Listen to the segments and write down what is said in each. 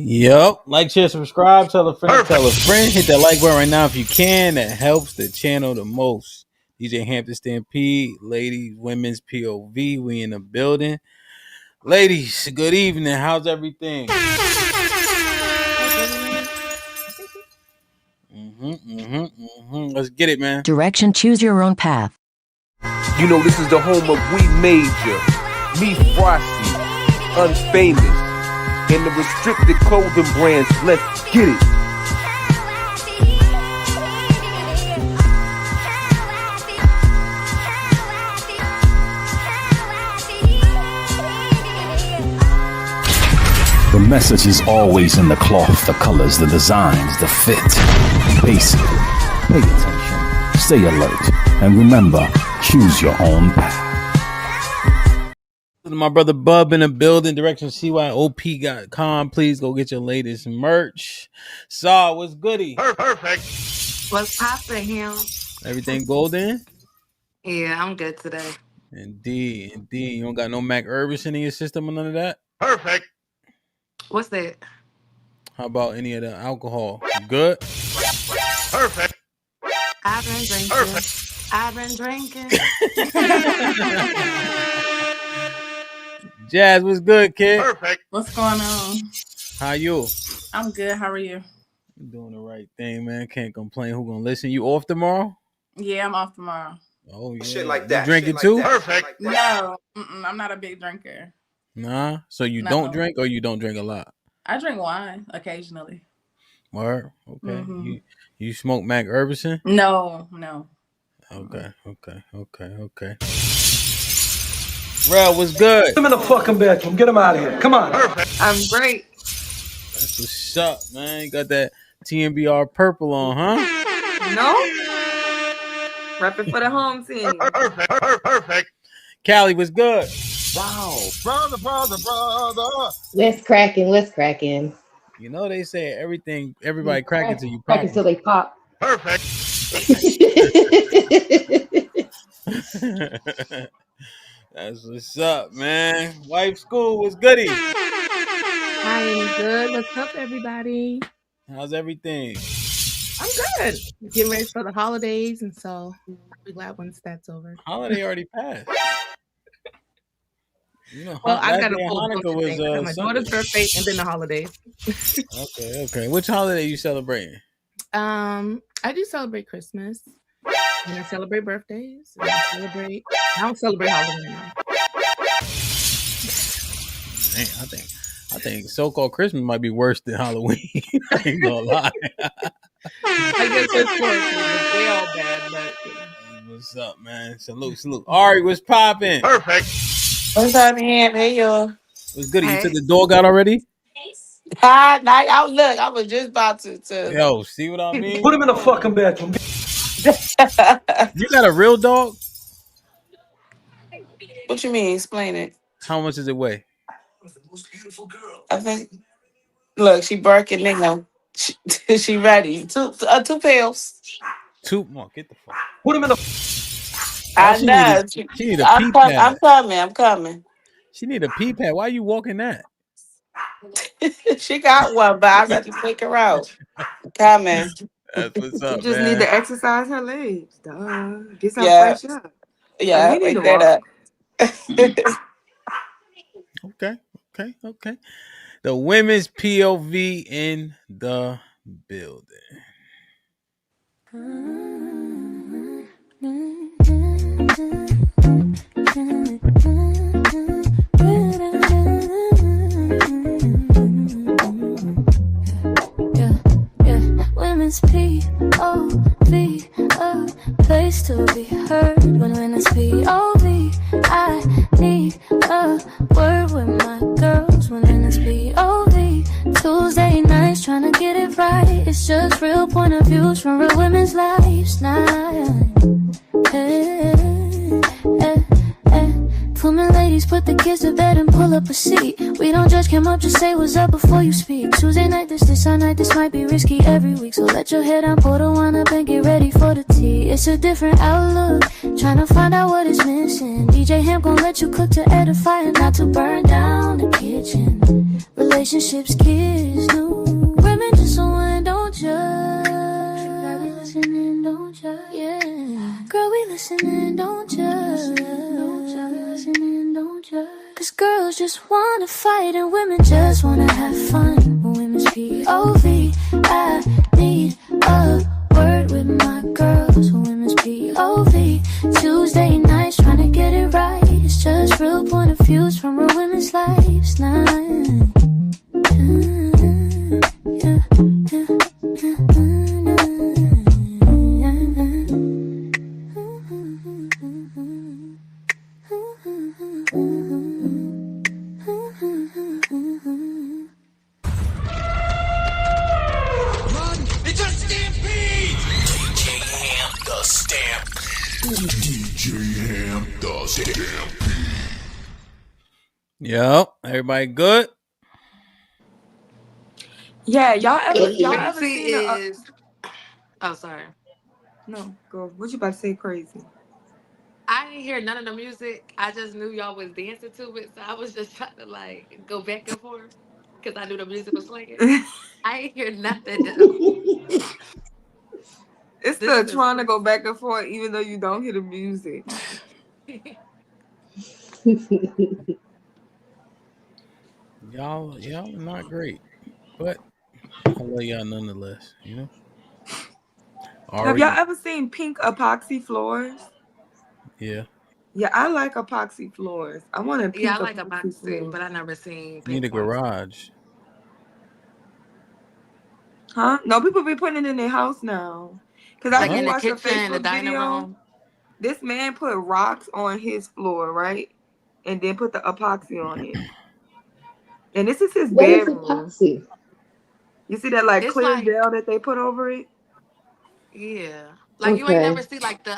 Yep. Like, share, subscribe, tell a friend, tell a friend. Hit that like button right now if you can. That helps the channel the most. DJ HAMP the Stampede, ladies, women's POV. We in the building. Ladies, good evening. How's everything? Let's get it, man. Direction, choose your own path. You know, this is the home of We Major, Me Frosty, Unfamous, and the restricted clothing brands. Let's get it. The message is always in the cloth, the colors, the designs, the fit. Basic. Pay attention. Stay alert. And remember, choose your own path. My brother Bub in the building. Direction CYOP.com. Please go get your latest merch. Saw, what's goody? Perfect. What's poppin' here? Everything golden? Yeah, I'm good today. Indeed. You don't got no Mac Herbison in your system or none of that? Perfect. What's that? How about any of the alcohol? You good? Perfect. I've been drinking. Perfect. I've been drinking. Jazz, what's good, kid? Perfect. What's going on? How you? I'm good. How are you? I'm doing the right thing, man. Can't complain. Who gonna listen? You off tomorrow? Yeah, I'm off tomorrow. Oh, yeah. Shit like that. You drinking too? Perfect. No, I'm not a big drinker. Nah. So you don't drink or you don't drink a lot? I drink wine occasionally. Word? Okay. Mm-hmm. You smoke Mac Herbison? No. Okay. Rel, what's good? Get him in the fucking bedroom. Get him out of here. Come on. Perfect. I'm great. That's what's up, man. You got that TMBR purple on, huh? No. Repping for the home team. Perfect. Callie, what's good? Wow. Brother. Let's cracking. You know they say everybody crack until you pop. Until they pop. Perfect. That's what's up, man. Wife school was goody. I am good. What's up, everybody? How's everything? I'm good. Getting ready for the holidays, and so I'll be glad once that's over. Holiday already passed. You know, well, I got a full bunch of things. My daughter's birthday and then the holidays. Okay. Which holiday are you celebrating? I do celebrate Christmas. And I celebrate birthdays. And I don't celebrate Halloween now. Man, I think so-called Christmas might be worse than Halloween. I ain't gonna lie. I guess it's worse. They all bad, but what's up, man? Salute. Ari, what's popping? Perfect. What's up, man? Hey, y'all. What's good? You took the dog out already? Hi, night. Look, I was just about to. Yo, see what I mean? Put him in the fucking bedroom. You got a real dog? What you mean? Explain it. How much does it weigh? I think. Look, she barking now. She ready. Two pills. More. Get the fuck. Put him in the. I know. She need a pee pad. I'm coming. She need a pee pad. Why are you walking that? She got one, but I got to take her out. Coming. That's what's up. You just man. need to exercise her legs. Get some fresh up. Yeah, wake that up. Okay. The women's POV in the building. Women's POV, a place to be heard. When it's POV, I need a word with my girls. When it's POV, Tuesday nights trying to get it right. It's just real point of views from real women's lives now. Women, ladies, put the kids to bed and pull up a seat. We don't judge, come up, just say what's up before you speak. Tuesday night, this night, this might be risky every week. So let your head down, pour the wine up and get ready for the tea. It's a different outlook, trying to find out what is missing. DJ HAMP gon' let you cook to edify and not to burn down the kitchen. relationships, kids, new women just someone don't judge. Girl, we listening, don't judge. Yeah, girl, we listening, don't judge. Listening, don't judge. Cause girls just wanna fight and women just wanna have fun. Women's POV, I need a word with my girls. Women's POV, Tuesday nights trying to get it right. It's just real point of views from real women's lives now. Yo, everybody good? Yeah, y'all ever Crazy seen a is. Oh, sorry. no, girl, what you about to say crazy? I didn't hear none of the music. I just knew y'all was dancing to it, so I was just trying to like go back and forth because I knew the music was playing. I ain't hear nothing though. It's This the shit is trying to go back and forth even though you don't hear the music. Y'all are not great, but I love y'all nonetheless. You know. Have y'all Ari, ever seen pink epoxy floors? yeah. Yeah, I like epoxy floors. I want a Yeah, I pink like a epoxy box too, floor. but I never seen Need pink a ones. garage. Huh? No, people be putting it in their house now. Cause I Like just in the What? watched a kitchen, the Facebook dining video. room. This man put rocks on his floor, right? And then put the epoxy on it. And this is his What is bedroom. epoxy? You see that like It's clear like, gel that they put over it? yeah, like you ain't never Okay. see like the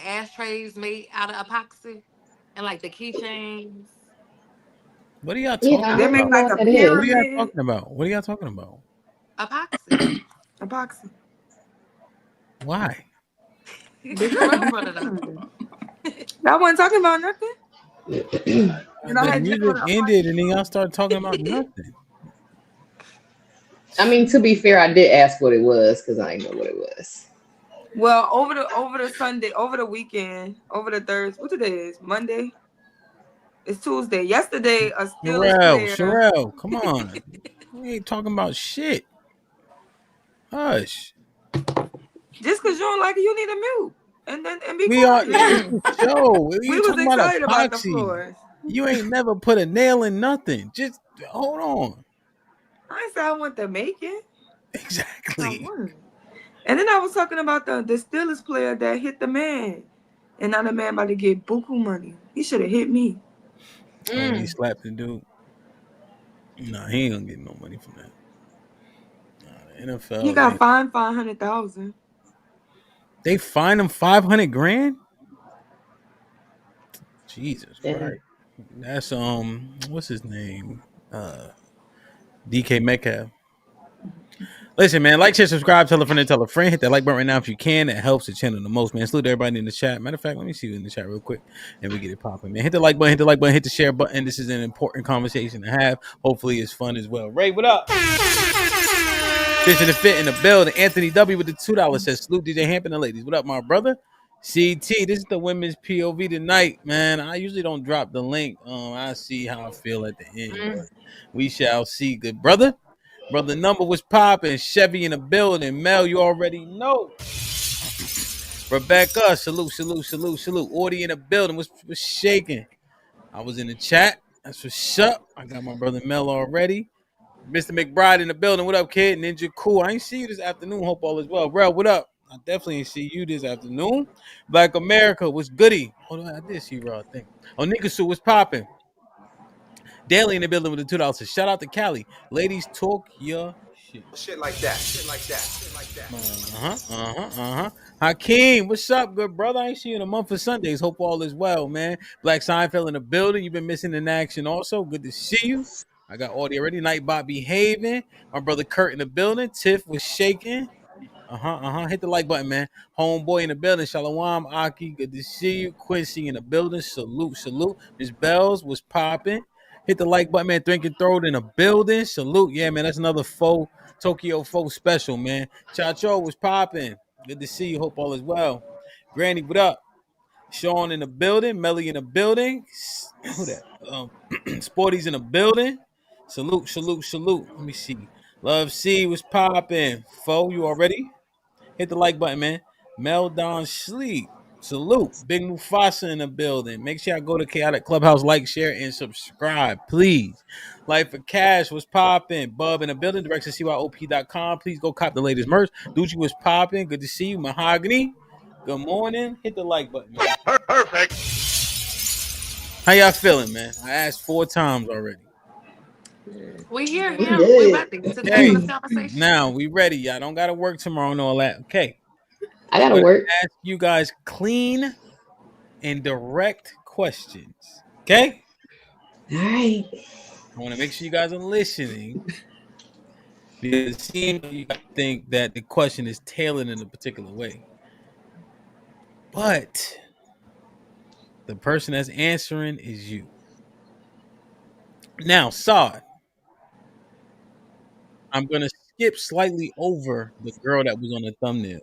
ashtrays made out of epoxy and like the keychains. What are y'all Yeah, I They talking don't make even about? know like what a that What are is. y'all pyramid talking about? What are y'all talking about? Epoxy. epoxy. Why? Because Ralph brought it up. Y'all wasn't talking about nothing? And I The had just music on an ended, epoxy and then floor. y'all started talking about nothing. I mean, to be fair, I did ask what it was because I didn't know what it was. Well, over the Sunday, over the weekend, over the Thursday, what today is? Monday? It's Tuesday. Yesterday, a Steelers player. Sherelle, come on. We ain't talking about shit. Hush. Just because you don't like it, you need a mute. And be We are. quiet. It's the show. We You was talking about excited about the epoxy? floors. You ain't never put a nail in nothing. Just hold on. I ain't say I want to make it. I Exactly. want. And then I was talking about the Steelers player that hit the man. And now the man about to get buku money. He should have hit me. Oh, when he slapped the dude. Nah, he ain't gonna get no money from that. Nah, the He NFL, got fined 500,000. they fined him 500 grand. Jesus Damn. Christ. That's what's his name? DK Metcalf. Listen, man, like, share, subscribe, tell a friend, and tell a friend. Hit that like button right now if you can. It helps the channel the most, man. Salute everybody in the chat. Matter of fact, let me see you in the chat real quick and we get it popping, man. Hit the like button, hit the like button, hit the share button. This is an important conversation to have. Hopefully it's fun as well. Ray, what up? Fish in the fit in the building. Anthony W with the $2 says salute DJ Hamp and the ladies. What up, my brother? CT, this is the women's POV tonight, man. I usually don't drop the link. I see how I feel at the end, but we shall see. Good brother. Brother number was popping. Chevy in the building. Mel, you already know. Rebecca, salute. Audie in the building. Was shaking. I was in the chat. That's what's up. I got my brother Mel already. Mr. McBride in the building. What up, kid? Ninja Cool. I ain't see you this afternoon. Hope all is well. Bro, what up? I definitely ain't see you this afternoon. Black America, what's goody? Hold on, I did see Raw, I think. Oh, Nikasu, what's popping? Daily in the building with the $2. Shout out to Cali. Ladies, talk your shit. Shit like that. Hakeem, what's up, good brother? I ain't see you in a month of Sundays. Hope all is well, man. Black Seinfeld in the building. You've been missing in action also. Good to see you. I got audio already. Nightbot behaving. My brother Kurt in the building. Tiff was shaking. Hit the like button, man. Homeboy in the building. Shalom, Aki. Good to see you. Quincy in the building. Salute. Miss Bells was popping. Hit the like button, man. Drink and throw it in a building. Salute. Yeah, man. That's another faux Tokyo faux special, man. Chacho was popping. Good to see you. Hope all is well. Granny, what up? Sean in the building. Melly in the building. Who that? Sporty's in the building. Salute, salute, salute. Let me see. Love C was popping. Fo, you already? Hit the like button, man. Mel Don Sleep. Salute. Big Mufasa in the building. Make sure y'all go to Chaotic Clubhouse, like, share, and subscribe, please. Life of Cash was popping. Bub in the building. Direction CYOP.com. Please go cop the latest merch. Ducci was popping. Good to see you. Mahogany. Good morning. Hit the like button, man. How y'all feeling, man? I asked 4 times already. We hear I'm him. We good. ready to have Okay. this conversation. Now we ready. Y'all don't gotta work tomorrow and all that. Okay. I gotta I'm gonna work. ask you guys clean and direct questions. Okay? All right. I want to make sure you guys are listening because it seems like you guys think that the question is tailored in a particular way. But the person that's answering is you. Now, Saad, I'm gonna skip slightly over the girl that was on the thumbnail.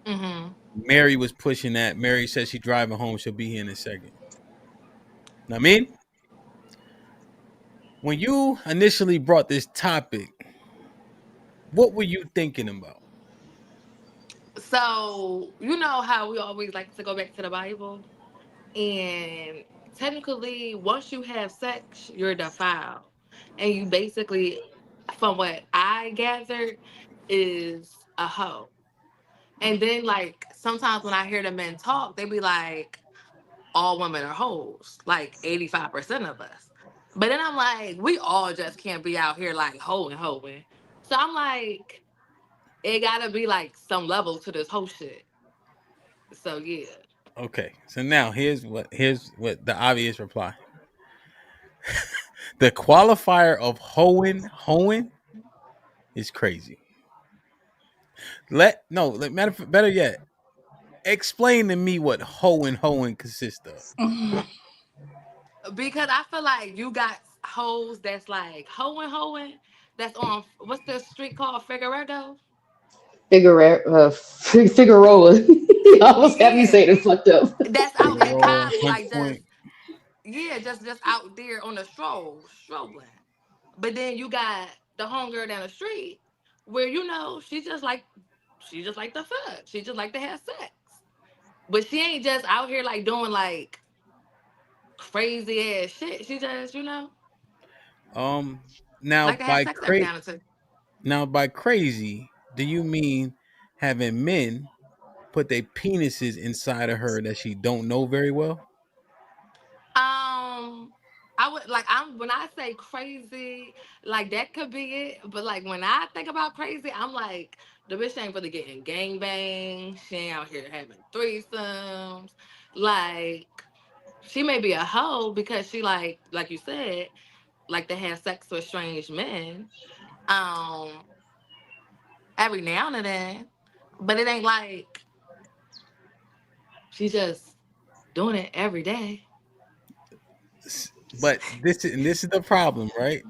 Mm-hmm. Mary was pushing that. Mary says she's driving home. She'll be here in a second. Now, I mean, when you initially brought this topic, what were you thinking about? So you know how we always like to go back to the Bible, and technically, once you have sex, you're defiled, and you basically, from what I gathered, is a hoe. And then, like, sometimes when I hear the men talk, they be like, all women are hoes, like 85% of us. But then I'm like, we all just can't be out here like hoeing. So I'm like, it gotta be like some level to this whole shit. So yeah. Okay, so now here's what the obvious reply. The qualifier of hoeing is crazy. Let no let, better yet, explain to me what hoeing consists of. Because I feel like you got hoes that's like hoeing, that's on what's the street called Figueredo? Figueroa. You almost got me Yeah. saying it fucked up. That's out in Figueroa, Cali, Hunts like just Point. yeah, just out there on the strolling. But then you got the homegirl down the street where she just like the fuck. She just like to have sex. But she ain't just out here like doing like crazy ass shit. She just, Um, now like to have by sex every cra- now and then. now by crazy, do you mean having men put their penises inside of her that she don't know very well? Um, I would like I'm when I say crazy, like that could be it. But like when I think about crazy, I'm like the bitch ain't really getting gangbang. She ain't out here having threesomes. Like she may be a hoe because she like you said, like to have sex with strange men. Um, every now and then, but it ain't like she's just doing it every day. But this is the problem, right?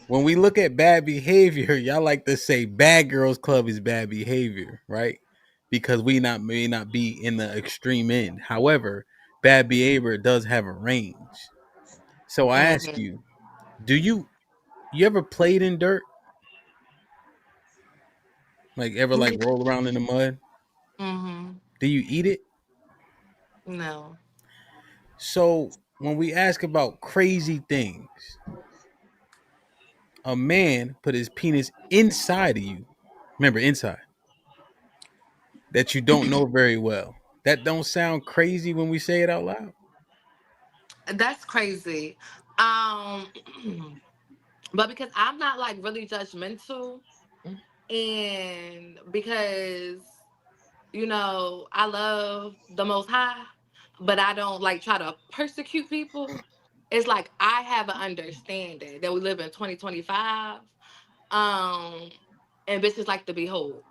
When we look at bad behavior, y'all like to say bad girls club is bad behavior, right? Because we not may not be in the extreme end. However, bad behavior does have a range. So I ask Mm-hmm. you, do you ever played in dirt? Like ever like roll around in the mud? Mm-hmm. Do you eat it? No. So when we ask about crazy things, a man put his penis inside of you. Remember, inside that you don't know very well. That don't sound crazy when we say it out loud. That's crazy. Um, but because I'm not like really judgmental, and because I love the Most High, but I don't like try to persecute people. It's like I have an understanding that we live in 2025, um, and bitches like to be hoes.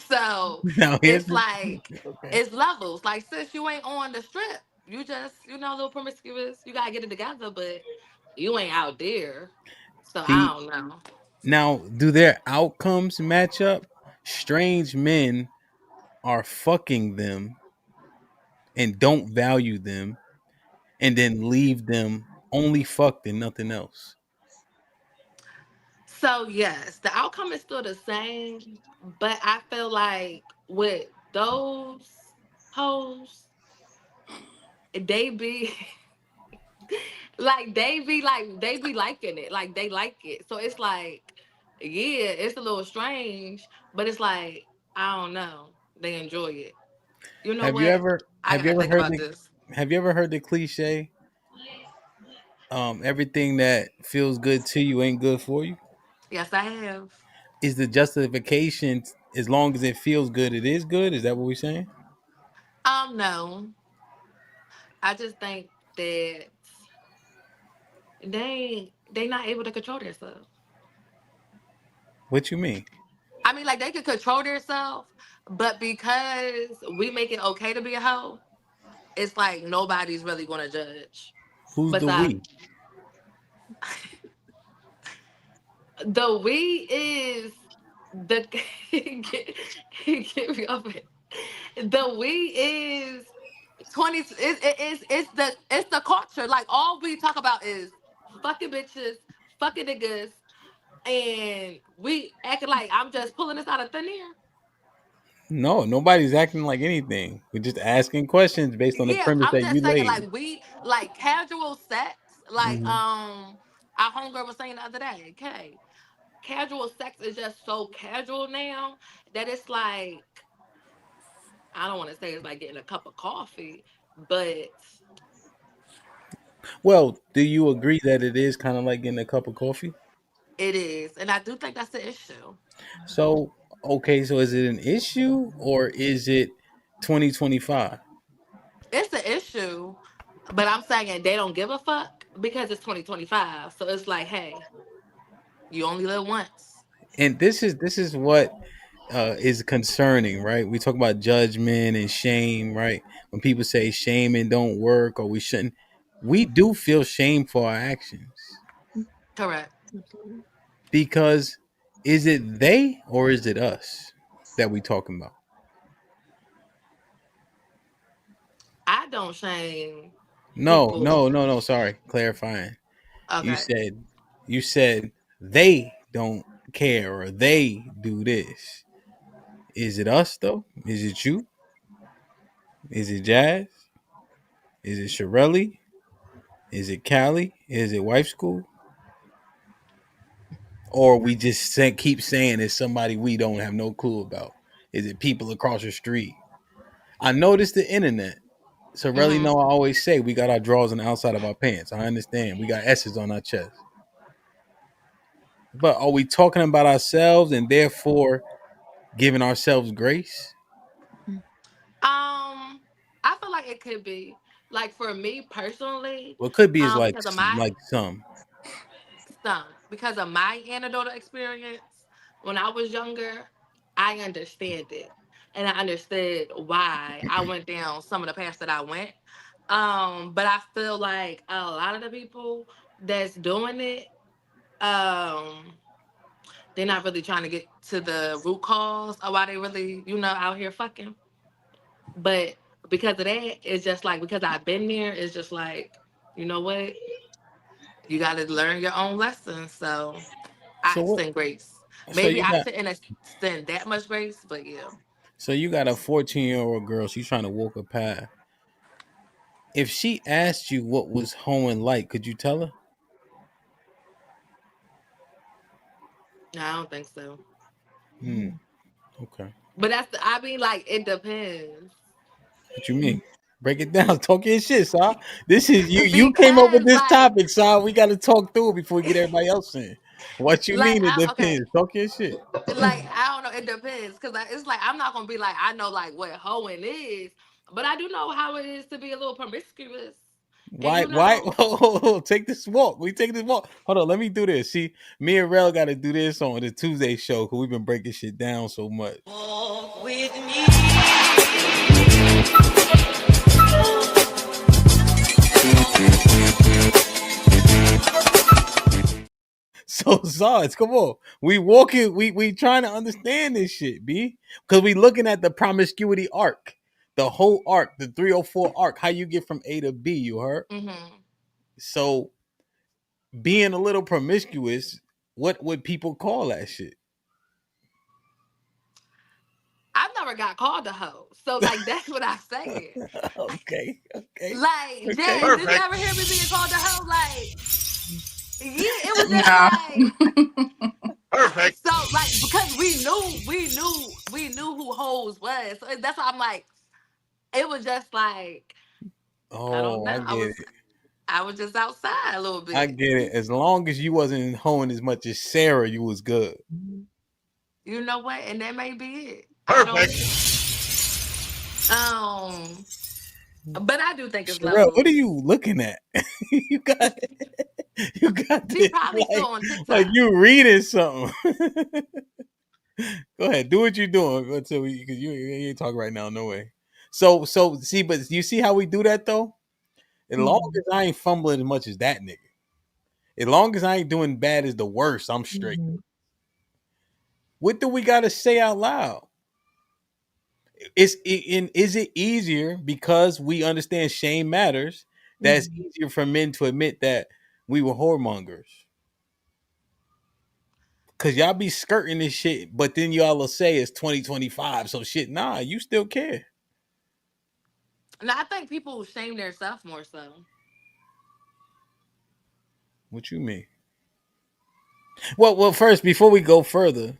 So Now here's it's the like okay. it's levels. Like sis, you ain't on the strip. You just, a little promiscuous. You gotta get it together, but you ain't out there. So I See, don't know. now do their outcomes match up? Strange men are fucking them and don't value them and then leave them only fucked and nothing else. So yes, the outcome is still the same, but I feel like with those hoes, they be they be liking it. Like they like it. So it's like, yeah, it's a little strange, but it's like, I don't know. They enjoy it. You know Have you what? ever I have you gotta ever think heard about the this. have you ever heard the cliche? Everything that feels good to you ain't good for you. Yes, I have. Is the justification as long as it feels good, it is good? Is that what we're saying? No. I just think that they not able to control themselves. What you mean? I mean, like they can control themselves, but because we make it okay to be a hoe, it's like nobody's really gonna judge. Who's the Besides, we? the we is the get me off it. The we is 20. It's the culture. Like all we talk about is fucking bitches, fucking niggas, and we acting like I'm just pulling this out of thin air. No, nobody's acting like anything. We're just asking questions based on the Yeah, premise I'm that just you saying, laid. like we like casual sex, like Mhm. our homegirl was saying the other day. Okay, casual sex is just so casual now that it's like I don't want to say it's like getting a cup of coffee, but Well, do you agree that it is kind of like getting a cup of coffee? it is, and I do think that's the issue. So, okay, so is it an issue or is it 2025? It's the issue, but I'm saying they don't give a fuck because it's 2025. So it's like, hey, you only live once. And this is what is concerning, right? We talk about judgment and shame, right? When people say shame and don't work or we shouldn't, we do feel shame for our actions Correct. because is it they or is it us that we talking about? I don't shame No, people. no, no, no. Sorry, clarifying. You Okay. said you said they don't care or they do this. Is it us though? Is it you? Is it Jazz? Is it Shirelli? Is it Callie? Is it Wife School? Or we just keep saying it's somebody we don't have no clue about? Is it people across the street? I noticed the internet. So really, Hmm. no, I always say we got our drawers on the outside of our pants. I understand. We got S's on our chest. But are we talking about ourselves and therefore giving ourselves grace? I feel like it could be like for me personally, What could be is because of my like some. because of my anecdotal experience when I was younger, I understand it. And I understood why I went down some of the paths that I went. But I feel like a lot of the people that's doing it, um, they're not really trying to get to the root cause of why they really, out here fucking. But because of that, it's just like because I've been there, it's just like, you know what? You got to learn your own lessons. So I So what? extend grace. So Maybe you I got shouldn't extend that much grace, but yeah. so you got a 14-year-old girl. She's trying to walk a path. If she asked you what was hoeing like, could you tell her? No, I don't think so. Hmm. Okay. But I mean, like, it depends. What you mean? Break it down. Talk your shit, Saw. This is you. You came up with Because, this topic, Saw. We got to talk through it before we get everybody else in. What you mean? It okay, depends. Talk your shit. like, I don't know, it depends. Because it's like, I'm not going to be like, I know, like, what hoeing is, but I do know how it is to be a little promiscuous. And, Why? Why? Take this walk. We take this walk. Hold on. Let me do this. See, me and Rel got to do this on the Tuesday show because we've been breaking shit down so much. Walk with me. besides, come on. We walking, we trying to understand this shit, B. Because we looking at the promiscuity arc. The whole arc, the 304 arc, how you get from A to B, you heard? Mm-hmm. So being a little promiscuous, what would people call that shit? I've never got called a hoe. So like that's what I said. Okay. Like, Okay. Jay, did you ever hear me being called a hoe? Like, yeah, it was just No. like so like because we knew who hoes was. So that's why I'm like, it was just like I don't Oh, know. I get it. I was just outside a little bit. I get it. As long as you wasn't hoeing as much as Sarah, you was good. You know what? And that may be it. But I do think it's Sherelle, levels. what are you looking at? you got She this, probably still on TikTok. like you reading something. Go ahead, do what you're doing until because you ain't talking right now, no way. So see, but you see how we do that though? As long as I ain't fumbling as much as that nigga, as long as I ain't doing bad as the worst, I'm straight. What do we gotta say out loud? Is it easier because we understand shame matters? That's easier for men to admit that we were whoremongers. Cause y'all be skirting this shit, but then y'all will say it's 2025. So shit, nah, you still care. No, I think people shame their self more so. What you mean? Well, first, before we go further,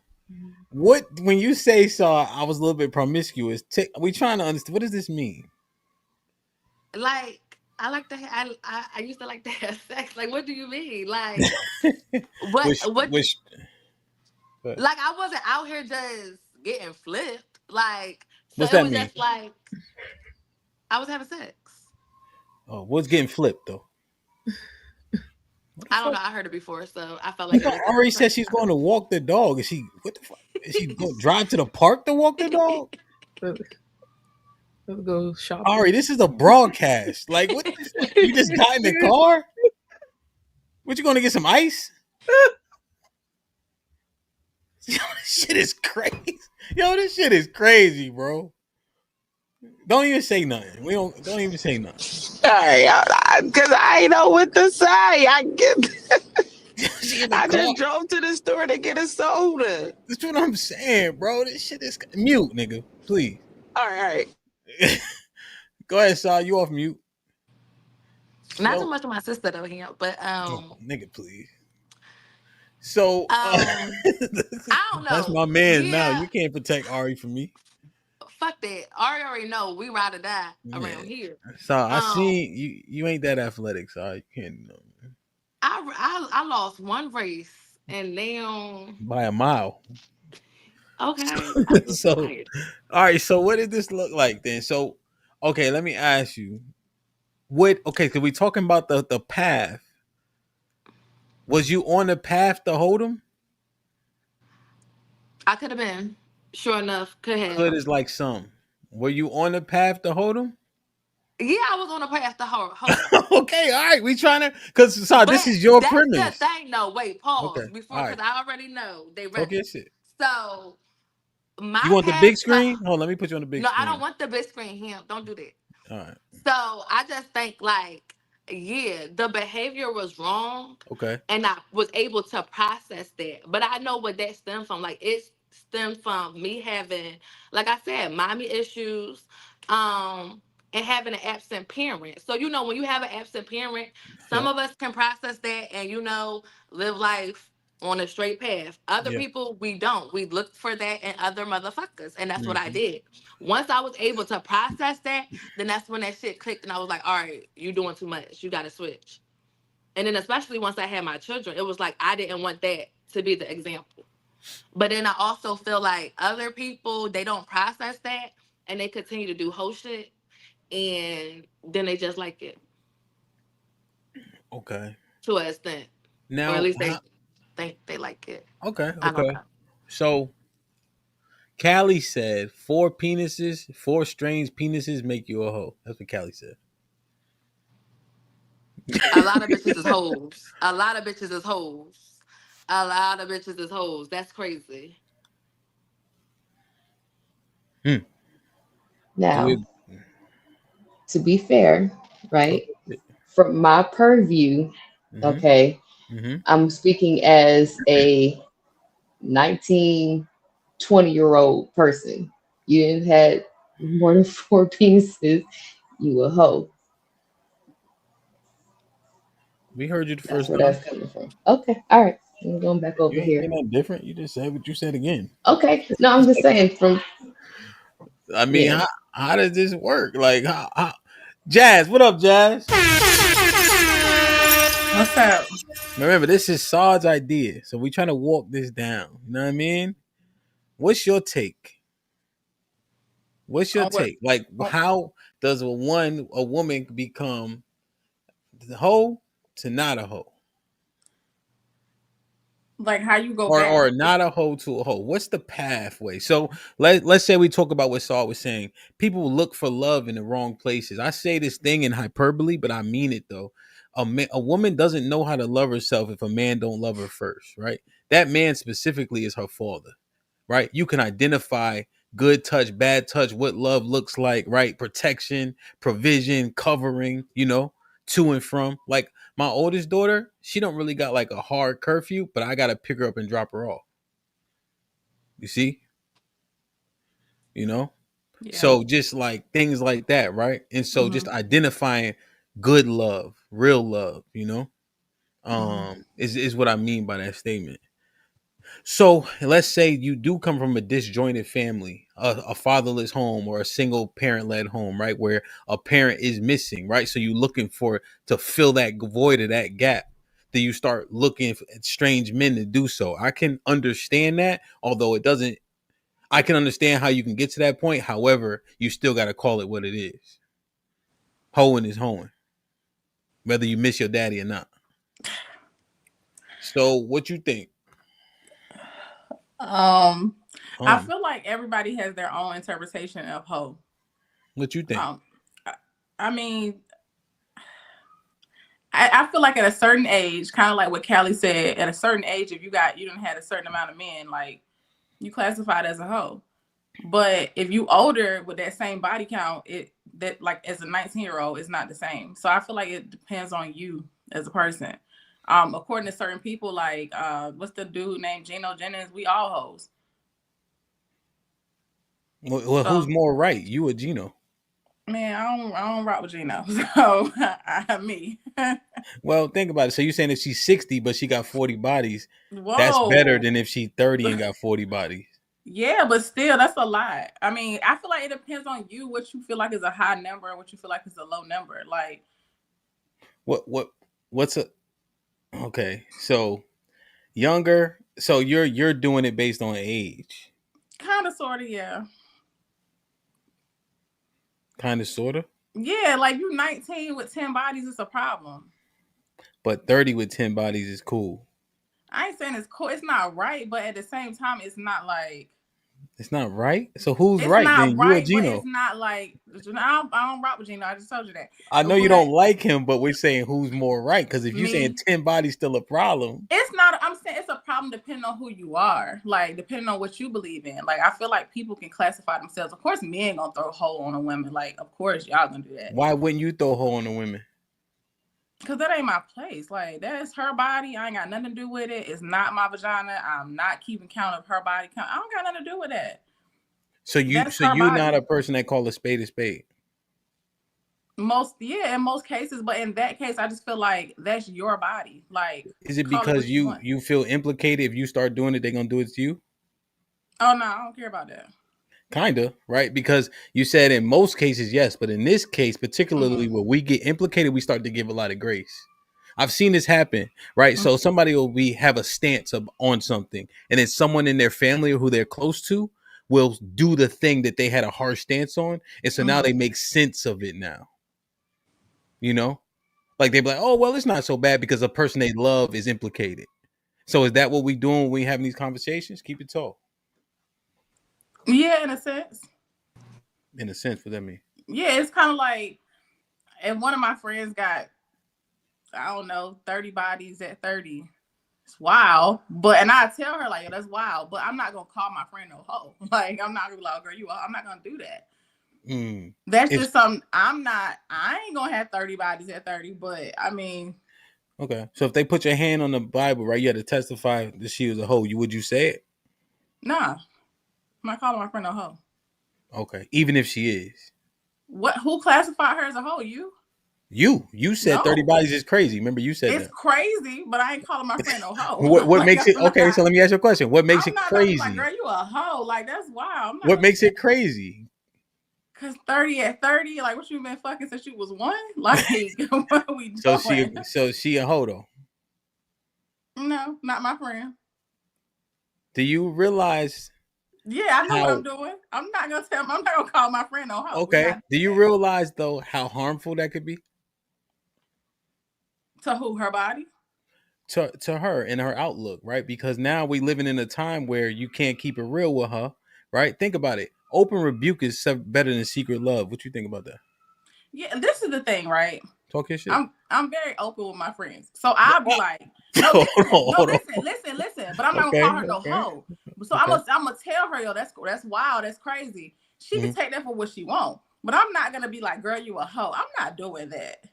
what when you say I was a little bit promiscuous, we trying to understand what does this mean? Like I like to I used to like to have sex. Like what do you mean? Like what Which like I wasn't out here just getting flipped. Like so what's it that was mean? just like I was having sex. Oh, what's getting flipped though? I don't know. I heard it before, so I felt like it was Ari said she's going to walk the dog. Is she what the fuck? Is she going to drive to the park to walk the dog? Let's go shopping. Ari, this is a broadcast. Like, what? You just got in the car? What, you going to get some ice? Yo, this shit is crazy. Yo, this shit is crazy, bro. Don't even say nothing. Don't even say nothing. All right, because I ain't know what to say. I just drove to the store to get a soda. That's what I'm saying, bro. This shit is mute, nigga. Please. All right. Go ahead, Saw. You off mute. not too much of my sister though here, but nigga, please. So I don't know. That's my man now. You can't protect Ari from me. Fuck that. Ari already know we ride or die around here. So I seen you. You ain't that athletic, so you can't know. I lost one race and now By a mile. Okay. So all right. So what did this look like then? So okay, let me ask you. Okay, so we talking about the path. Was you on the path to hold him? I could have been. Sure enough, could have. Could is like some. Were you on the path to hold him? Yeah, I was on the path to hold him. Okay, all right. We trying to because this is your premise. That's the thing. No, wait, pause. Okay. Before because I already know they ready. Okay, shit. So my you want the big screen? Hold on, let me put you on the big screen. No, I don't want the big screen here. Don't do that. All right. So I just think like, yeah, the behavior was wrong. Okay. And I was able to process that. But I know what that stems from. Like it stems from me having, like I said, mommy issues, and having an absent parent. So, you know, when you have an absent parent, some of us can process that and, you know, live life on a straight path. Other people, we don't. We look for that in other motherfuckers. And that's what I did. Once I was able to process that, then that's when that shit clicked and I was like, all right, you're doing too much. You got to switch. And then especially once I had my children, it was like I didn't want that to be the example. But then I also feel like other people, they don't process that and they continue to do whole shit. And then they just like it. Okay. To an extent. Now, or at least they think they like it. Okay. So, Callie said 4 strange penises make you a hoe. That's what Callie said. A lot of bitches is hoes. A lot of bitches is hoes. A lot of bitches is hoes. That's crazy. Hmm. So Now, we, to be fair, oh, right? From my purview, mm-hmm, okay, mm-hmm. I'm speaking as a 19, 20-year-old person. You didn't had more than four penises, you a hoe. We heard you the That's first where time. that's coming from. Okay, all right. I'm going back You over ain't saying here. nothing different. You just said what you said again. Okay, no, I'm just saying from I mean, yeah. how does this work? Like, Jazz, what up, Jazz? What's up? Remember, this is Saad's idea, so we trying to walk this down. You know what I mean? What's your take? What's your On what? take? Like, On, how does a woman become the hoe to not a hoe, like how you go back? or not a hoe to a hoe? What's the pathway? So let's say we talk about what Saad was saying. People look for love in the wrong places. I say this thing in hyperbole, but I mean it though. A woman doesn't know how to love herself if a man don't love her first, right? That man specifically is her father, right? You can identify good touch, bad touch, what love looks like, right? Protection, provision, covering, to and from. Like my oldest daughter, she don't really got like a hard curfew, but I gotta pick her up and drop her off. You see, you know. Yeah. So just like things like that, right? And so Hmm. just identifying good love, real love, Hmm. is what I mean by that statement. So let's say you do come from a disjointed family, a fatherless home or a single parent led home, right? Where a parent is missing, right? So you're looking for to fill that void of that gap. Then you start looking at strange men to do so. I can understand that, although it doesn't, I can understand how you can get to that point. However, you still got to call it what it is. Hoeing is hoeing, whether you miss your daddy or not. So what you think? Um, I Um, feel like everybody has their own interpretation of hoe. what you think? Um, I, I mean, I feel like at a certain age, kind of like what Callie said, at a certain age, if you don't had a certain amount of men, like you classified as a hoe. But if you older with that same body count, it that like as a 19-year-old is not the same. So I feel like it depends on you as a person. According to certain people, like what's the dude named Geno Jennings? We all hoes. Well, who's So more right, you or Gino? man, I don't rock with Geno. So me. Well, think about it. So you're saying if she's 60 but she got 40 bodies, that's better Whoa. than if she's 30 and got 40 bodies. Yeah, but still, that's a lot. I mean, I feel like it depends on you, what you feel like is a high number and what you feel like is a low number. Like, What's a okay? So younger. So you're doing it based on age, kind of, sort of, yeah. kind of, sorta. Yeah, like you 19 with 10 bodies, it's a problem. But 30 with 10 bodies is cool. I ain't saying it's cool. It's not right, but at the same time, it's not like It's not right. So who's it's right not then? You or right, but it's Gino? not like I don't rock with Gino. I just told you that. I know you But don't like him, but we're saying who's more right. Because if you're saying me, 10 bodies still a problem, it's not. I'm saying it's a problem depending on who you are, like depending on what you believe in. Like I feel like people can classify themselves. Of course, men gonna throw a hole on a woman. Like of course y'all gonna do that. why wouldn't you throw a hole on the women? Cause that ain't my place. Like that is her body. I ain't got nothing to do with it. It's not my vagina. I'm not keeping count of her body count. I don't got nothing to do with that. So you That's so her you're not body. a person that call a spade a spade. In most cases, but in that case, I just feel like that's your body. Like Is it call it because what you you want. you feel implicated if you start doing it, they're gonna do it to you? Oh no, I don't care about that. Kinda, right? Because you said in most cases, yes, but in this case, particularly Mm-hmm. where we get implicated, we start to give a lot of grace. I've seen this happen, right? So Mm-hmm. somebody will be have a stance on something, and then someone in their family or who they're close to will do the thing that they had a harsh stance on, and so now Mm-hmm. they make sense of it now. You know, like they be like, "Oh, well, it's not so bad because the person they love is implicated." So is that what we doing when we having these conversations? Keep it tall, Yeah, in a sense. in a sense. What that mean? Yeah, it's kind of like, and one of my friends got, I don't know, 30 bodies at 30. it's wild. But and I tell her like, yo, that's wild. But I'm not gonna call my friend no hoe. Like I'm not gonna be like, oh, girl, you. I'm not gonna do that. That's If just something. I ain't gonna have 30 bodies at 30. But I mean, okay, so if they put your hand on the Bible, right, you had to testify that she was a hoe. Would you say it? nah, I'm not calling my friend no hoe. Okay, even if she is. What? Who classified her as a hoe? You? You said No. 30 bodies is crazy. Remember, you said It's that. crazy, but I ain't calling my friend no hoe. What Like, makes it okay? So let me ask you a question. What makes I'm it not gonna be like, crazy? girl, you a hoe. Like that's wild. I'm not What makes it crazy? Cause 30 at 30, like what you been fucking since you was 1? Like what are we doing? So she a hoe though. No, not my friend. Do you realize? Yeah, I know what I'm doing. I'm not gonna call my friend no hoe. Okay. Do you realize though how harmful that could be? To who? Her body? To her and her outlook, right? Because now we living in a time where you can't keep it real with her, right? Think about it. Open rebuke is better than secret love. What you think about that? Yeah, this is the thing, right? Talk your shit. I'm very open with my friends, so I'll be like, no, listen. But I'm not gonna call her no hoe. So I'm gonna tell her, yo, that's wild, that's crazy. She can take that for what she wants, but I'm not gonna be like, girl, you a hoe. I'm not doing that.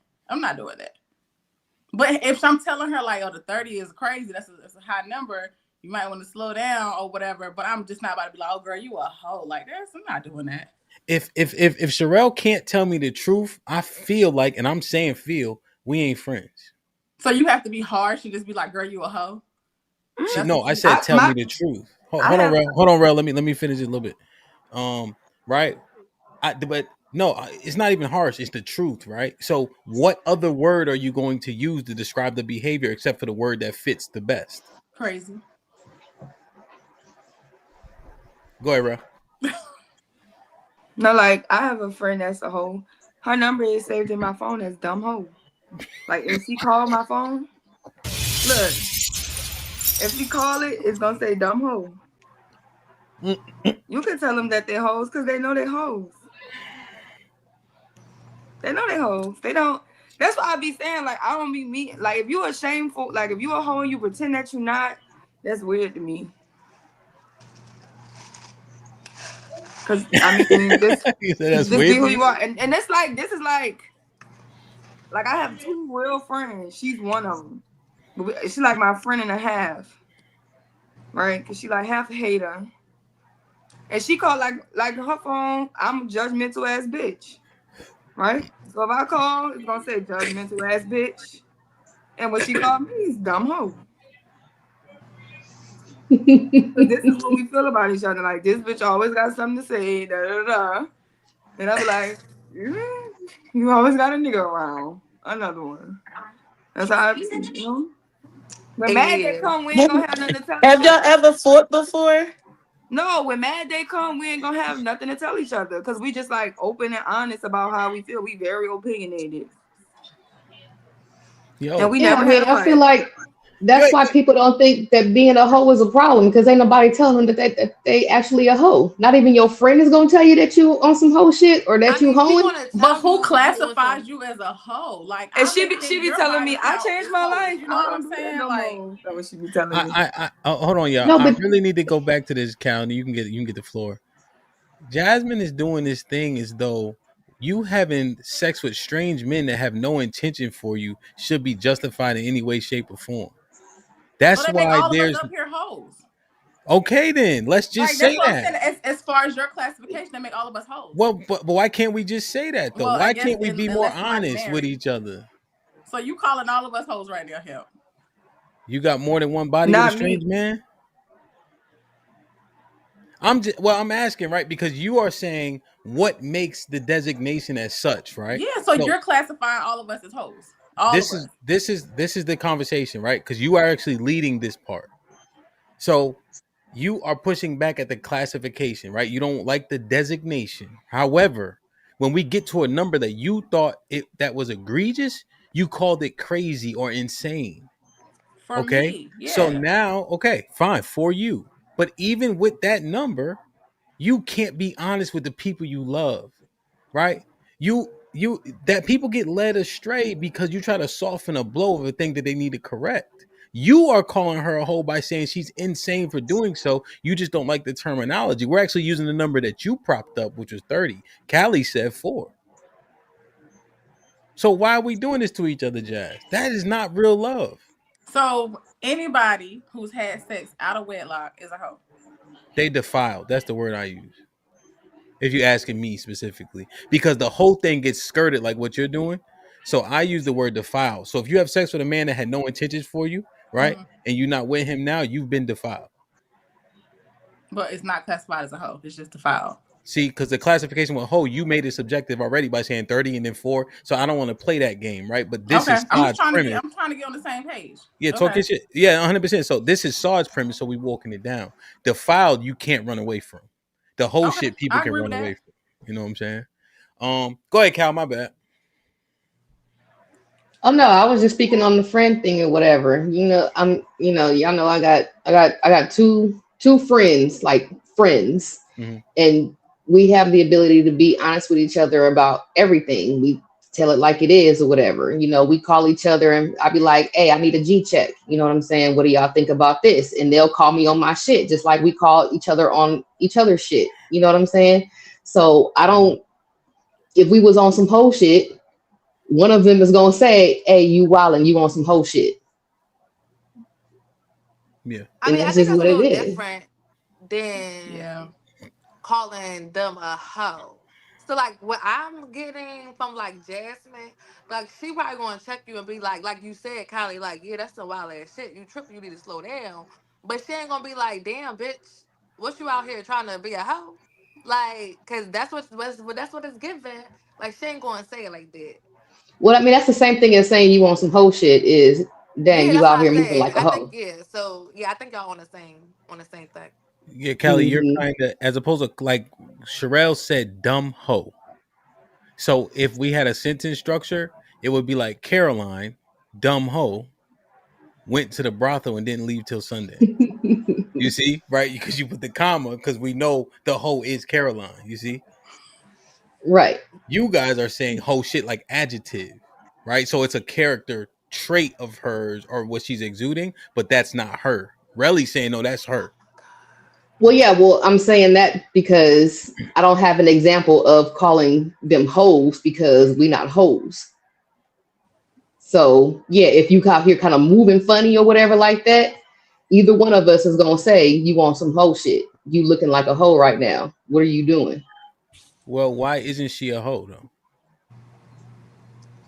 But if I'm telling her like, oh, the 30 is crazy, that's a high number, you might want to slow down or whatever. But I'm just not about to be like, oh, girl, you a hoe. Like I'm not doing that. If Sherelle can't tell me the truth, I feel like, and I'm saying we ain't friends. So you have to be harsh and just be like, girl, you a hoe. I said tell me the truth. Hold on, Rel. Let me finish it a little bit. Right. But no, it's not even harsh. It's the truth, right? So, what other word are you going to use to describe the behavior except for the word that fits the best? Crazy. Go ahead, Rel. No, like I have a friend that's a hoe. Her number is saved in my phone as dumb hoe. Like if she called my phone, look, if she call it, it's gonna say dumb hoe. You can tell them that they're hoes because they know they're hoes. They know they're hoes. They don't. That's why I be saying, like, I don't be mean. Like, if you a shameful, like, if you a hoe and you pretend that you're not, that's weird to me. Because, I mean, this be who you are. And it's like, this is like I have 2 real friends. She's one of them. But she's like my friend and a half. Right? Because she like half a hater. And she called like her phone, I'm a judgmental ass bitch. Right? So if I call, it's going to say judgmental ass bitch. And when she called me, it's dumb hoe. This is what we feel about each other. Like, this bitch always got something to say. Da, da, da. And I'll be like, you always got a nigga around. Another one. That's how you know. When Mad Day come, we ain't gonna have nothing to tell each other. Have y'all ever fought before? No, when Mad Day come, we ain't gonna have nothing to tell each other because we just like open and honest about how we feel. We very opinionated. And we never had a fight. I feel like that's why people don't think that being a hoe is a problem because ain't nobody telling them that they actually a hoe. Not even your friend is gonna tell you that you on some hoe shit or that you hoeing. But who classifies you as a hoe? Like, and she be telling me I changed my life. You know what I'm saying? Like, that's what she be telling me. I hold on, y'all. I really need to go back to this, Cal. You can get the floor. Jasmine is doing this thing as though you having sex with strange men that have no intention for you should be justified in any way, shape, or form. That's well, why all there's of us up here hoes. Okay, then let's just say that. As far as your classification, they make all of us hoes. Well, but why can't we just say that though? Why can't we be more honest with each other? So you calling all of us hoes right now, hell? You got more than one body with a strange man? I'm asking, right? Because you are saying what makes the designation as such, right? Yeah, so you're classifying all of us as hoes. This is the conversation, right? Because you are actually leading this part. So you are pushing back at the classification, right? You don't like the designation. However, when we get to a number that you thought that was egregious, you called it crazy or insane. For me, yeah. So now, okay, fine for you. But even with that number, you can't be honest with the people you love, right? You that people get led astray because you try to soften a blow of a thing that they need to correct. You are calling her a hoe by saying she's insane for doing so. You just don't like the terminology. We're actually using the number that you propped up, which was 30. Callie said 4. So why are we doing this to each other, Jazz? That is not real love. So anybody who's had sex out of wedlock is a hoe. They defiled. That's the word I use. If you're asking me specifically, because the whole thing gets skirted like what you're doing. So I use the word defiled. So if you have sex with a man that had no intentions for you, right, and you're not with him now, you've been defiled. But it's not classified as a hoe. It's just defiled. See, because the classification with hoe, you made it subjective already by saying 30 and then 4. So I don't want to play that game, right? But this Okay, is Saad's I'm premise. trying to get on the same page. Yeah, Okay. talk your shit. Yeah, 100%. So this is Saad's premise. So we walking it down. Defiled, you can't run away from. The whole shit people I can agree run with away that. from. You know what I'm saying? Go ahead, Cal. My bad. Oh no, I was just speaking on the friend thing or whatever. Y'all know I got two friends, like friends, Mm-hmm. and we have the ability to be honest with each other about everything. We tell it like it is or whatever. We call each other and I'll be like, hey, I need a G check. You know what I'm saying? What do y'all think about this? And they'll call me on my shit, just like we call each other on each other's shit. You know what I'm saying? So I don't, if we was on some whole shit, one of them is gonna say, hey, you wildin', you on some whole shit. Yeah. I And mean, I that's think just that's a what it little is. different than Yeah. calling them a hoe. So like what I'm getting from like Jasmine, like she probably gonna check you and be like you said, Kylie, like, yeah, that's some wild ass shit. You tripping, you need to slow down. But she ain't gonna be like, damn, bitch, what you out here trying to be a hoe? Like, cause that's what it's given. Like she ain't gonna say it like that. Well, I mean, that's the same thing as saying you on some whole shit is, dang, Yeah, you that's what out I here moving said. like a I think hoe. yeah. So yeah, I think y'all on the same thing. Yeah, Callie, you're Hmm. kind of, as opposed to like Sherelle said, dumb hoe. So if we had a sentence structure, it would be like Caroline, dumb hoe, went to the brothel and didn't leave till Sunday. You see, right? Because you put the comma because we know the hoe is Caroline. You see, Right. you guys are saying hoe shit like adjective, right? So it's a character trait of hers or what she's exuding, but that's not her. Relly saying no, that's her. Well, yeah, well, I'm saying that because I don't have an example of calling them hoes because we not hoes. So yeah, if you out here kind of moving funny or whatever like that, either one of us is gonna say you want some hoe shit. You looking like a hoe right now. What are you doing? Well, why isn't she a hoe though?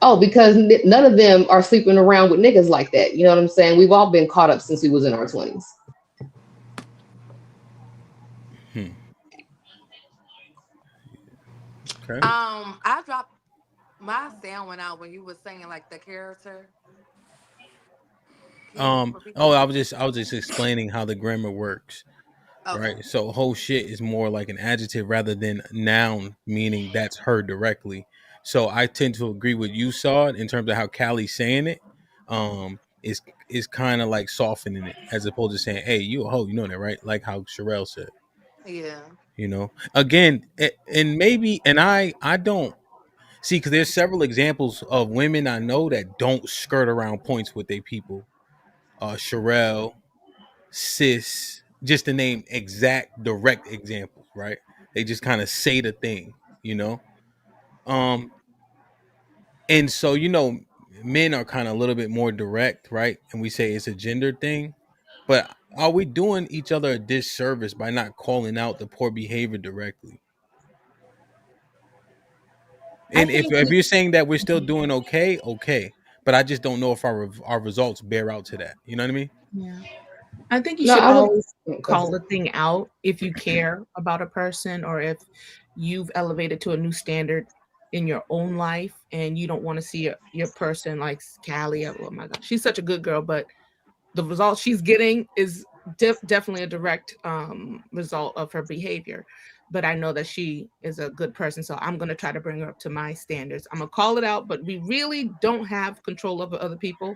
Oh, because none of them are sleeping around with niggas like that. You know what I'm saying? We've all been caught up since we was in our 20s. Hmm. Okay. I dropped my sound went out when you were saying like the character. Can you repeat Oh, that? I was just explaining how the grammar works. Okay. Right. So whole shit is more like an adjective rather than noun, meaning that's her directly. So I tend to agree with you, Saw in terms of how Callie's saying it. Is kind of like softening it as opposed to saying, "Hey, you a hoe," you know that, right? Like how Sherelle said. Yeah. Again, and maybe, and I don't see because there's several examples of women I know that don't skirt around points with their people. Sherelle, sis, just to name exact direct examples, right? They just kind of say the thing, you know. Um, and so men are kind of a little bit more direct, right? And we say it's a gender thing, but are we doing each other a disservice by not calling out the poor behavior directly? I And if think if you're saying that we're still doing okay, okay, but I just don't know if our results bear out to that. You know what I mean? yeah. I think you No, should I would. always Go call ahead. a thing out if you care about a person or if you've elevated to a new standard in your own life and you don't want to see your person like Callie. Oh my God, she's such a good girl, but the result she's getting is definitely a direct result of her behavior. But I know that she is a good person, so I'm going to try to bring her up to my standards. I'm going to call it out, but we really don't have control over other people.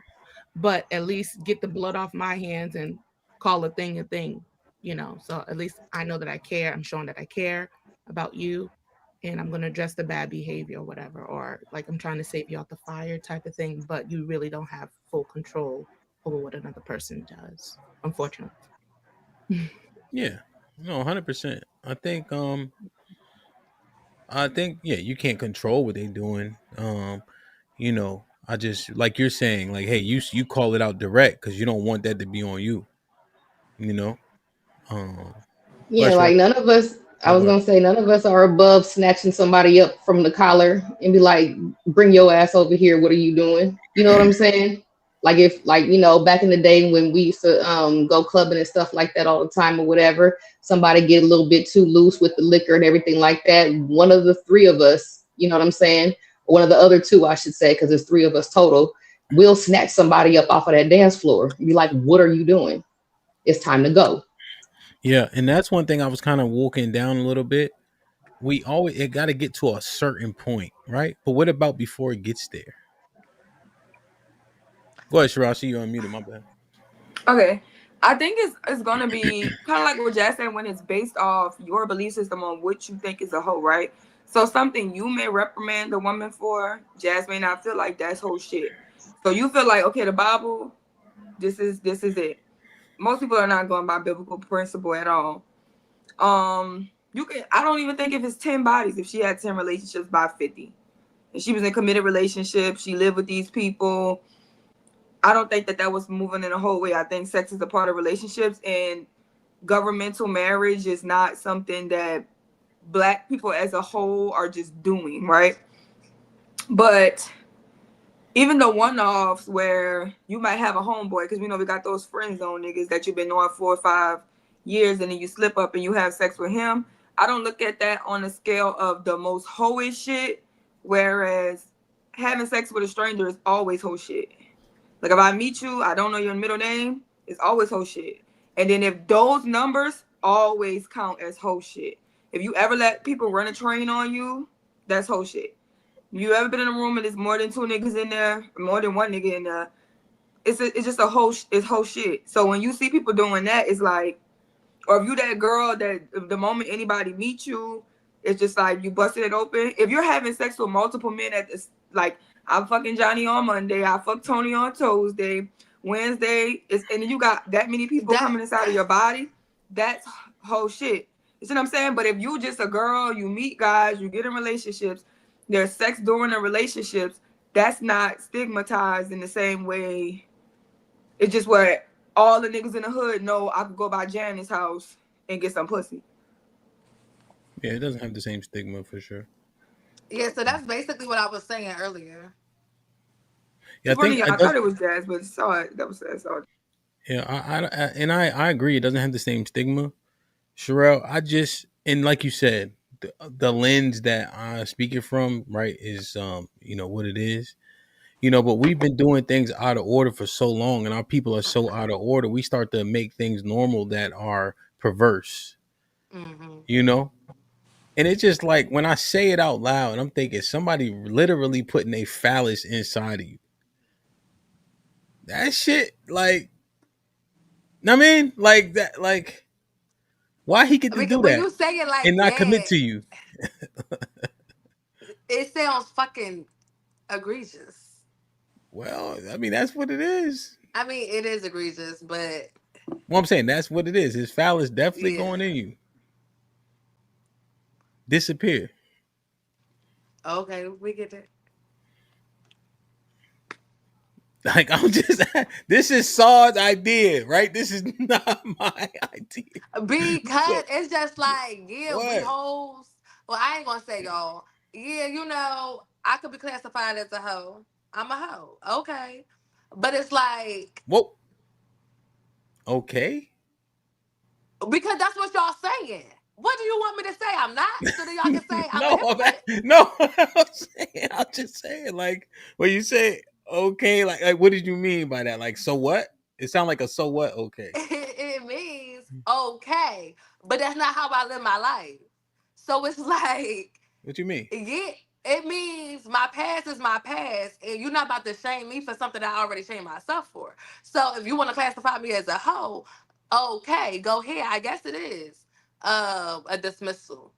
But at least get the blood off my hands and call a thing, you know. So at least I know that I care. I'm showing that I care about you, and I'm going to address the bad behavior or whatever, or like I'm trying to save you out the fire type of thing. But you really don't have full control over what another person does, unfortunately. Yeah, no, 100%. I think yeah, you can't control what they're doing. I just like you're saying, like, hey, you call it out direct because you don't want that to be on you. You know. Go Yeah, ahead, like Sherelle. none of us, I Oh, was go ahead. gonna say, none of us are above snatching somebody up from the collar and be like, bring your ass over here. What are you doing? You know what I'm saying? Like if like, back in the day when we used to go clubbing and stuff like that all the time or whatever, somebody get a little bit too loose with the liquor and everything like that. One of the three of us, you know what I'm saying? One of the other two, I should say, because there's three of us total, will snatch somebody up off of that dance floor and be like, what are you doing? It's time to go. Yeah, and that's one thing I was kind of walking down a little bit. We always it got to get to a certain point, right? But what about before it gets there? Go ahead, Sherelle. I see you unmuted. My bad. Okay. I think it's gonna be kind of like what Jazz said when it's based off your belief system on what you think is a hoe, right? So something you may reprimand the woman for, Jazz may not feel like that's whole shit. So you feel like, okay, the Bible, this is it. Most people are not going by biblical principle at all. You can I don't even think if it's 10 bodies, if she had 10 relationships by 50. And she was in committed relationships, she lived with these people. I don't think that was moving in a whole way. I think sex is a part of relationships, and governmental marriage is not something that Black people as a whole are just doing, right? But even the one-offs where you might have a homeboy, because we know we got those friend zone niggas that you've been knowing 4 or 5 years, and then you slip up and you have sex with him. I don't look at that on the scale of the most hoish shit, whereas having sex with a stranger is always hoe shit. Like if I meet you, I don't know your middle name, it's always hoe shit. And then if those numbers always count as hoe shit. If you ever let people run a train on you, that's hoe shit. You ever been in a room and there's more than two niggas in there, more than one nigga in there? It's just a whole it's whole shit. So when you see people doing that, it's like, or if you that girl that the moment anybody meets you, it's just like you busted it open. If you're having sex with multiple men at this, like I'm fucking Johnny on Monday, I fuck Tony on Tuesday, Wednesday, and then you got that many people coming inside of your body, that's whole shit. You see what I'm saying? But if you just a girl, you meet guys, you get in relationships, there's sex during the relationships, that's not stigmatized in the same way. It's just where all the niggas in the hood know I could go by Janet's house and get some pussy. Yeah, it doesn't have the same stigma for sure. Yeah, so that's basically what I was saying earlier. Yeah, I One of think y'all, I I thought does. it was Jazz, but saw it. That was saw it. Yeah, I agree. It doesn't have the same stigma, Sherelle. I just and like you said, the lens that I speak it from, right, is what it is. But we've been doing things out of order for so long, and our people are so out of order. We start to make things normal that are perverse. Mm-hmm. You know, and it's just like when I say it out loud, I'm thinking somebody literally putting a phallus inside of you. That shit, like, I mean, like that, like, why he get to Because do when that you say it and like not commit that, to you? it sounds fucking egregious. Well, I mean, that's what it is. I mean, it is egregious, but Well, I'm saying that's what it is. His phallus definitely yeah. going in you. Disappear. Okay, we get it. Like I'm just, this is Saul's idea, right? This is not my idea. Because But it's just like, yeah, we what? hoes. Well, I ain't gonna say y'all. Yeah, I could be classified as a hoe. I'm a hoe. Okay. But it's like, Well, okay. because that's what y'all saying. What do you want me to say? I'm not? So then y'all can say I'm a No, hypocrite? no. I'm just saying, like when you say okay, like what did you mean by that? Like so what? It sounds like a so what? Okay. It means okay. But that's not how I live my life. So it's like, What you mean? yeah, it means my past is my past, and you're not about to shame me for something I already shamed myself for. So if you want to classify me as a hoe, okay, go ahead. I guess it is a dismissal.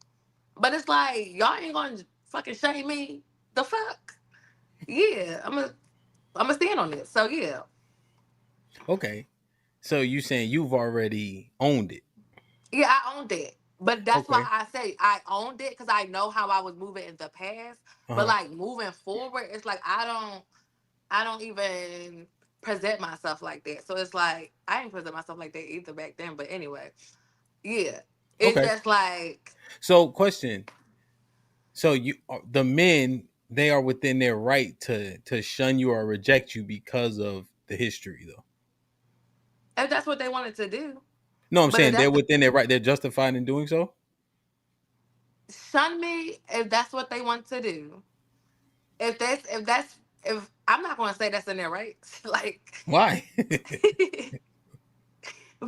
But it's like y'all ain't gonna fucking shame me. The fuck? Yeah, I'm gonna stand on it. So yeah. Okay. So you saying you've already owned it? Yeah, I owned it. But that's why Okay. I say I owned it because I know how I was moving in the past. But Uh-huh. like moving forward, it's like I don't even present myself like that. So it's like I didn't present myself like that either back then. But anyway, yeah. It's Okay. just like So question. So you the men, they are within their right to shun you or reject you because of the history though. if that's what they wanted to do. No, I'm But if saying they're that's within their right. They're justified in doing so. shun me, if that's what they want to do. If I'm not gonna say that's in their rights. Like Why?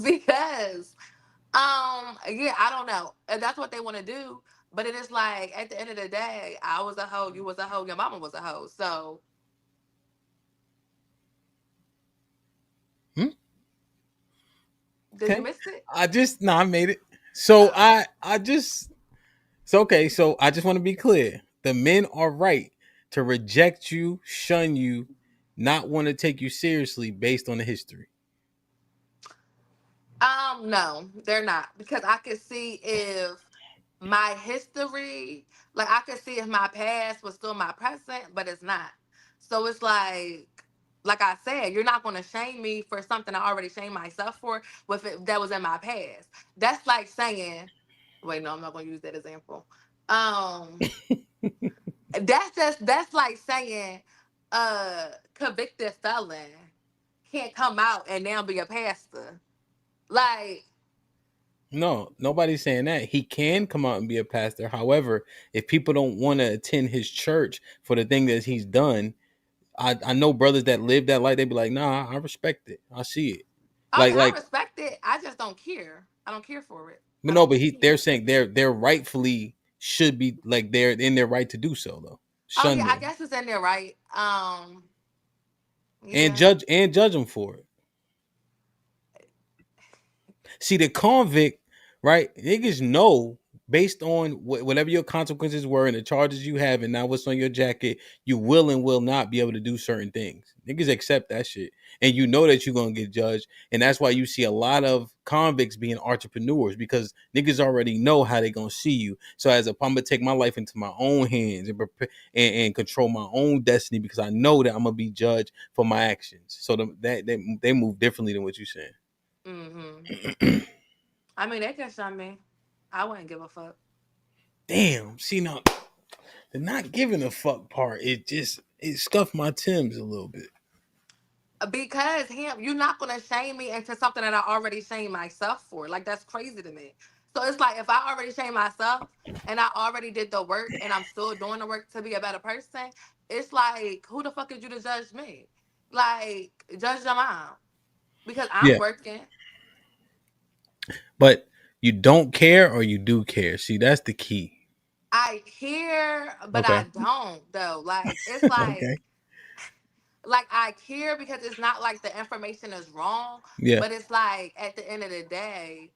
because yeah, I don't know. If that's what they want to do. But it is like at the end of the day, I was a hoe, you was a hoe, your mama was a hoe. So Hmm? did you Okay. miss it? I made it. So Oh. I just so okay, so I just want to be clear. The men are right to reject you, shun you, not want to take you seriously based on the history. No, they're not. Because I could see if my history, like I could see if my past was still my present, but it's not. So it's like I said, you're not gonna shame me for something I already shamed myself for with it that was in my past. That's like saying, wait, no, I'm not gonna use that example. Um, that's like saying convicted felon can't come out and now be a pastor. Like, No, nobody's saying that. He can come out and be a pastor. However, if people don't want to attend his church for the thing that he's done, I know brothers that live that life, they be like, nah, I respect it. I see it. oh yeah, I Like respect it. I just don't care. I don't care for it. but I no, don't but care. they're saying they're rightfully should be like they're in their right to do so though. Oh Shun yeah, I them guess it's in there, right? and Yeah. judge them for it. See, the convict, right? Niggas know based on whatever your consequences were and the charges you have, and now what's on your jacket, you will and will not be able to do certain things. Niggas accept that shit, and you know that you're gonna get judged, and that's why you see a lot of convicts being entrepreneurs because niggas already know how they gonna see you. So as a, I'm gonna take my life into my own hands and prepare and control my own destiny because I know that I'm gonna be judged for my actions. So they move differently than what you're saying. Mm-hmm. I mean, they can shun me. I wouldn't give a fuck. Damn, see now the not giving a fuck part, it scuffed my Timbs a little bit. Because him, you're not gonna shame me into something that I already shamed myself for. Like that's crazy to me. So it's like if I already shamed myself and I already did the work and I'm still doing the work to be a better person, it's like who the fuck is you to judge me? Like judge your mom because I'm Yeah, working. but you don't care or you do care. See, that's the key. I care, but Okay. I don't though. Like it's Okay. like I care because it's not like the information is wrong, Yeah. but it's like at the end of the day,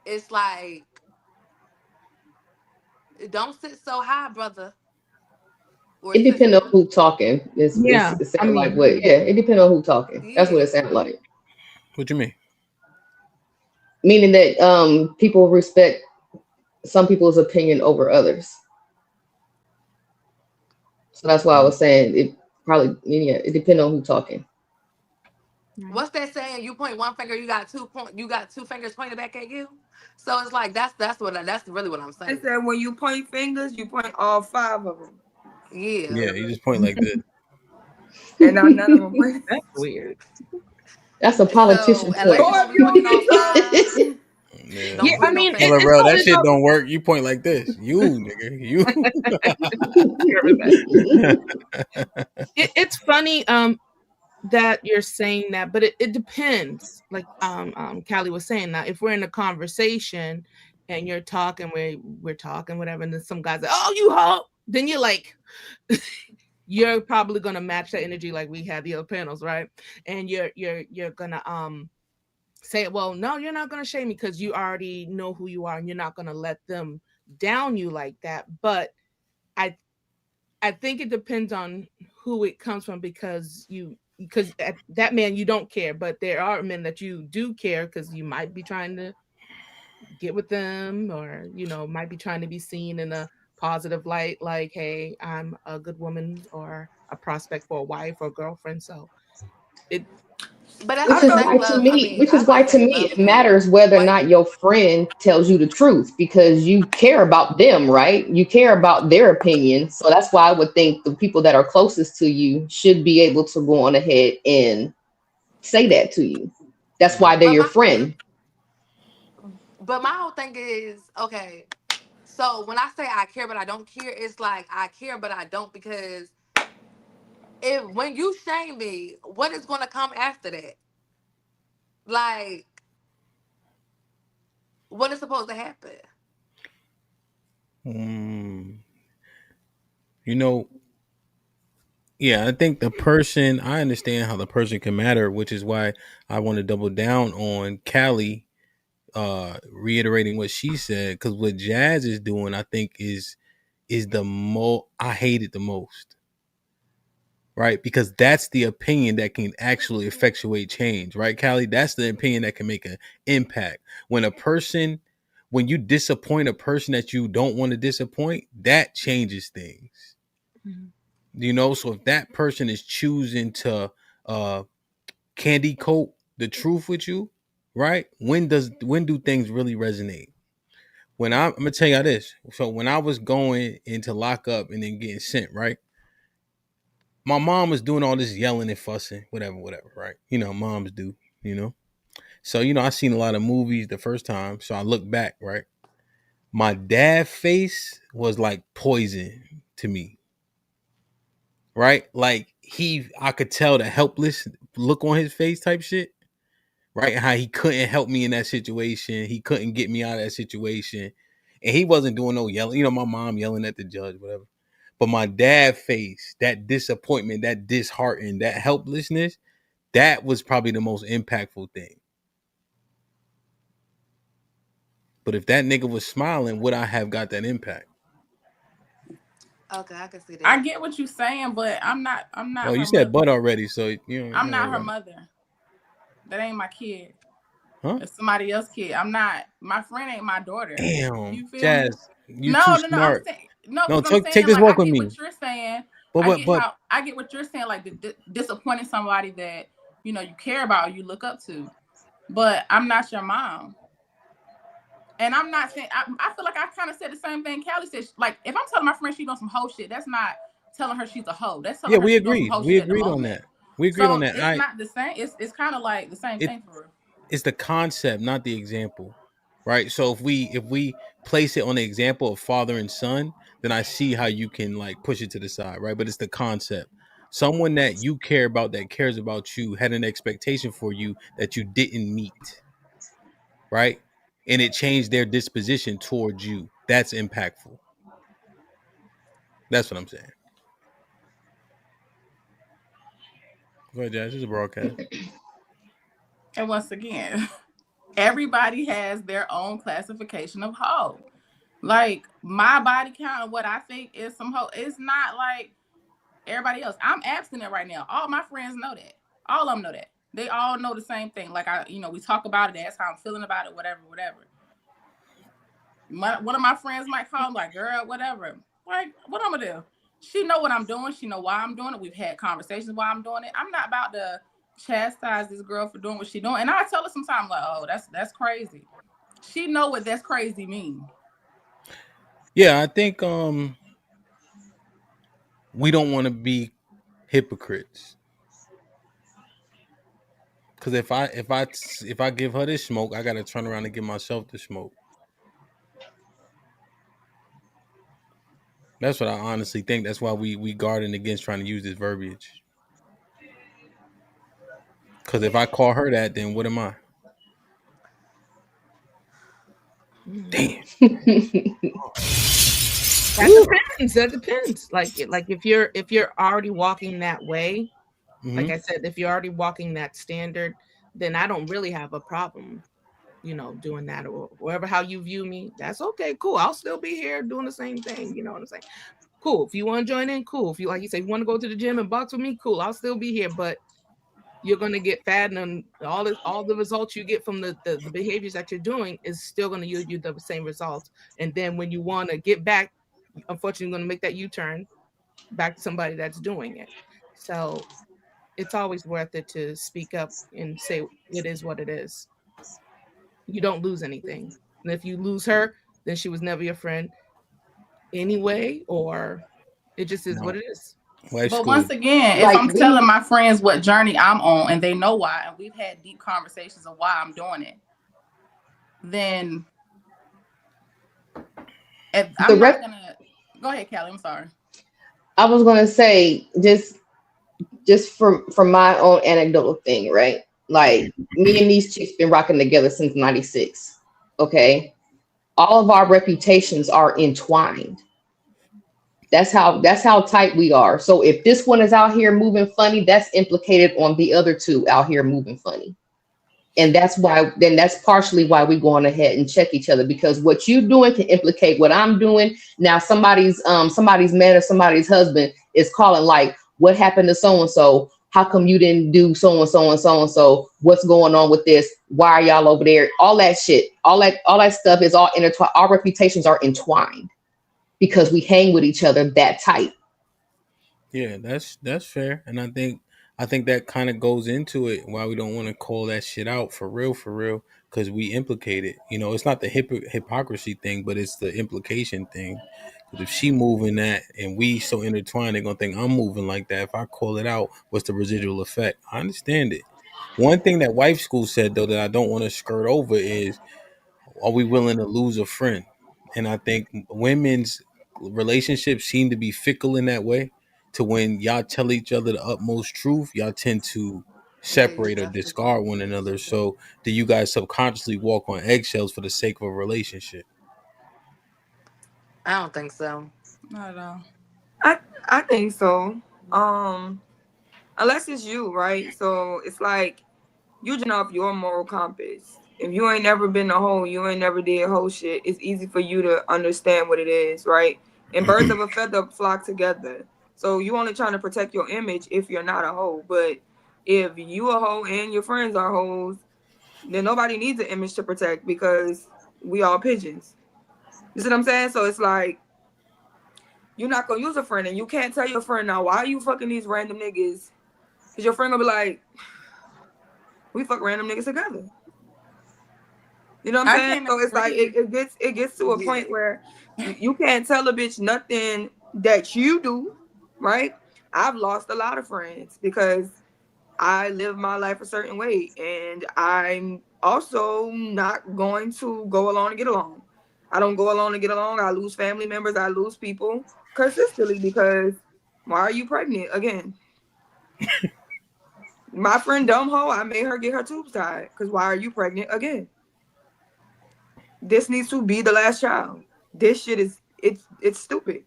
it's like don't sit so high, brother or It depends on sister. who talking. Yeah, It I sound like mean, what? Yeah, it depends on who talking. That's what Yeah. it sounds like. What you mean? Meaning that people respect some people's opinion over others. So that's why I was saying it probably, yeah, it depends on who talking. right. What's that saying? You point one finger, you got two fingers pointed back at you. So it's like that's really what I'm They saying. said when you point fingers, you point all five of them. Yeah. Yeah, you just point like this. And now none of them point. That's weird. That's a So politician unless point. you're Boy, gonna if be you don't pointing be all five, Yeah. Yeah, don't I point no mean, Tell her, fingers. bro, that shit don't work. You point like this. You nigga. You it's funny that you're saying that, but it depends. Like Callie was saying, that if we're in a conversation and you're talking, we're talking whatever, and then some guys like, oh, you hoe, then you're like, you're probably gonna match that energy like we had the other panels, right? And you're gonna say, well, no, you're not gonna shame me because you already know who you are and you're not gonna let them down you like that. But I I think it depends on who it comes from because because that man you don't care, but there are men that you do care because you might be trying to get with them, or might be trying to be seen in a positive light, like, hey, I'm a good woman or a prospect for a wife or girlfriend. So it But that's Which the is thing, why to love. I me, mean, which I is was why about to to say, me love, it because matters whether or why not you? your friend tells you the truth, because you care about them, right? You care about their opinion. So that's why I would think the people that are closest to you should be able to go on ahead and say that to you. That's why they're But your my, friend. but my whole thing is okay. So when I say I care but I don't care, it's like I care but I don't, because if when you shame me, what is going to come after that? Like, what is supposed to happen? Mm, you know, yeah, I think the person. I understand how the person can matter, which is why I want to double down on Callie, reiterating what she said, because what Jazz is doing, I think, is the most I hate it the most, right? Because that's the opinion that can actually effectuate change, right, Callie? That's the opinion that can make an impact. When a person, when you disappoint a person that you don't want to disappoint, that changes things. Mhm. So if that person is choosing to uh candy coat the truth with you, right? When do things really resonate? I'm gonna tell you this. So when I was going into lockup and then getting sent, right? My mom was doing all this yelling and fussing, whatever, right? Moms do, you know. So, I seen a lot of movies the first time. So I look back, right? My dad's face was like poison to me, right? Like I could tell the helpless look on his face type shit, right? How he couldn't help me in that situation. He couldn't get me out of that situation. And he wasn't doing no yelling. My mom yelling at the judge, whatever. But my dad face, that disappointment, that disheartened, that helplessness, that was probably the most impactful thing. But if that nigga was smiling, would I have got that impact? Okay, I can see I that. get what you're saying, but I'm Well, not you her said mother. but already, so I'm don't worry not her about it. mother. That ain't my kid. Huh? It's somebody else's kid. I'm not. My friend ain't my daughter. Damn, You feel me? Jazz, you too No. I'm smart. saying no, No, because I'm take saying this like I walk with get me. what you're saying. But I get what you're saying. Like disappointing somebody that you care about, you look up to. But I'm not your mom. And I'm not saying I feel like I kind of said the same thing Callie said. Like if I'm telling my friend she's doing some hoe shit, that's not telling her she's a hoe. That's yeah, telling her she's doing some hoe we shit at the agreed on moment. that. We agreed on So that. it's not the same. It's kind of like the same It thing for real. it's the concept, not the example, right? So if we place it on the example of father and son, then I see how you can like push it to the side, right? But it's the concept. Someone that you care about, that cares about you, had an expectation for you that you didn't meet, right? And it changed their disposition towards you. That's impactful. That's what I'm saying. Go ahead, Jazz. This is a broadcast. And once again, everybody has their own classification of hoe. Like my body count of what I think is some hoe. It's not like everybody else. I'm abstinent right now. All my friends know that. All of them know that. They all know the same thing. Like we talk about it. That's how I'm feeling about it. Whatever. One of my friends might call me like, girl, whatever. Like, what I'm gonna do? She know what I'm doing. She know why I'm doing it. We've had conversations why I'm doing it. I'm not about to chastise this girl for doing what she doing. And I tell her sometimes like, oh, that's crazy. She know what that's crazy mean. Yeah, I think we don't want to be hypocrites. Cause if I give her this smoke, I gotta turn around and give myself the smoke. That's what I honestly think. That's why we guarding against trying to use this verbiage. Cause if I call her that, then what am I? Mhm. Damn. That depends. That depends. Like if you're already walking that way, Mm-hmm. like I said, if you're already walking that standard, then I don't really have a problem, doing that, or wherever how you view me. That's okay. Cool. I'll still be here doing the same thing. You know what I'm saying? Cool. If you want to join in, cool. If you, like you say, you want to go to the gym and box with me, cool. I'll still be here. But you're going to get fat, and all the results you get from the behaviors that you're doing is still going to yield you the same results. And then when you want to get back, unfortunately, you're going to make that U-turn back to somebody that's doing it. So it's always worth it to speak up and say it is what it is. You don't lose anything. And if you lose her, then she was never your friend anyway, or it just is what No, it is. life But school. once again, if Like I'm telling we my friends what journey I'm on and they know why, and we've had deep conversations of why I'm doing it, then if the I'm not rep gonna go ahead, Callie, I'm sorry. I was gonna say just from my own anecdotal thing, right? Like me and these chicks been rocking together since '96. Okay. All of our reputations are entwined. That's how tight we are. So if this one is out here moving funny, that's implicated on the other two out here moving funny. And that's partially why we're going ahead and check each other, because what you're doing can implicate what I'm doing. Now somebody's man or somebody's husband is calling like, what happened to so and so? How come you didn't do so and so and so and so? What's going on with this? Why are y'all over there? All that shit, all that stuff is all intertwined. Our reputations are entwined because we hang with each other that tight. Yeah, that's fair, and I think that kind of goes into it why we don't want to call that shit out for real, because we implicate it. It's not the hypocrisy thing, but it's the implication thing. Because if she moving that and we so intertwined, they're gonna think I'm moving like that. If I call it out, what's the residual effect? I understand it. One thing that wife school said though that I don't want to skirt over is, are we willing to lose a friend? And I think women's relationships seem to be fickle in that way. To when y'all tell each other the utmost truth, y'all tend to Yeah, you separate or definitely gonna discard one lose another. something. So, do you guys subconsciously walk on eggshells for the sake of a relationship? I don't think so. Not at all. I think so. Um, unless it's you, right? So it's like you judging off your moral compass. If you ain't never been a hoe, you ain't never did hoe shit, it's easy for you to understand what it is, right? And birds of a feather flock together. So you only trying to protect your image if you're not a hoe. But if you a hoe and your friends are hoes, then nobody needs an image to protect because we all pigeons. You see what I'm saying? So it's like you're not gonna use a friend, and you can't tell your friend now why are you fucking these random niggas? Cause your friend gonna be like, we fuck random niggas together. You know what I'm I saying? can't So it's like agree. it gets to a Yeah. point where you can't tell a bitch nothing that you do, right? I've lost a lot of friends because I live my life a certain way, and I'm also not going to go along to get along. I don't go along to get along. I lose family members. I lose people consistently because why are you pregnant again? My friend dumb hoe, I made her get her tubes tied because why are you pregnant again? This needs to be the last child. This shit is it's stupid.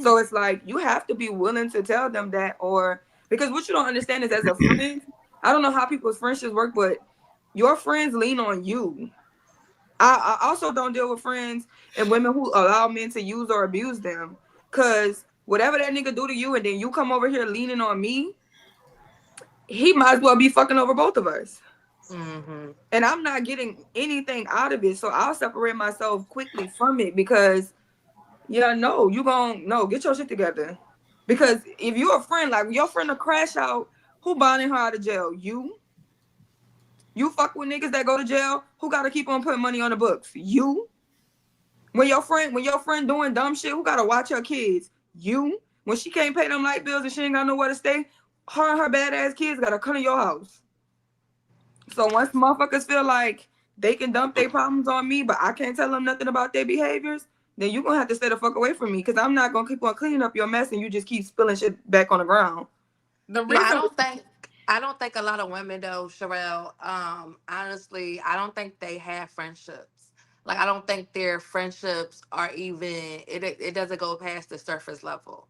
So it's like you have to be willing to tell them that, or because what you don't understand is as a friend, I don't know how people's friendships work, but your friends lean on you. I also don't deal with friends and women who allow men to use or abuse them. Cause whatever that nigga do to you and then you come over here leaning on me, he might as well be fucking over both of us. Mm-hmm. And I'm not getting anything out of it. So I'll separate myself quickly from it because yeah, no, you gon' no, get your shit together. Because if you're a friend, like your friend will crash out, who bonding her out of jail? You fuck with niggas that go to jail, who gotta keep on putting money on the books? You. When your friend doing dumb shit, who gotta watch her kids? You. When she can't pay them light bills and she ain't got nowhere to stay, her and her badass kids gotta come to your house. So once motherfuckers feel like they can dump their problems on me, but I can't tell them nothing about their behaviors, then you gonna have to stay the fuck away from me because I'm not gonna keep on cleaning up your mess and you just keep spilling shit back on the ground. The No, I reason don't think I don't think a lot of women though, Sherelle, honestly, I don't think they have friendships. Like I don't think their friendships are even it doesn't go past the surface level,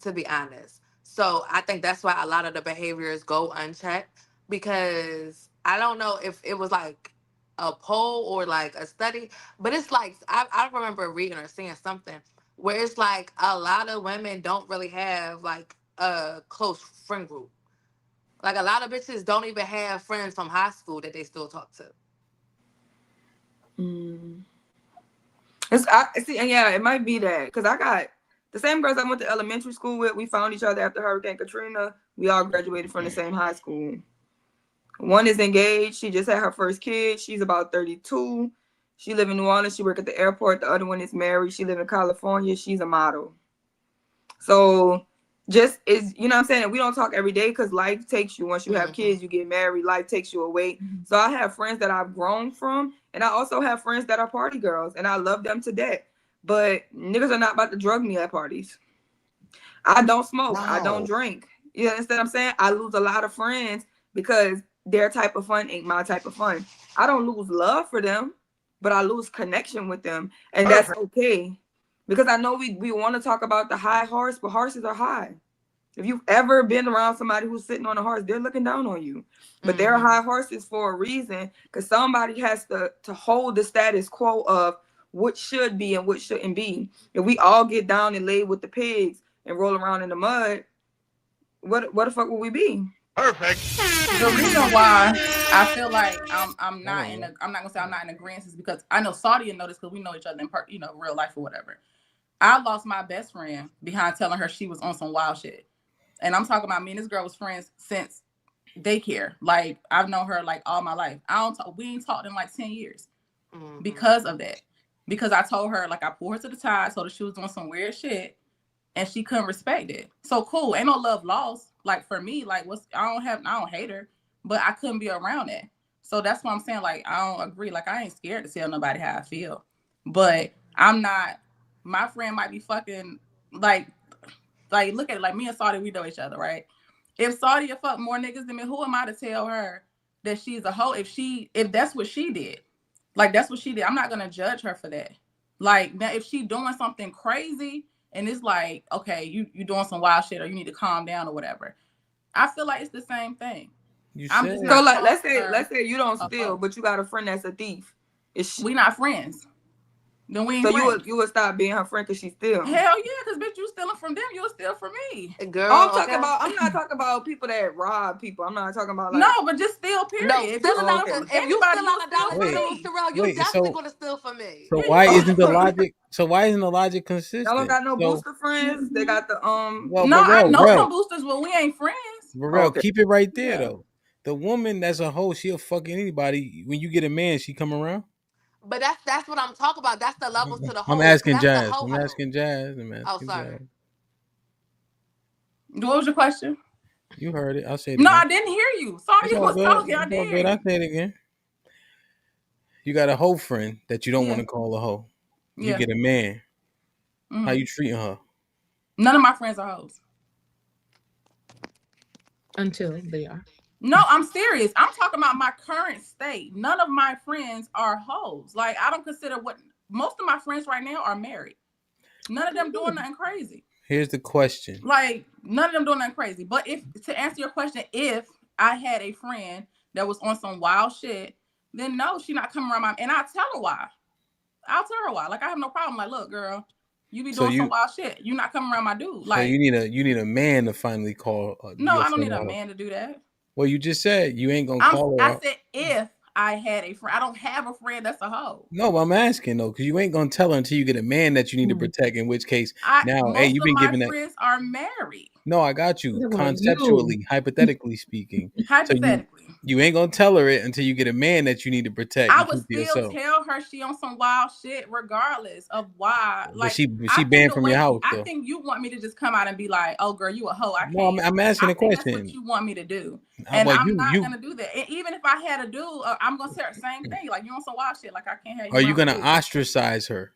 to be honest. So I think that's why a lot of the behaviors go unchecked because I don't know if it was like a poll or like a study, but it's like I remember reading or seeing something where it's like a lot of women don't really have like a close friend group. Like a lot of bitches don't even have friends from high school that they still talk to. Yeah, it might be that because I got the same girls I went to elementary school with. We found each other after Hurricane Katrina. We all graduated from the same high school. One is engaged. She just had her first kid. She's about 32. She live in New Orleans. She work at the airport. The other one is married. She live in California. She's a model. So just is, you know what I'm saying? We don't talk every day because life takes you. Once you have kids, you get married, life takes you away. So I have friends that I've grown from, and I also have friends that are party girls, and I love them to death. But niggas are not about to drug me at parties. I don't smoke. Wow. I don't drink. You understand what I'm saying? I lose a lot of friends because their type of fun ain't my type of fun. I don't lose love for them, but I lose connection with them, and that's okay. Because I know we want to talk about the high horse, but horses are high. If you've ever been around somebody who's sitting on a horse, they're looking down on you. But they're high horses for a reason, because somebody has to hold the status quo of what should be and what shouldn't be. If we all get down and lay with the pigs and roll around in the mud, what the fuck will we be? Perfect. The reason why I feel like I'm not gonna say I'm not in agreement is because I know Saudi and know this because we know each other in real life or whatever. I lost my best friend behind telling her she was on some wild shit. And I'm talking about me and this girl was friends since daycare. Like, I've known her like all my life. We ain't talked in like 10 years because of that. Because I told her, like, I pulled her to the side, told her she was doing some weird shit, and she couldn't respect it. So cool, ain't no love lost. Like, for me, like, I don't hate her, but I couldn't be around that. So that's what I'm saying. Like, I don't agree. Like, I ain't scared to tell nobody how I feel, but I'm not. My friend might be fucking like look at it, like me and Saudi, we know each other, right? If Saudi fuck more niggas than me, who am I to tell her that she's a hoe? If that's what she did, like that's what she did. I'm not gonna judge her for that. Like now, if she doing something crazy and it's like, okay, you doing some wild shit or you need to calm down or whatever, I feel like it's the same thing. So like, let's say you don't steal, but you got a friend that's a thief. We not friends. Then we ain't so friends. you would stop being her friend because she's stealing. Hell yeah, because bitch, you stealing from them, you'll steal from me. Girl, I'm not talking about people that rob people. I'm not talking about like, no, but just steal, period. No, if you steal out a dollar Sherelle, you definitely gonna steal from me. So why isn't the logic? So why isn't the logic consistent? Y'all don't got no booster friends. They got the Well, no, Burrell, I know some boosters, but we ain't friends. Burrell, keep it right there though. The woman that's a hoe, she'll fuck anybody. When you get a man, she come around. But that's what I'm talking about. That's the levels to the hoe. I'm asking Jazz. I'm asking Jazz. Oh, sorry. Jazz. What was your question? You heard it. I'll say it No, again. I didn't hear you. Sorry, you was talking. I didn't hear you. I'll say it again. You got a hoe friend that you don't want to call a hoe. You get a man. How you treating her? None of my friends are hoes. Until they are. No, I'm serious. I'm talking about my current state. None of my friends are hoes. Like, I don't consider most of my friends right now are married. None of them doing nothing crazy. Here's the question. Like, none of them doing nothing crazy. But to answer your question, if I had a friend that was on some wild shit, then no, she not coming around and I'll tell her why. I'll tell her why. Like, I have no problem. Like, look, girl, you be doing some wild shit. You not coming around my dude. Like, so you need a man to finally call. No, I don't need a man to do that. Well, you just said you ain't gonna call her. I said if I had a friend. I don't have a friend that's a hoe. No, but I'm asking though, because you ain't gonna tell her until you get a man that you need to protect. In which case, you've been giving that. My friends are married. No, I got you. Conceptually, hypothetically speaking. Hypothetically. So you ain't gonna tell her it until you get a man that you need to protect. I would still tell her she on some wild shit, regardless of why. Like, she banned from your house. I think you want me to just come out and be like, "Oh, girl, you a hoe." I can't. No, I'm asking a question. That's what you want me to do, and I'm not gonna do that. And even if I had a dude, I'm gonna say the same thing. Like, you on some wild shit. Like, I can't have you. Are you gonna ostracize her?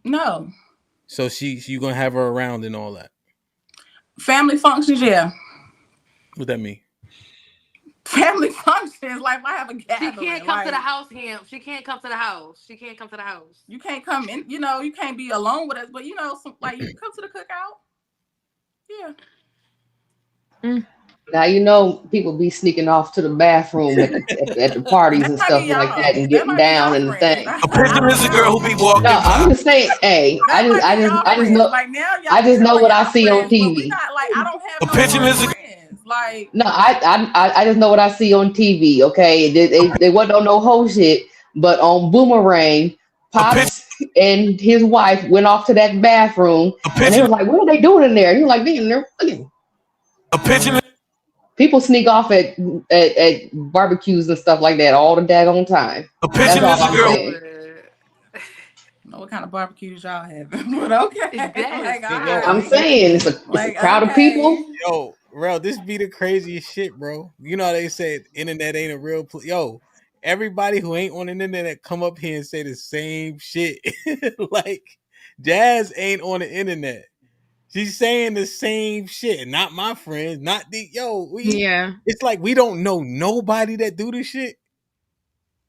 No. So you gonna have her around and all that? Family functions, yeah. What that mean? Family functions, like if I have a gathering. She can't come to the house, HAMP. She can't come to the house. She can't come to the house. You can't come in, you can't be alone with us, but you can come to the cookout. Yeah. Now people be sneaking off to the bathroom at the parties and stuff like that and getting down and the thing. A picture is a girl who be walking. No, I'm just saying, hey, I just know. Like, now I just know what I see on TV. Not, like, I don't have a picture is Like, no, I just know what I see on TV. Okay, they wasn't on no whole shit, but on Boomerang, Pops and his wife went off to that bathroom, and they was like, "What are they doing in there?" And he was like, "They're fucking." A pigeon. People sneak off at barbecues and stuff like that all the daggone time. A That's pigeon all is a I'm girl. saying. know what kind of barbecues y'all having, but okay. Like, all right. I'm saying it's a crowd of people. Yo, bro, this be the craziest shit, bro. You know how they say internet ain't a real yo. Everybody who ain't on the internet come up here and say the same shit. Like Jazz ain't on the internet. She's saying the same shit. Not my friends. Not the Yeah. It's like we don't know nobody that do this shit.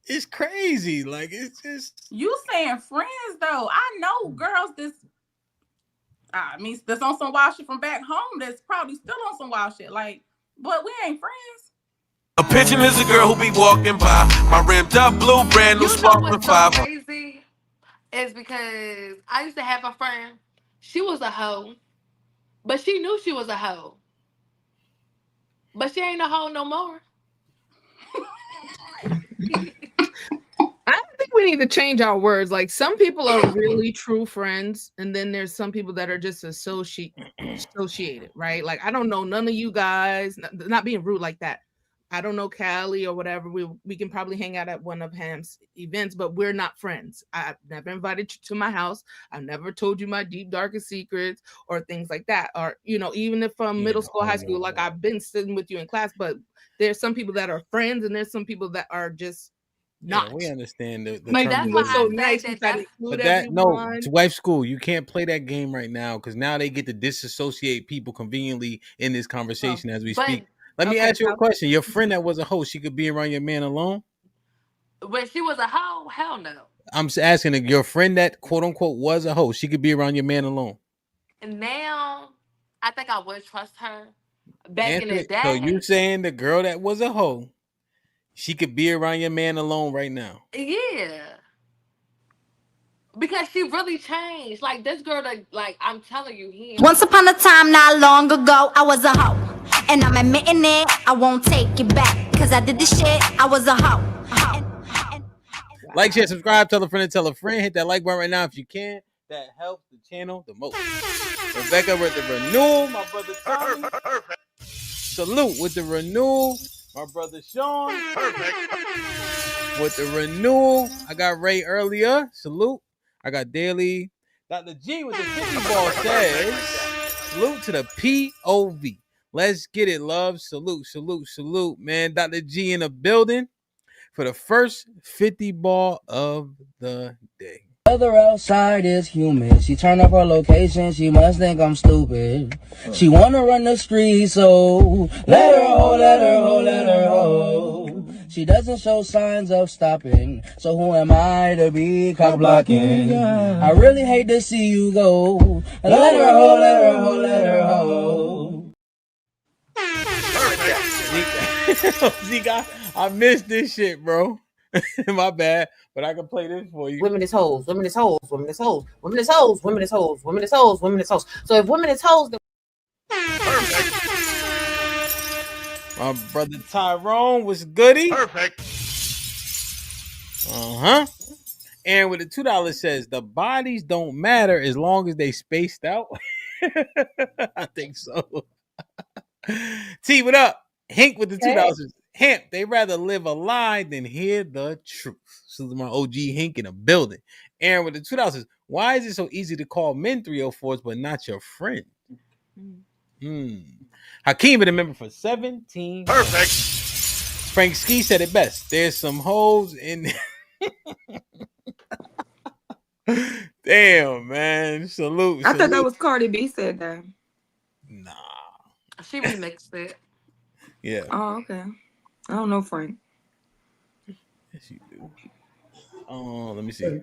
It's crazy. Like it's just you saying friends though. I know girls that's on some wild shit from back home that's probably still on some wild shit. Like, but we ain't friends. A pigeon is a girl who be walking by. My ripped up blue brand new sparkling What's so crazy is because I used to have a friend. She was a hoe, but she knew she was a hoe. But she ain't a hoe no more. I think we need to change our words. Like, some people are really true friends, and then there's some people that are just associated, right? Like, I don't know none of you guys, not being rude like that. I don't know Callie or whatever. We can probably hang out at one of Ham's events, but we're not friends. I've never invited you to my house. I've never told you my deep, darkest secrets or things like that. Or, even if from middle school, high school, like I've been sitting with you in class, but there's some people that are friends and there's some people that are just not. Yeah, we understand the like term. you were so nice. But it's wife school. You can't play that game right now because now they get to disassociate people conveniently in this conversation as we speak. Let me ask you a question. Your friend that was a hoe, she could be around your man alone? When she was a hoe, hell no. I'm asking your friend that quote unquote was a hoe, she could be around your man alone. And now, I think I would trust her. Back in the day. So you saying the girl that was a hoe, she could be around your man alone right now? Yeah. Because she really changed. Like, this girl, like I'm telling you, Once upon a time, not long ago, I was a hoe. And I'm admitting it, I won't take it back. Cause I did this shit, I was a hoe. Like, share, subscribe, tell a friend and tell a friend. Hit that like button right now if you can. That helps the channel the most. Rebecca with the renewal, my brother Tommy. Salute with the renewal, my brother Sean. With the renewal, I got Ray earlier. Salute. I got Daily. Dr. G with the 50 ball says, salute to the POV. Let's get it, love. Salute, salute, salute, man. Dr. G in the building for the first 50 ball of the day. Weather outside is humid. She turned up her location. She must think I'm stupid. She wanna run the street, so let her ho, let her ho, let her ho. She doesn't show signs of stopping, so who am I to be cock blocking? I really hate to see you go. Let her ho, let her ho, let her ho. Zika, I missed this shit, bro. My bad, but I can play this for you. Women is hoes, women is hoes, women is hoes, women is hoes, women is hoes, women is hoes, women is hoes. So if women is hoes, then my brother Tyrone was goody. Perfect. And with the $2 says the bodies don't matter as long as they spaced out. I think so. T, what up? Hank with the $2. Hamp, they rather live a lie than hear the truth. So my OG Hank in the building. Aaron with the $2. Why is it so easy to call men 304s but not your friend? Hakeem been a member for 17. Perfect. Frank Ski said it best. There's some hoes in. Damn, man. Salute. I thought that was Cardi B said that. Nah. She remixed it. Yeah. Oh, okay. I don't know Frank. Yes, you do. Oh, let me see.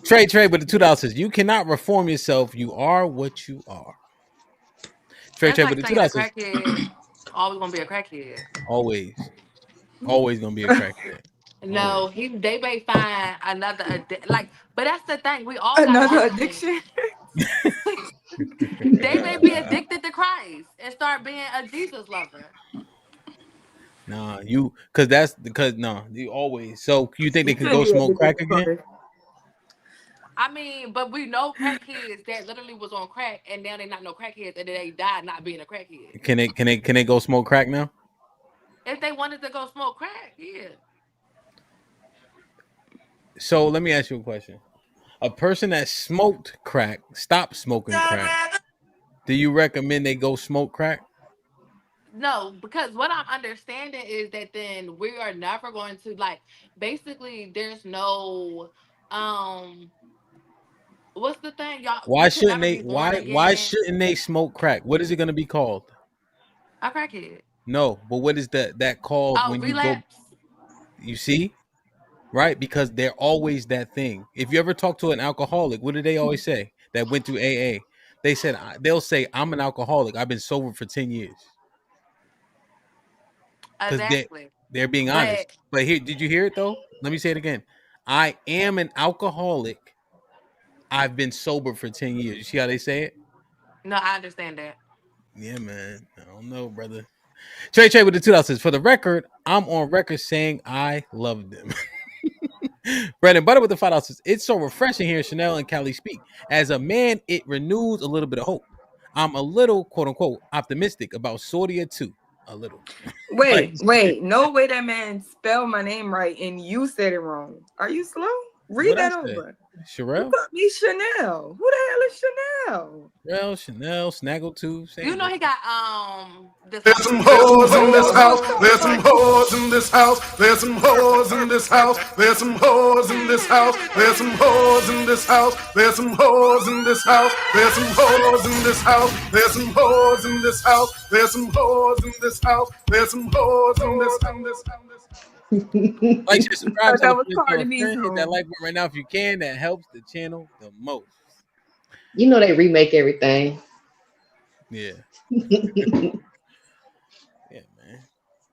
Trey with the $2 says, you cannot reform yourself. You are what you are. Trey with the $2 says, always gonna be a crackhead. Always gonna be a crackhead. No, they may find another but that's the thing. We all another got addiction. They may be addicted to Christ and start being a Jesus lover. Nah, you always. So you think they You could shouldn't go be smoke addicted crack to again? Christ. I mean, but we know crackheads that literally was on crack and now they not no crackheads and then they died not being a crackhead. Can they go smoke crack now? If they wanted to go smoke crack, yeah. So let me ask you a question. A person that smoked crack, stopped smoking crack. Do you recommend they go smoke crack? No, because what I'm understanding is that then we are never going to like basically there's no what's the thing, y'all? Why We could shouldn't never they? be born Why again. shouldn't they smoke crack? What is it going to be called? A crackhead. No, but what is that called Oh, when you go? relapse. You see, right? Because they're always that thing. If you ever talk to an alcoholic, what do they always say? That went through AA. They'll say, "I'm an alcoholic. I've been sober for 10 years." Because Exactly. they're being honest. But But here, did you hear it though? Let me say it again. I am an alcoholic. I've been sober for 10 years. You see how they say it? no, I understand that. Yeah, man. I don't know, brother. Trey with the $2. For the record, I'm on record saying I love them. Brandon Butter with the $5. It's so refreshing hearing Chanel and Callie speak. As a man, it renews a little bit of hope. I'm a little, quote unquote, optimistic about Sordia too. A little. Like, Wait. No way that man spelled my name right and you said it wrong. Are you slow? Read what I that say? over. You Sherelle? called me Chanel. Who the hell is Chanel? Sherelle, Chanel, Snaggletooth. You know he got this There's some hoes in this house. There's some hoes in this house. There's some hoes in this house. There's some hoes in this house. There's some hoes in this house. There's some hoes in this house. There's some hoes in this house. There's some hoes in this house. There's some hoes in this house. There's some hoes in this house. Like, share, subscribe, tell a was friend, part tell of a me friend, hit that too. like button right now if you can. That helps the channel the most. You know they remake everything. Yeah. Yeah, man.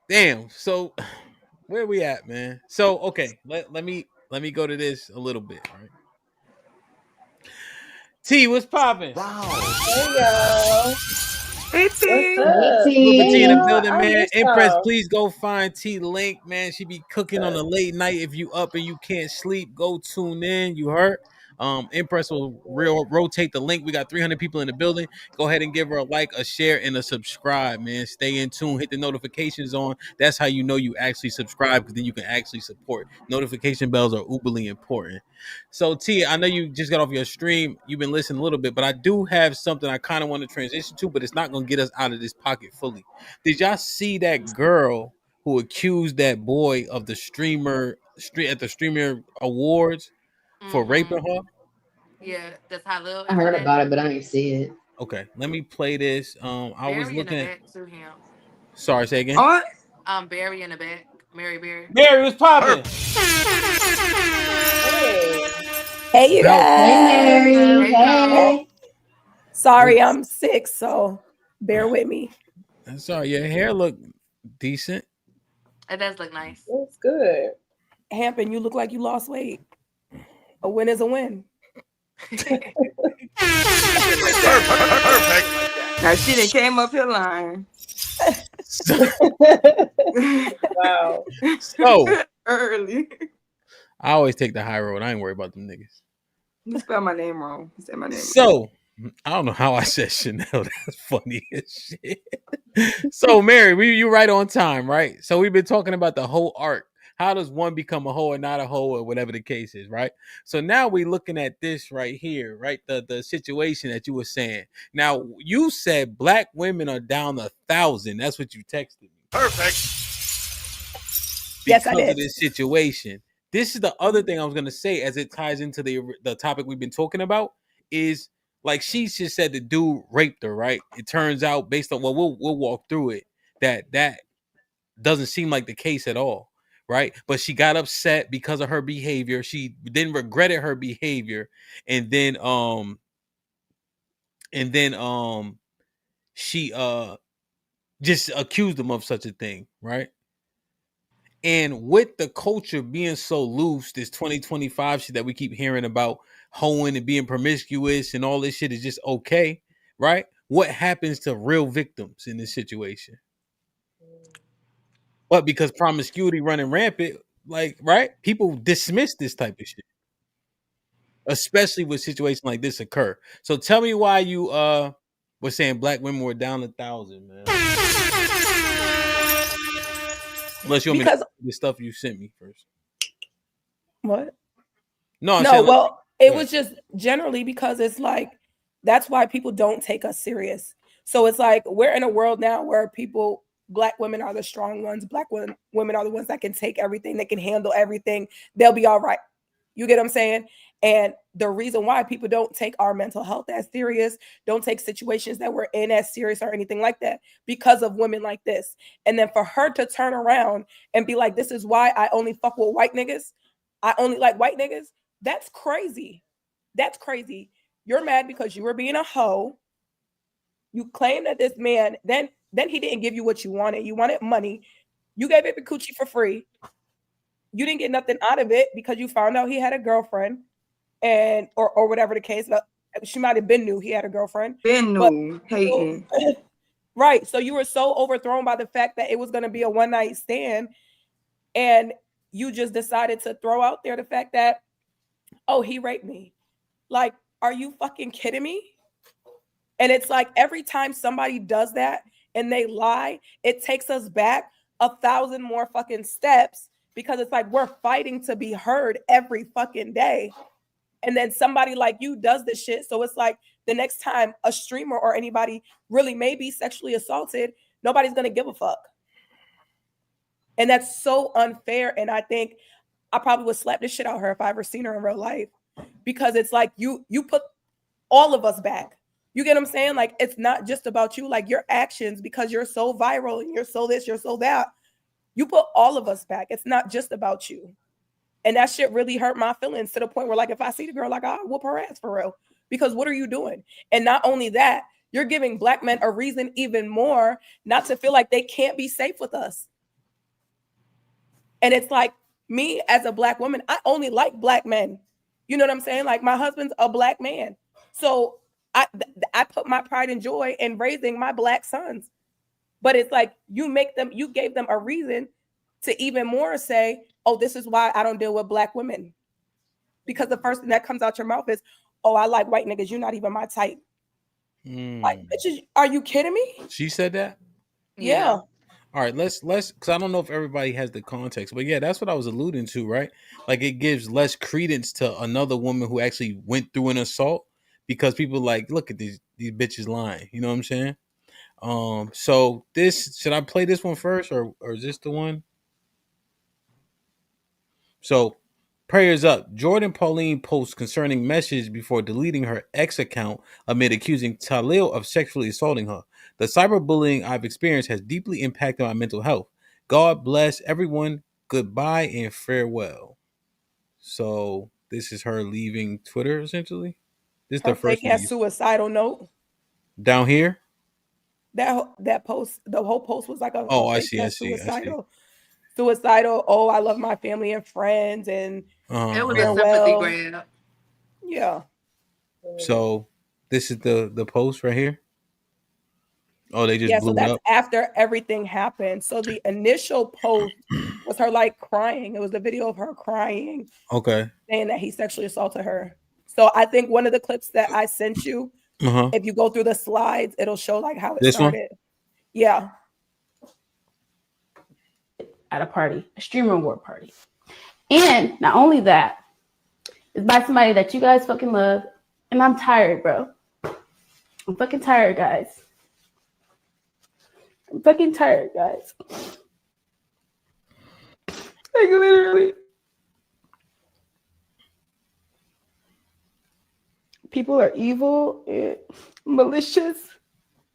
Damn. So where we at, man? So okay, let me go to this a little bit, right? T, what's popping? Hey y'all. Hey T. What's up? Group of T Hey in the y'all, building, I man. miss Empress, y'all. please go find T Link, man. She be cooking on a late night. If you up and you can't sleep, go tune in. You heard? Empress will rotate the link. We got 300 people in the building. Go ahead and give her a like, a share, and a subscribe, man. Stay in tune. Hit the notifications on. That's how you know you actually subscribe, because then you can actually support. Notification bells are uberly important. So T, I know you just got off your stream. You've been listening a little bit, but I do have something I kind of want to transition to, but it's not going to get us out of this pocket fully. Did y'all see that girl who accused that boy of the at the streamer awards for raping her? Yeah, that's how little I in the heard back. about it, but I didn't see it. Okay, let me play this. I was Barry in the looking at. back to him. Sorry, say again. What? Barry in the back. Mary Berry. Mary was popping. Hey you No. guys. Hey Mary. Hey. Sorry, I'm sick, so bear with me. Sorry, your hair look decent. It does look nice. It's good. Hampton, you look like you lost weight. A win is a win. Perfect. Now she done came up here lying. Wow. So early. I always take the high road. I ain't worried about them niggas. You spelled my name wrong. You said my name So I don't know how I said Chanel. That's funny as shit. So Mary, you right on time, right? So we've been talking about the whole arc. How does one become a hoe or not a hoe, or whatever the case is, right? So now we're looking at this right here, right? The situation that you were saying. Now you said black women are down 1,000. That's what you texted me. Perfect. Yes, I Because did. of this situation. This is the other thing I was gonna say, as it ties into the topic we've been talking about, is like she just said the dude raped her, right? It turns out, based on we'll walk through it, that doesn't seem like the case at all, right? But she got upset because of her behavior. She then regretted her behavior, and then she just accused him of such a thing, right? And with the culture being so loose, this 2025 shit that we keep hearing about, hoeing and being promiscuous and all this shit is just okay, right? what happens to real victims in this situation? But because promiscuity running rampant, like, right? People dismiss this type of shit, especially with situations like this occur. So tell me why you were saying black women were down 1,000, man. Unless you want me to Because the stuff you sent me first. what? No, I'm No, saying well, it go ahead. was just generally because it's like that's why people don't take us serious. So it's like we're in a world now where people, black women are the strong ones. Black women are the ones that can take everything, they can handle everything. They'll be all right. You get what I'm saying? And the reason why people don't take our mental health as serious, don't take situations that we're in as serious or anything like that, because of women like this. And then for her to turn around and be like, this is why I only fuck with white niggas. I only like white niggas. That's crazy. That's crazy. You're mad because you were being a hoe. You claim that this man, then he didn't give you what you wanted. You wanted money. You gave it to Coochie for free. You didn't get nothing out of it because you found out he had a girlfriend, and or whatever the case. But she might have been knew he had a girlfriend. Hating. Right. So you were so overthrown by the fact that it was going to be a one night stand, and you just decided to throw out there the fact that, oh, he raped me. Like, are you fucking kidding me? And it's like every time somebody does that and they lie, it takes us back 1,000 more fucking steps, because it's like we're fighting to be heard every fucking day. And then somebody like you does this shit. So it's like the next time a streamer or anybody really may be sexually assaulted, nobody's going to give a fuck. And that's so unfair. And I think I probably would slap the shit out of her if I ever seen her in real life, because it's like you put all of us back. You get what I'm saying? Like, it's not just about you, like your actions, because you're so viral and you're so this, you're so that. You put all of us back. It's not just about you. And that shit really hurt my feelings to the point where, like, if I see the girl, like, I'll whoop her ass for real. Because what are you doing? And not only that, you're giving black men a reason even more not to feel like they can't be safe with us. And it's like, me as a black woman, I only like black men. You know what I'm saying? Like, my husband's a black man. So I put my pride and joy in raising my black sons. But it's like you gave them a reason to even more say, oh, this is why I don't deal with black women. Because the first thing that comes out your mouth is, oh, I like white niggas. You're not even my type. Like, bitches, are you kidding me? She said that? Yeah. All right, let's because I don't know if everybody has the context, but yeah, that's what I was alluding to, right? Like, it gives less credence to another woman who actually went through an assault, because people like, look at these bitches lying. You know what I'm saying? So this, should I play this one first, or is this the one? So, prayers up. Jordan Pauline posts concerning message before deleting her ex account amid accusing Talil of sexually assaulting her. The cyberbullying I've experienced has deeply impacted my mental health. God bless everyone. Goodbye and farewell. So this is her leaving Twitter, essentially. This is Her the first fake ass suicidal note. down here. That post, the whole post was like a I fake see. ass suicidal. Oh, I love my family and friends, and it was a sympathy well. grab. Yeah. So this is the post right here. Oh, they just blew so that's up. after everything happened. So the initial post was her like crying. It was the video of her crying. Okay. Saying that he sexually assaulted her. So I think one of the clips that I sent you, if you go through the slides, it'll show like how it started. One? Yeah. At a party, a streamer award party. And not only that, it's by somebody that you guys fucking love. And I'm tired, bro. I'm fucking tired, guys. I'm fucking tired, guys. Like, literally. People are evil and malicious.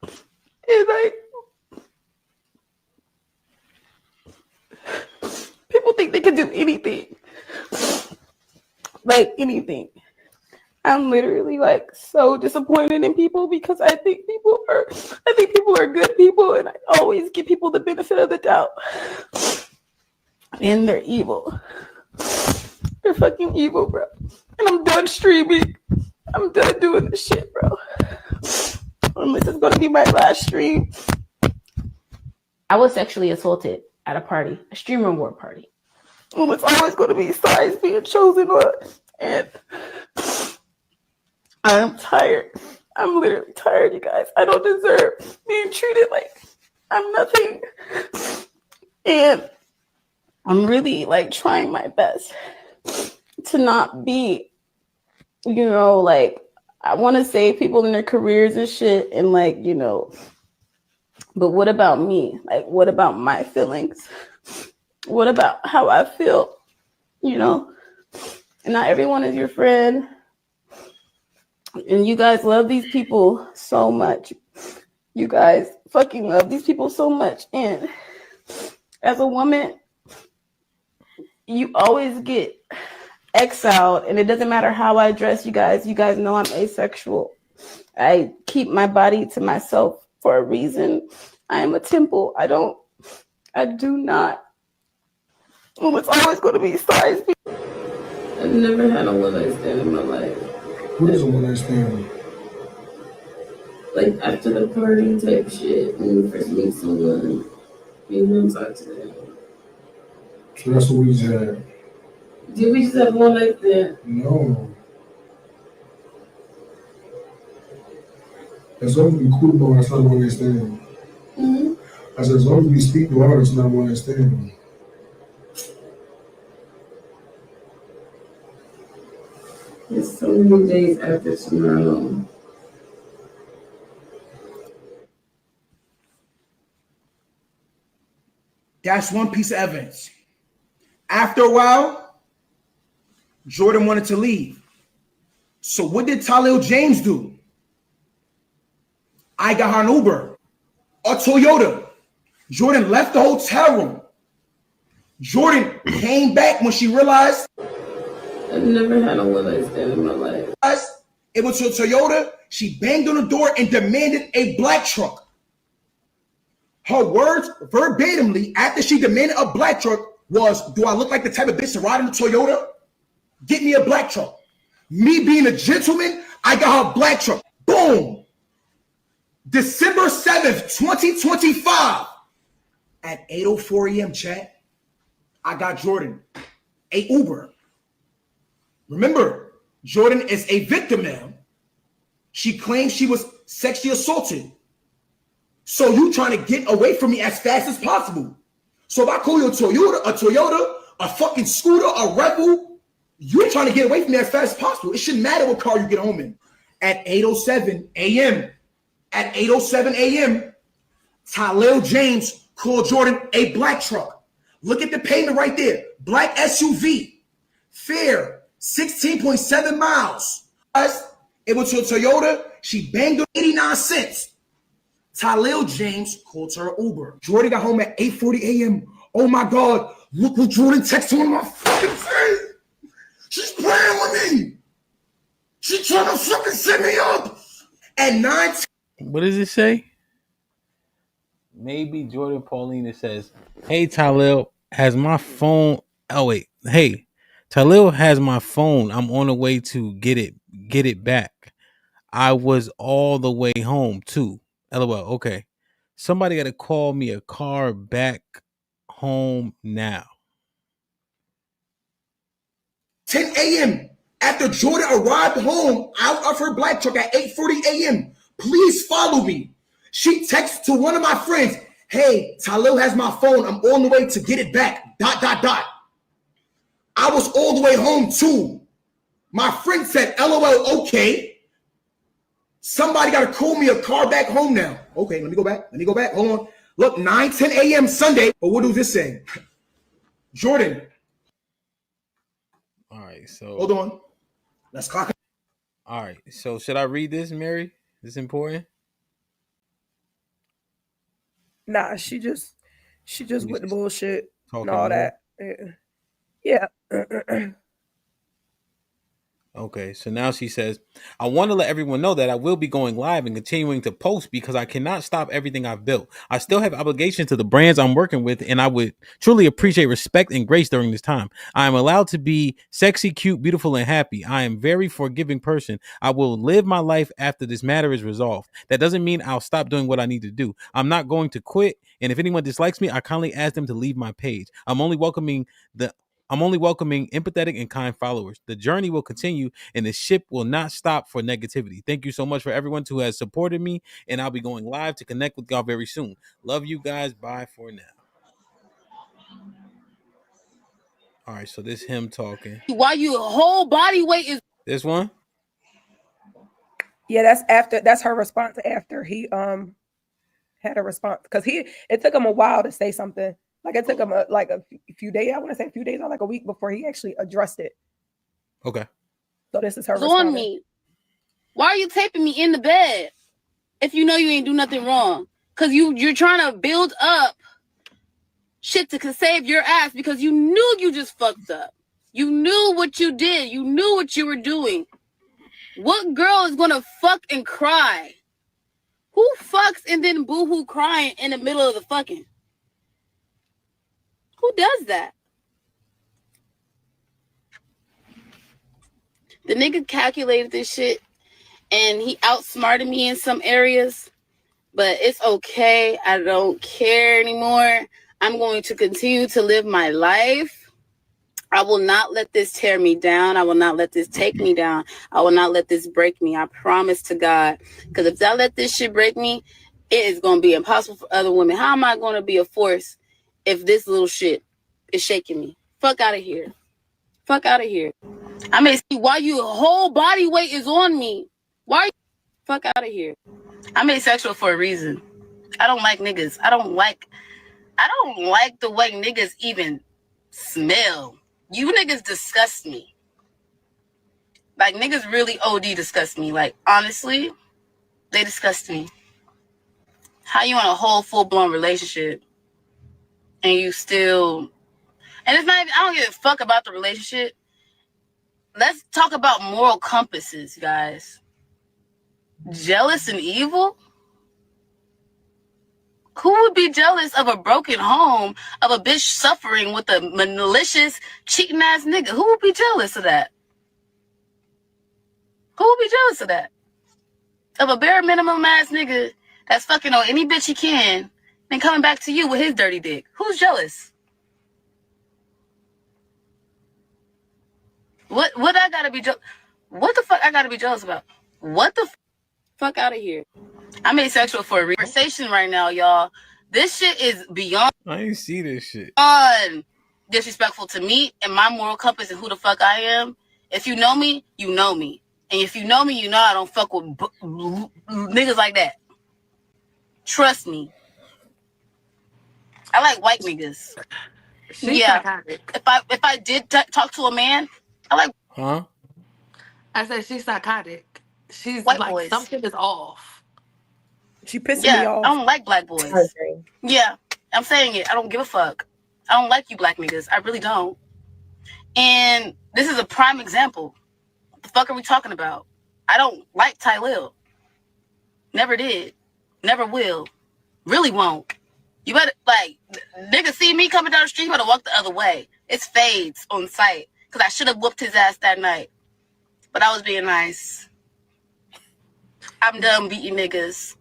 And like, people think they can do anything. Like, anything. I'm literally like so disappointed in people, because I think people are good people, and I always give people the benefit of the doubt. And they're evil. They're fucking evil, bro. And I'm done streaming. I'm done doing this shit, bro. This is gonna be my last stream. I was sexually assaulted at a party, a stream reward party. It's always gonna be size being chosen on, and I'm tired. I'm literally tired, you guys. I don't deserve being treated like I'm nothing. And I'm really like trying my best to not be, you know, like I want to save people in their careers and shit. And like, you know, but what about me? Like, what about my feelings? What about how I feel? You know, and not everyone is your friend. And you guys love these people so much. You guys fucking love these people so much. And as a woman, you always get exiled. And it doesn't matter how I dress, you guys. You guys know I'm asexual. I keep my body to myself for a reason. I am a temple. I do not. Well, it's always going to be size. I've never had a one-night stand in my life. What is a one-night stand? Like after the party type shit, when you first meet someone, you don't talk to them. So that's what we just had. Did we just have one night stand? No. As long as we cool about it, it's not a one-night stand. Mm-hmm. I said, as long as we speak about it, it's not a one-night stand. It's so many days after tomorrow. That's one piece of evidence. After a while, Jordan wanted to leave. So what did Talil James do? I got her an Uber, a Toyota. Jordan left the hotel room. Jordan came back when she realized I've never had a one-night stand in my life. It was a Toyota. She banged on the door and demanded a black truck. Her words verbatimly after she demanded a black truck was, do I look like the type of bitch to ride in a Toyota? Get me a black truck. Me being a gentleman, I got her a black truck. Boom. December 7th, 2025. At 8:04 a.m., chat, I got Jordan a Uber. Remember, Jordan is a victim now. She claims she was sexually assaulted. So you trying to get away from me as fast as possible. So if I call you a Toyota, a fucking scooter, a Rebel, you're trying to get away from me as fast as possible. It shouldn't matter what car you get home in. At 8:07 a.m., Talil James called Jordan a black truck. Look at the payment right there. Black SUV. Fare, 16.7 miles. It was a Toyota. She banged on 89 cents. Talil James called her Uber. Jordan got home at 8:40 a.m. Oh my God, look what Jordan texted on my fucking face. She's playing with me. She's trying to fucking set me up. At 9. What does it say? Maybe Jordan Paulina says, hey, Talil, has my phone. Oh, wait. Hey, Talil has my phone. I'm on the way to get it back. I was all the way home, too. LOL. Okay. Somebody got to call me a car back home now. 10 a.m. After Jordan arrived home out of her black truck at 8:40 a.m. Please follow me. She texted to one of my friends, hey, Talil has my phone. I'm on the way to get it back. ... I was all the way home too. My friend said, LOL, okay. Somebody got to call me a car back home now. Okay, let me go back. Hold on. Look, 9:10 a.m. Sunday. But what does this say? Jordan. All right, so. Hold on. Let's clock it. All right, so should I read this, Mary? Is this important? Nah, she just with the bullshit and all more? that. Yeah. Okay, so now she says, I want to let everyone know that I will be going live and continuing to post because I cannot stop everything I've built. I still have obligations to the brands I'm working with, and I would truly appreciate respect and grace during this time. I am allowed to be sexy, cute, beautiful, and happy. I am a very forgiving person. I will live my life after this matter is resolved. That doesn't mean I'll stop doing what I need to do. I'm not going to quit, and if anyone dislikes me, I kindly ask them to leave my page. I'm only welcoming empathetic and kind followers. The journey will continue and the ship will not stop for negativity. Thank you so much for everyone who has supported me, and I'll be going live to connect with y'all very soon. Love you guys. Bye for now. All right, so this him talking. Why your whole body weight is this one? Yeah, that's her response after he had a response, because it took him a while to say something. Like it took him a few days. I want to say a few days or like a week before he actually addressed it. Okay. So this is her on me. Why are you taping me in the bed if you know you ain't do nothing wrong? Because you're trying to build up shit to save your ass because you knew you just fucked up. You knew what you did. You knew what you were doing. What girl is gonna fuck and cry? Who fucks and then boo-hoo crying in the middle of the fucking? Who does that? The nigga calculated this shit and he outsmarted me in some areas, but it's okay. I don't care anymore. I'm going to continue to live my life. I will not let this tear me down. I will not let this take me down. I will not let this break me. I promise to God. Because if I let this shit break me, it is going to be impossible for other women. How am I going to be a force if this little shit is shaking me? Fuck out of here. Fuck out of here. I may see why your whole body weight is on me. Why? Fuck out of here. I'm asexual for a reason. I don't like niggas. I don't like the way niggas even smell. You niggas disgust me. Like, niggas really OD disgust me. Like, honestly, they disgust me. How you in a whole full-blown relationship and you still... And it's not even... I don't give a fuck about the relationship. Let's talk about moral compasses, guys. Jealous and evil? Who would be jealous of a broken home, of a bitch suffering with a malicious, cheating-ass nigga? Who would be jealous of that? Who would be jealous of that? Of a bare minimum ass nigga that's fucking on any bitch he can and coming back to you with his dirty dick. Who's jealous? What I gotta be what the fuck I gotta be jealous about? What the fuck out of here? I'm asexual for a conversation right now, y'all. This shit is beyond... I ain't see this shit. Disrespectful to me and my moral compass and who the fuck I am. If you know me, you know me. And if you know me, you know I don't fuck with niggas like that. Trust me. I like white niggas. She's psychotic. If I did talk to a man, I like... Huh? I said she's psychotic. She's white like, boys. something is off. She pissing me off. I don't like black boys. Yeah, I'm saying it. I don't give a fuck. I don't like you black niggas. I really don't. And this is a prime example. What the fuck are we talking about? I don't like Ty Lil. Never did. Never will. Really won't. You better, like, niggas see me coming down the street, you better walk the other way. It's fades on sight. Because I should have whooped his ass that night. But I was being nice. I'm done beating niggas.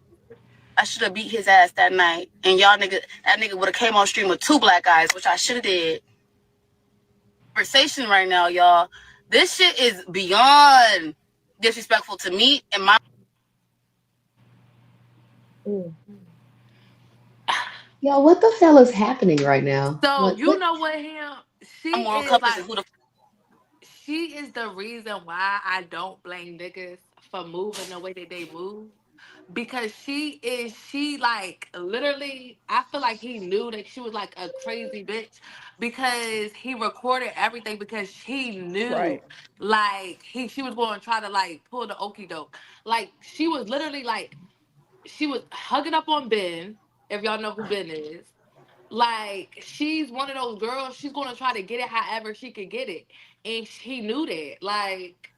I should have beat his ass that night. And that nigga would have came on stream with 2 black eyes, which I should have did. Conversation right now, y'all. This shit is beyond disrespectful to me and my... Yo, what the hell is happening right now? So you know what, him? She is the reason why I don't blame niggas for moving the way that they move. Because she like literally, I feel like he knew that she was like a crazy bitch because he recorded everything because he knew like she was going to try to like pull the okie doke. Like she was literally like, she was hugging up on Ben, if y'all know who Ben is. Like, she's one of those girls, she's going to try to get it however she could get it. And he knew that. Like,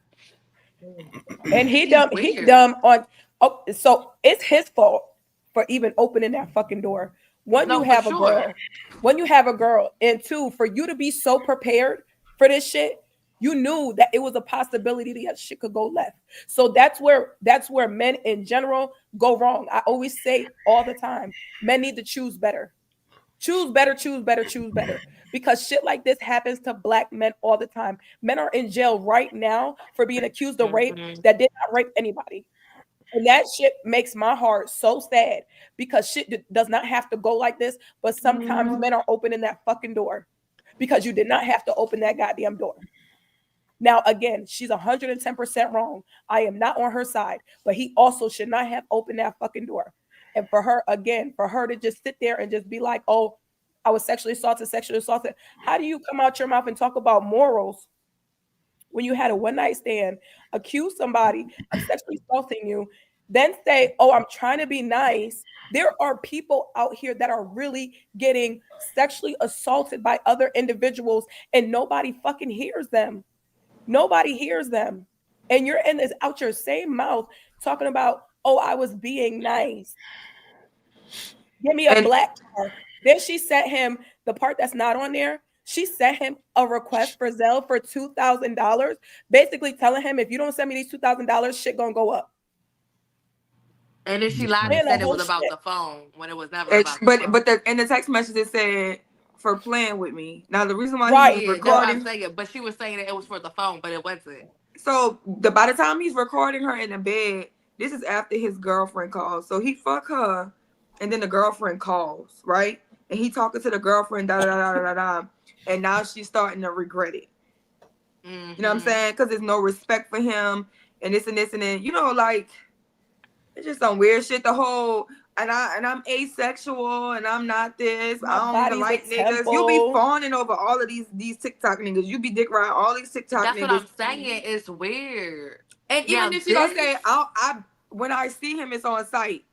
And he He's dumb. He weird. dumb on. Oh, so it's his fault for even opening that fucking door. One, you No, for have a sure. girl. When you have a girl, and two, for you to be so prepared for this shit, you knew that it was a possibility that shit could go left. So that's where men in general go wrong. I always say all the time, men need to choose better. Choose better, choose better, choose better. Because shit like this happens to black men all the time. Men are in jail right now for being accused of rape that did not rape anybody. And that shit makes my heart so sad because shit does not have to go like this. But sometimes men are opening that fucking door because you did not have to open that goddamn door. Now, again, she's 110% wrong. I am not on her side, but he also should not have opened that fucking door. And for her, again, for her to just sit there and just be like, oh, I was sexually assaulted, sexually assaulted. How do you come out your mouth and talk about morals when you had a one night stand, accuse somebody of sexually assaulting you, then say, oh, I'm trying to be nice? There are people out here that are really getting sexually assaulted by other individuals and nobody fucking hears them. Nobody hears them. And you're in this out your same mouth talking about, oh, I was being nice. Give me a And black car. Then she sent him the part that's not on there. She sent him a request for Zelle for $2,000, basically telling him if you don't send me these $2,000, shit gonna go up. And then she lied and Playing the said it whole was about shit. the phone when it was never about the phone. but in the text message it said for playing with me. Now the reason why he was Right. Yeah, that's what I'm recording, saying. But she was saying that it was for the phone, but it wasn't. so by the time he's recording her in the bed, this is after his girlfriend calls. So he fuck her, and then the girlfriend calls, right? And he talking to the girlfriend, da da da da da da, and now she's starting to regret it. You know what I'm saying? Because there's no respect for him, and this and this and then, you know, like it's just some weird shit. The whole I'm asexual and I'm not this. My I don't even body's a like niggas. You be temple. fawning over all of these TikTok niggas. You be dick riding all these TikTok That's what niggas. I'm saying. It's weird. And even Now if she gonna this, say, I when I see him, it's on site.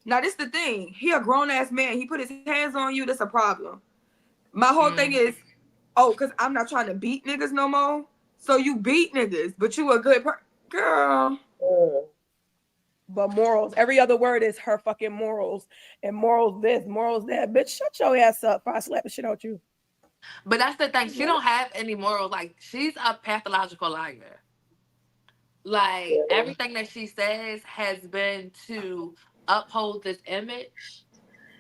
Now this the thing. He a grown ass man. He put his hands on you. That's a problem. My whole thing is, oh, cause I'm not trying to beat niggas no more. So you beat niggas, but you a good girl. But morals, every other word is her fucking morals. And morals this, morals that. Bitch, shut your ass up before I slap the shit out you. but that's the thing. She don't have any morals. Like she's a pathological liar. Like everything that she says has been to uphold this image,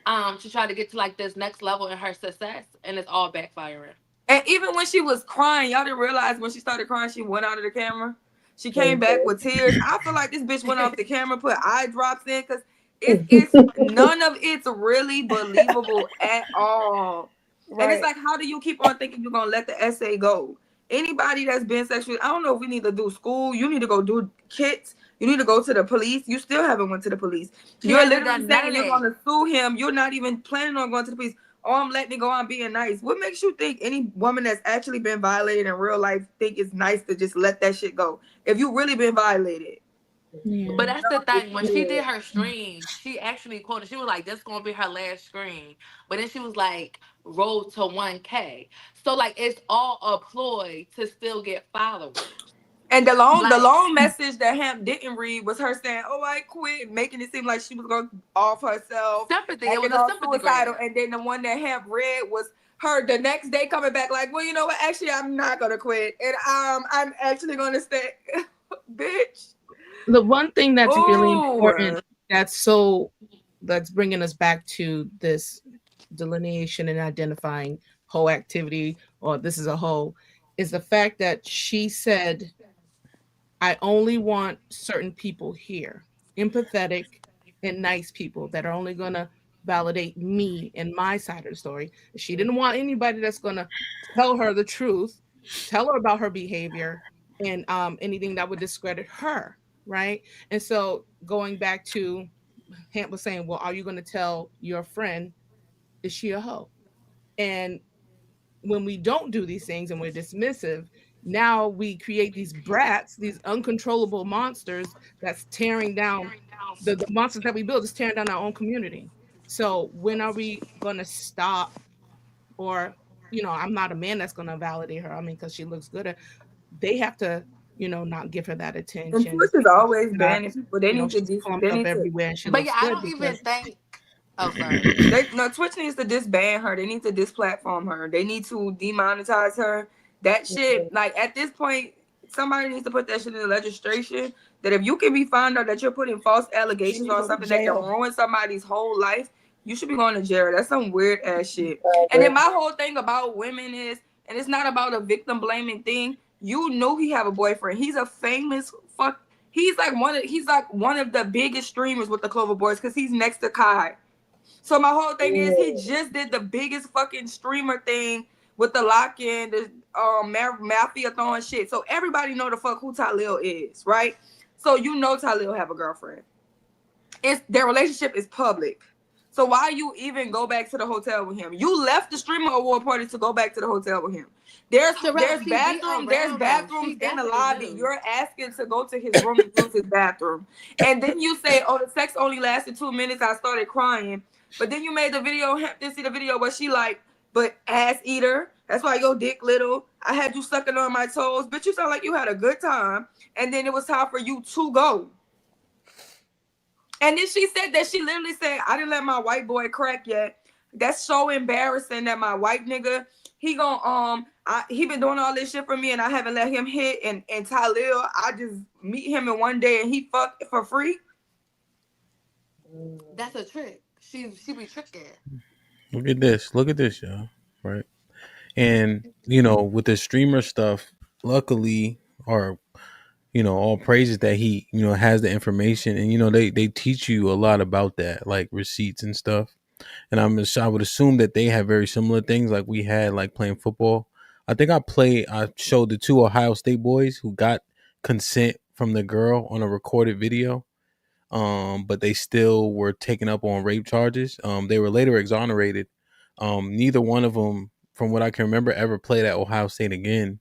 to try to get to like this next level in her success, and it's all backfiring. And even when she was crying, y'all didn't realize when she started crying, she went out of the camera. She came back with tears. I feel like this bitch went off the camera, put eye drops in, because it's none of it's really believable at all. Right. And it's like, how do you keep on thinking you're gonna let the essay go? Anybody that's been sexually, I don't know if we need to do school. You need to go do kits. You need to go to the police. You still haven't went to the police. You're literally saying you're gonna sue him. You're not even planning on going to the police. Oh, I'm letting it go. I'm being nice. What makes you think any woman that's actually been violated in real life think it's nice to just let that shit go? If you really been violated. Yeah. But that's the thing. When she did her stream, she actually quoted. She was like, "This gonna be her last stream." But then she was like, "Road to 1K." So like, it's all a ploy to still get followers. And the long message that HAMP didn't read was her saying, "Oh, I quit," making it seem like she was going off herself. Sympathy. It was a sympathy suicidal. grab. And then the one that HAMP read was her the next day coming back like, "Well, you know what? Actually, I'm not gonna quit, and I'm actually gonna stay." Bitch. The one thing that's really important, that's bringing us back to this delineation and identifying whole activity, or this is a whole, is the fact that she said, I only want certain people here, empathetic and nice people that are only going to validate me and my side of the story. She didn't want anybody that's going to tell her the truth, tell her about her behavior, and anything that would discredit her, right? And so going back to Hamp was saying, well, are you going to tell your friend, is she a hoe? And when we don't do these things and we're dismissive, now we create these brats, these uncontrollable monsters that's tearing down the monsters that we build, is tearing down our own community. So when are we going to stop? Or, I'm not a man that's going to validate her. I mean, because she looks good. They have to not give her that And attention. Twitch has always Not, banning people. They need to she's clumped they up need to. everywhere and she But looks yeah, I good don't even because think. Oh, sorry. Twitch needs to disband her. They need to displatform her. They need to demonetize her. That shit, like at this point, somebody needs to put that shit in the legislation. That if you can be found out that you're putting false allegations on something that can ruin somebody's whole life, you should be going to jail. That's some weird ass shit. And then my whole thing about women is, and it's not about a victim blaming thing. You know he have a boyfriend. He's a famous fuck. He's like one of the biggest streamers with the Clover Boys because he's next to Kai. So my whole thing is he just did the biggest fucking streamer thing with the lock-in, the mafia throwing shit. So everybody know the fuck who Talil is, right? So you know Talil have a girlfriend. Their relationship is public. So why you even go back to the hotel with him? You left the streamer award party to go back to the hotel with him. There's bathrooms in the lobby. You're asking to go to his room and use his bathroom. And then you say, oh, the sex only lasted 2 minutes. I started crying. But then you made the video, didn't see the video where she like, but ass eater. That's why your dick little. I had you sucking on my toes. Bitch, you sound like you had a good time. And then it was time for you to go. And then she said that she literally said, I didn't let my white boy crack yet. That's so embarrassing that my white nigga, he been doing all this shit for me and I haven't let him hit. And Talil, I just meet him in one day and he fucked for free. That's a trick. She be tricking. Look at this, y'all. Right. And, with the streamer stuff, luckily, or, all praises that he, has the information and, they teach you a lot about that, like receipts and stuff. And I would assume that they have very similar things like we had, like playing football. I think I showed the 2 Ohio State boys who got consent from the girl on a recorded video. But they still were taken up on rape charges. They were later exonerated. Neither one of them, from what I can remember, ever played at Ohio State again.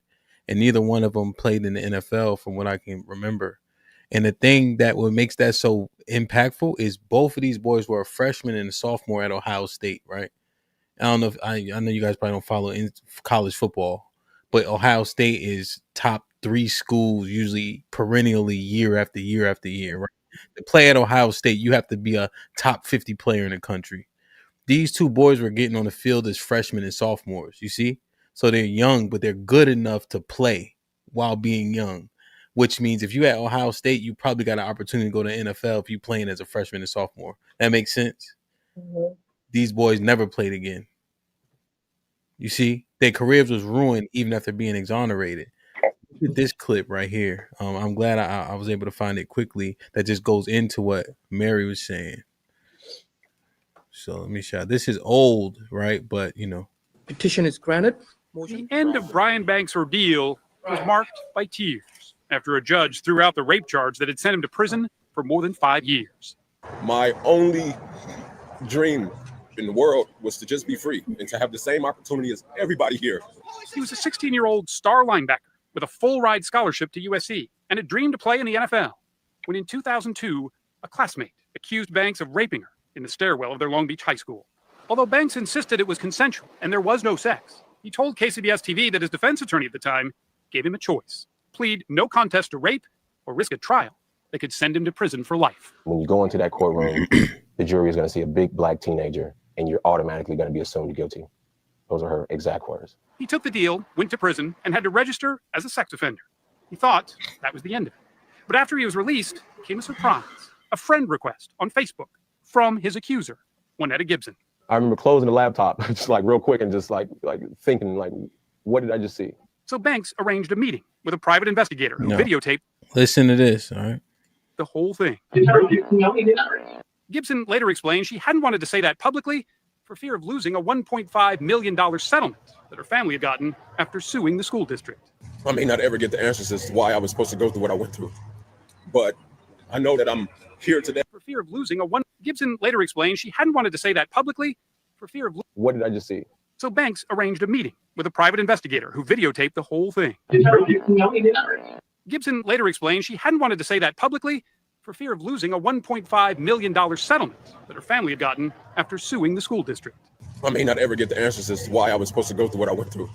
And neither one of them played in the NFL from what I can remember. And the thing that what makes that so impactful is both of these boys were a freshman and a sophomore at Ohio State, right? I don't know if I know you guys probably don't follow in college football, but Ohio State is top 3 schools usually perennially year after year after year, right? To play at Ohio State, you have to be a top 50 player in the country. These 2 boys were getting on the field as freshmen and sophomores, you see? So they're young, but they're good enough to play while being young, which means if you at Ohio State, you probably got an opportunity to go to NFL if you playing as a freshman and sophomore. That makes sense? Mm-hmm. These boys never played again. You see? Their careers was ruined even after being exonerated. Look at this clip right here. I'm glad I was able to find it quickly. That just goes into what Mary was saying. So let me show. This is old, right? But petition is granted. The end of Brian Banks' ordeal was marked by tears after a judge threw out the rape charge that had sent him to prison for more than 5 years. My only dream in the world was to just be free and to have the same opportunity as everybody here. He was a 16-year-old star linebacker with a full-ride scholarship to USC and a dream to play in the NFL, when in 2002, a classmate accused Banks of raping her in the stairwell of their Long Beach high school. Although Banks insisted it was consensual and there was no sex, he told KCBS-TV that his defense attorney at the time gave him a choice: plead no contest to rape or risk a trial that could send him to prison for life. When you go into that courtroom, the jury is going to see a big black teenager and you're automatically going to be assumed guilty. Those are her exact words. He took the deal, went to prison, and had to register as a sex offender. He thought that was the end of it. But after he was released, came a surprise: a friend request on Facebook from his accuser, Juanetta Gibson. I remember closing the laptop just like real quick and just like thinking, like, what did I just see? So Banks arranged a meeting with a private investigator who videotaped. Listen to this, all right? The whole thing. Gibson later explained she hadn't wanted to say that publicly for fear of losing a $1.5 million settlement that her family had gotten after suing the school district. I may not ever get the answers as to why I was supposed to go through what I went through, but I know that I'm here today. For fear of losing Gibson later explained she hadn't wanted to say that publicly for fear of... What did I just see? So Banks arranged a meeting with a private investigator who videotaped the whole thing. Gibson later explained she hadn't wanted to say that publicly for fear of losing a $1.5 million settlement that her family had gotten after suing the school district. I may not ever get the answers as to why I was supposed to go through what I went through,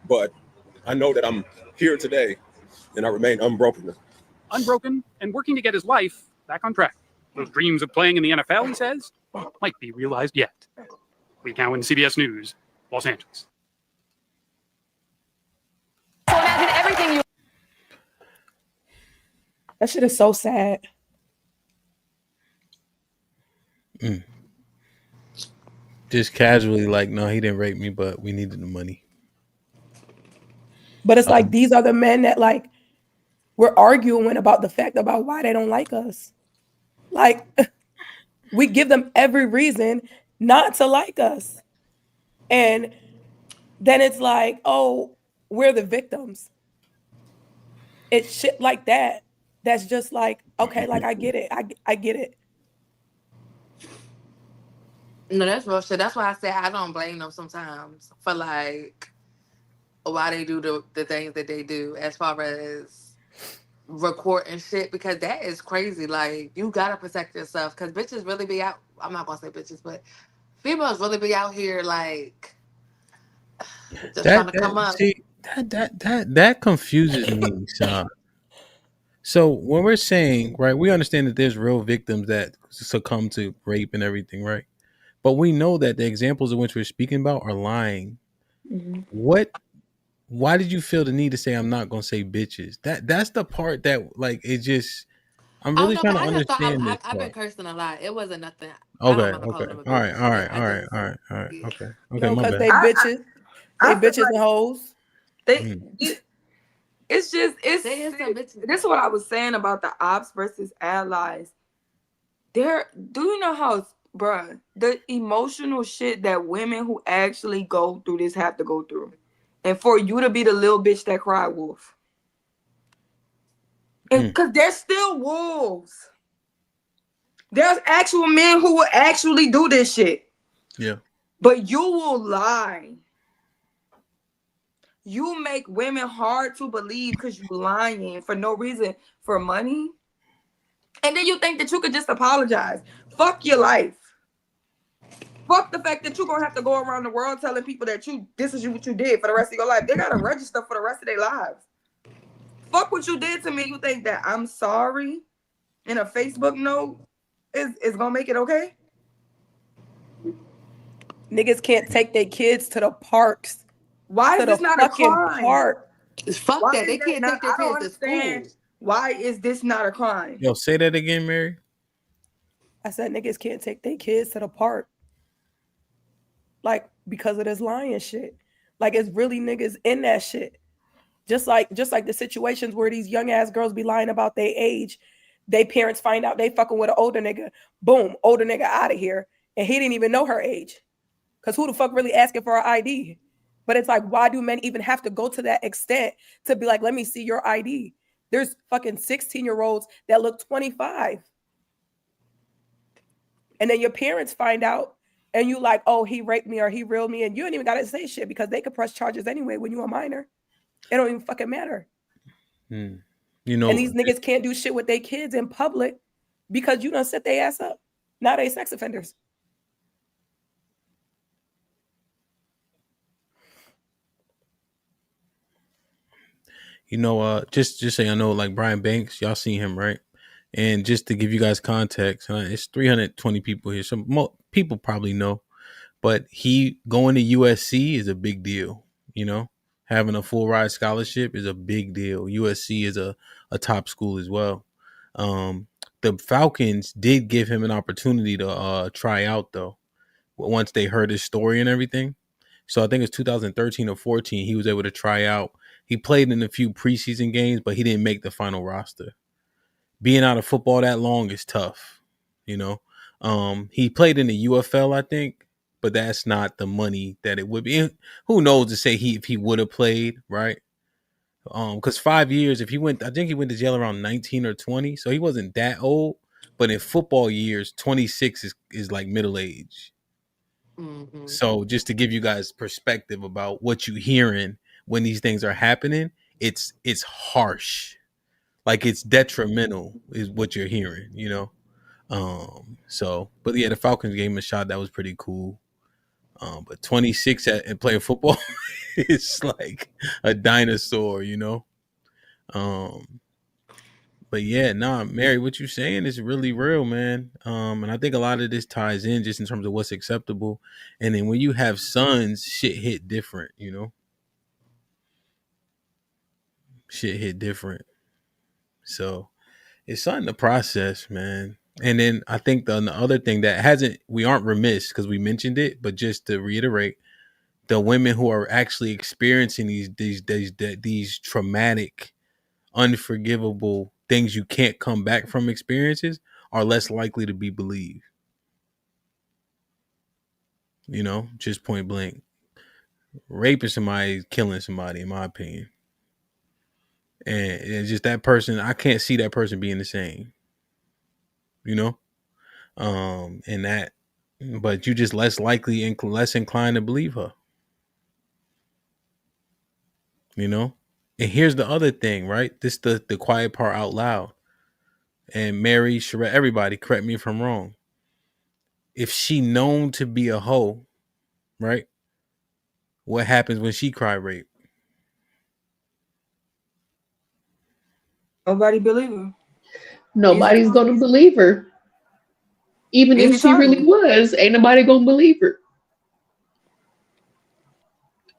but I know that I'm here today and I remain unbroken. Unbroken and working to get his life back on track. Those dreams of playing in the NFL, he says, might be realized yet. Lee Cowan, CBS News, Los Angeles. So imagine everything you. That shit is so sad. Just casually, like, no, he didn't rape me, but we needed the money. But it's like these are the men that like we're arguing about the fact about why they don't like us. Like we give them every reason not to like us. And then it's like, oh, we're the victims. It's shit like that. That's just like, okay, like I get it. I get it. No, that's real shit. That's why I say I don't blame them sometimes for like why they do the things that they do as far as recording shit, because that is crazy. Like you gotta protect yourself because bitches really be out. I'm not gonna say bitches, but females really be out here like just trying to come up. See, that confuses me, Sean. So when we're saying, right, we understand that there's real victims that succumb to rape and everything, right? But we know that the examples of which we're speaking about are lying. Mm-hmm. Why did you feel the need to say I'm not gonna say bitches? That's the part that like it just I'm really trying to understand this I've been part. cursing a lot. It wasn't nothing. I don't mind Okay. calling them a All right, bitch. all right, I all right, just, all right, all right. yeah. Okay. No, My because bad. they bitches. They I feel bitches and hoes. It's just They is some bitches. this is what I was saying about the ops versus allies. Do you know how, bruh, the emotional shit that women who actually go through this have to go through, and for you to be the little bitch that cried wolf, and because there's still wolves. There's actual men who will actually do this shit. Yeah. But you will lie. You make women hard to believe because you lying for no reason, for money. And then you think that you could just apologize. Fuck your life. Fuck the fact that you're going to have to go around the world telling people that this is what you did for the rest of your life. They got to register for the rest of their lives. Fuck what you did to me. You think that I'm sorry in a Facebook note is going to make it okay? Niggas can't take their kids to the parks. Why is this not a crime? Park. Fuck that. They can't take their kids to school. Why is this not a crime? Yo, say that again, Mary. I said niggas can't take their kids to the park. Like, because of this lying shit. Like, it's really niggas in that shit. Just like the situations where these young ass girls be lying about their age. They parents find out they fucking with an older nigga. Boom, older nigga out of here. And he didn't even know her age. Because who the fuck really asking for her ID? But it's like, why do men even have to go to that extent to be like, let me see your ID? There's fucking 16-year-olds that look 25. And then your parents find out and you like, oh, he raped me or he reeled me. And you ain't even got to say shit because they could press charges anyway when you're a minor. It don't even fucking matter. You know, and these niggas can't do shit with their kids in public because you done set their ass up. Now they sex offenders. You know, just so you know, like Brian Banks, y'all seen him, right? And just to give you guys context, it's 320 people here. Some people probably know, but he going to USC is a big deal. You know, having a full ride scholarship is a big deal. USC is a top school as well. The Falcons did give him an opportunity to try out though, once they heard his story and everything. So I think it's 2013 or 14. He was able to try out. He played in a few preseason games, but he didn't make the final roster. Being out of football that long is tough, you know. He played in the UFL, I think, but that's not the money that it would be. And who knows to say if he would have played, right? Because 5 years, I think he went to jail around 19 or 20, so he wasn't that old. But in football years, 26 is like middle age. Mm-hmm. So just to give you guys perspective about what you're hearing when these things are happening, it's harsh. Like it's detrimental is what you're hearing, you know? But yeah, the Falcons gave him a shot. That was pretty cool. But 26 and playing football is like a dinosaur, you know? But yeah, nah, Mary, what you saying is really real, man. And I think a lot of this ties in just in terms of what's acceptable. And then when you have sons, shit hit different, you know? Shit hit different. So it's something to process, man. And then I think the other thing that we aren't remiss because we mentioned it, but just to reiterate, the women who are actually experiencing these traumatic, unforgivable things you can't come back from experiences are less likely to be believed. You know, just point blank. Raping somebody, killing somebody, in my opinion. And it's just that person, I can't see that person being the same. You know? And that, but you just less likely and less inclined to believe her. You know? And here's the other thing, right? This the quiet part out loud. And Mary, Sherette, everybody, correct me if I'm wrong. If she known to be a hoe, right? What happens when she cry rape? Nobody believe her. Nobody's gonna believe her. Even if she really was, ain't nobody gonna believe her.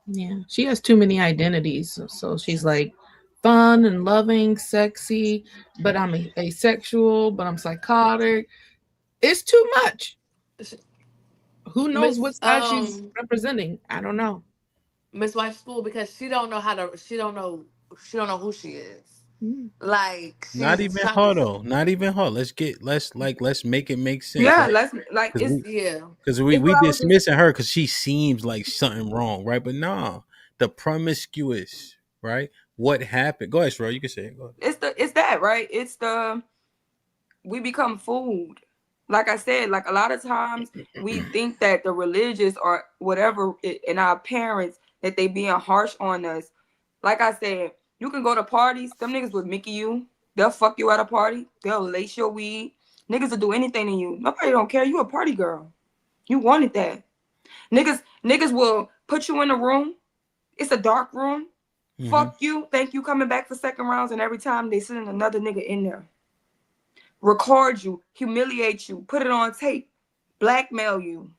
Yeah, she has too many identities. So she's like fun and loving, sexy, but I'm asexual, but I'm psychotic. It's too much. Who knows what side she's representing? I don't know. Miss Wife's fool because she don't know who she is. Like Not she's even trying her to. though. Not even her. Let's make it make sense. Yeah, right? let's like Cause it's because it's we what I was just dismissing her because she seems like something wrong, right? But nah, the promiscuous, right? What happened? Go ahead, Sherelle. You can say it. Go ahead. it's that, right? It's the we become food. Like I said, like a lot of times we think that the religious or whatever in our parents that they being harsh on us. Like I said, you can go to parties. Them niggas would Mickey you. They'll fuck you at a party. They'll lace your weed. Niggas will do anything to you. Nobody don't care. You a party girl. You wanted that. Niggas will put you in a room. It's a dark room. Fuck you. Thank you coming back for second rounds. And every time they send another nigga in there. Record you, humiliate you, put it on tape, blackmail you.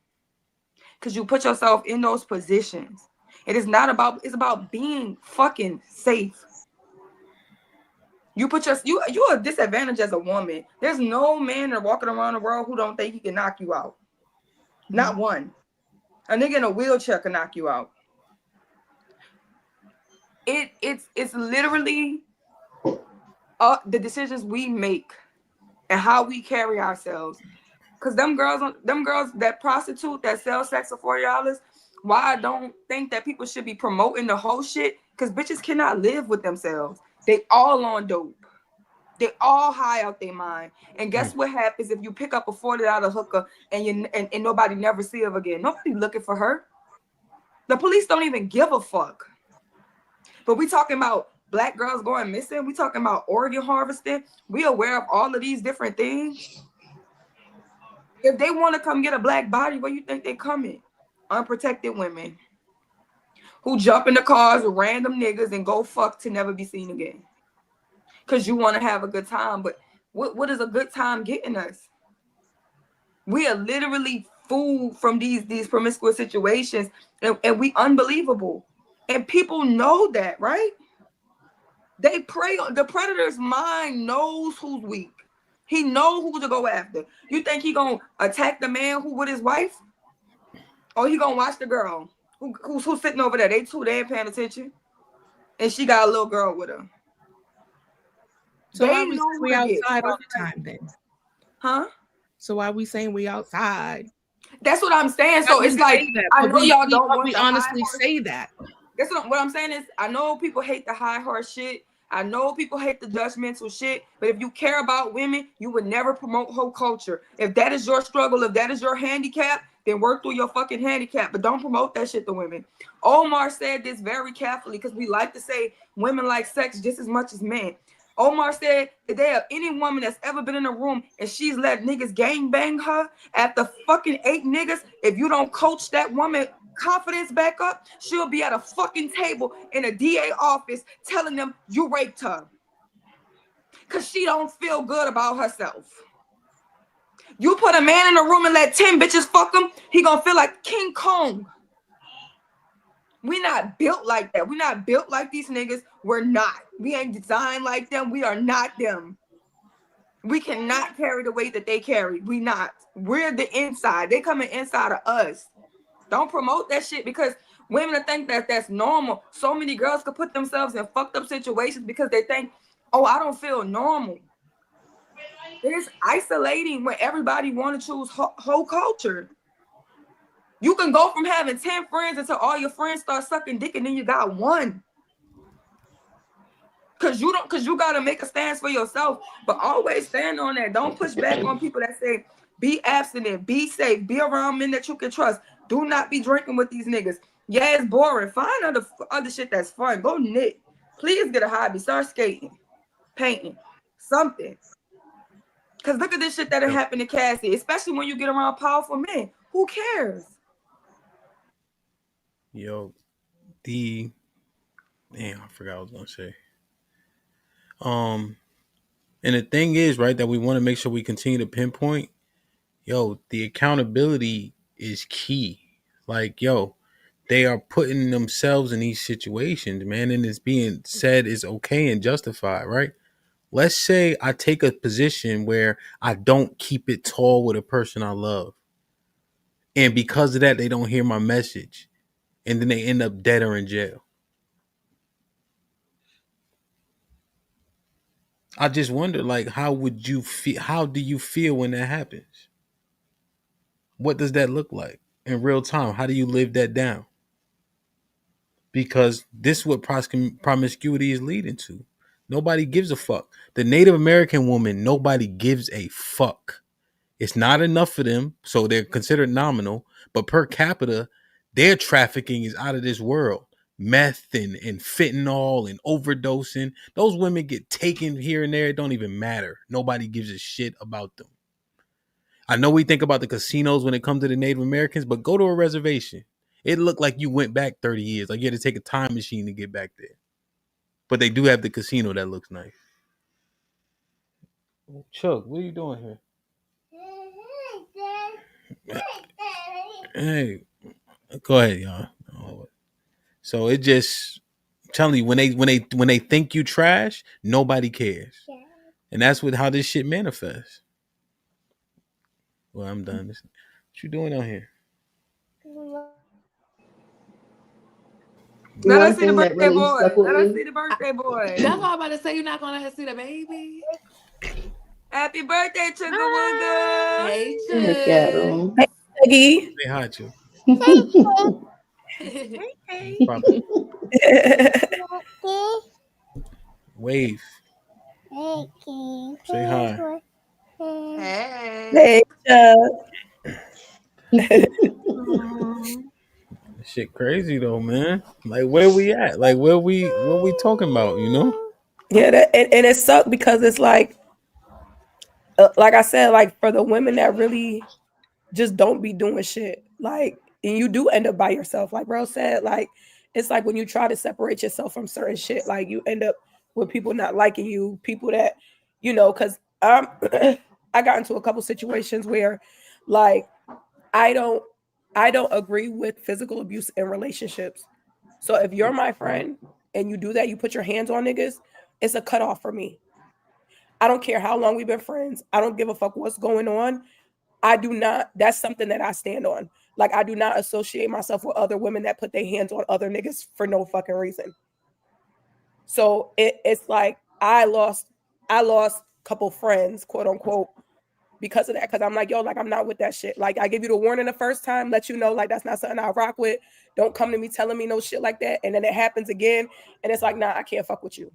Because you put yourself in those positions. It's about being fucking safe. You a disadvantage as a woman. There's no man that walking around the world who don't think he can knock you out. Not one. A nigga in a wheelchair can knock you out. It's literally the decisions we make and how we carry ourselves. Cause them girls that prostitute that sell sex for $40, why I don't think that people should be promoting the whole shit? Cause bitches cannot live with themselves. They all on dope. They all high out their mind. And guess what happens if you pick up a $40 hooker and nobody never see her again? Nobody looking for her. The police don't even give a fuck. But we talking about black girls going missing. We talking about organ harvesting. We aware of all of these different things. If they want to come get a black body, where you think they coming? Unprotected women who jump in the cars with random niggas and go fuck to never be seen again. Because you want to have a good time. But what is a good time getting us? We are literally fooled from these promiscuous situations. And we unbelievable. And people know that, right? They prey on the predator's mind knows who's weak. He knows who to go after. You think he gonna attack the man who with his wife? Or he gonna watch the girl who's sitting over there? They ain't paying attention. And she got a little girl with her. So why we outside all the time then? Huh? So why we saying we outside? That's what I'm saying. So it's like I know y'all don't want we honestly say that. That's what I'm saying is I know people hate the high horse shit. I know people hate the judgmental shit, but if you care about women, you would never promote whole culture. If that is your struggle, if that is your handicap, then work through your fucking handicap, but don't promote that shit to women. Omar said this very carefully because we like to say women like sex just as much as men. Omar said if they have any woman that's ever been in a room and she's let niggas gang bang her after fucking 8 niggas, if you don't coach that woman confidence back up, she'll be at a fucking table in a DA office telling them you raped her. because she don't feel good about herself. You put a man in a room and let 10 bitches fuck him, he gonna feel like King Kong. We not built like that. We not built like these niggas. We're not. We ain't designed like them. We are not them. We cannot carry the weight that they carry. We not. We're the inside. They coming inside of us. Don't promote that shit because women think that that's normal. So many girls could put themselves in fucked up situations because they think, oh, I don't feel normal. It's isolating when everybody want to choose whole culture. You can go from having 10 friends until all your friends start sucking dick and then you got one. Cause you gotta make a stance for yourself, but always stand on that. Don't push back on people that say be abstinent, be safe, be around men that you can trust. Do not be drinking with these niggas. Yeah, it's boring. Find other shit that's fun. Go knit. Please get a hobby. Start skating, painting, something. Cause look at this shit that happened to Cassie, especially when you get around powerful men. Who cares? Yo, damn, I forgot what I was gonna say. And the thing is, right, that we want to make sure we continue to pinpoint, yo, the accountability is key. Like, yo, they are putting themselves in these situations, man, and it's being said is okay and justified, right? Let's say I take a position where I don't keep it tall with a person I love. And because of that, they don't hear my message. And then they end up dead or in jail. I just wonder, like, how would you feel? How do you feel when that happens? What does that look like in real time? How do you live that down? Because this is what promiscuity is leading to. Nobody gives a fuck. The Native American woman, nobody gives a fuck. It's not enough for them, so they're considered nominal. But per capita, their trafficking is out of this world. Meth and fentanyl and overdosing. Those women get taken here and there. It don't even matter. Nobody gives a shit about them. I know we think about the casinos when it comes to the Native Americans, but go to a reservation. It looked like you went back 30 years. Like you had to take a time machine to get back there. But they do have the casino that looks nice. Chuck, what are you doing here? Hey, go ahead, y'all. So it just, I'm telling you, when they think you trash, nobody cares, and that's how this shit manifests. Well, I'm done. What you doing out here? Let us see the birthday boy. Let us see the birthday boy. That's why I'm about to say you're not gonna see the baby. Happy birthday, Chugga Wugga. Hey, Look at him. Hey, Peggy. Say hi, Chu. Hey. Wave. Say hi. Hey. Hey, Shit crazy though, man. Like where we at? Like what we talking about, you know? Yeah, and it sucked because it's like I said, like for the women that really just don't be doing shit, like, and you do end up by yourself, like bro said, like it's like when you try to separate yourself from certain shit, like you end up with people not liking you, people that, because I got into a couple situations where, like, I don't agree with physical abuse in relationships. So if you're my friend and you do that, you put your hands on niggas, it's a cutoff for me. I don't care how long we've been friends. I don't give a fuck what's going on. I do not. That's something that I stand on. Like, I do not associate myself with other women that put their hands on other niggas for no fucking reason. So it's like I lost a couple friends, quote unquote, because of that. Because I'm like, yo, like I'm not with that shit. Like I give you the warning the first time, let you know, like that's not something I rock with. Don't come to me telling me no shit like that. And then it happens again, and it's like, nah, I can't fuck with you.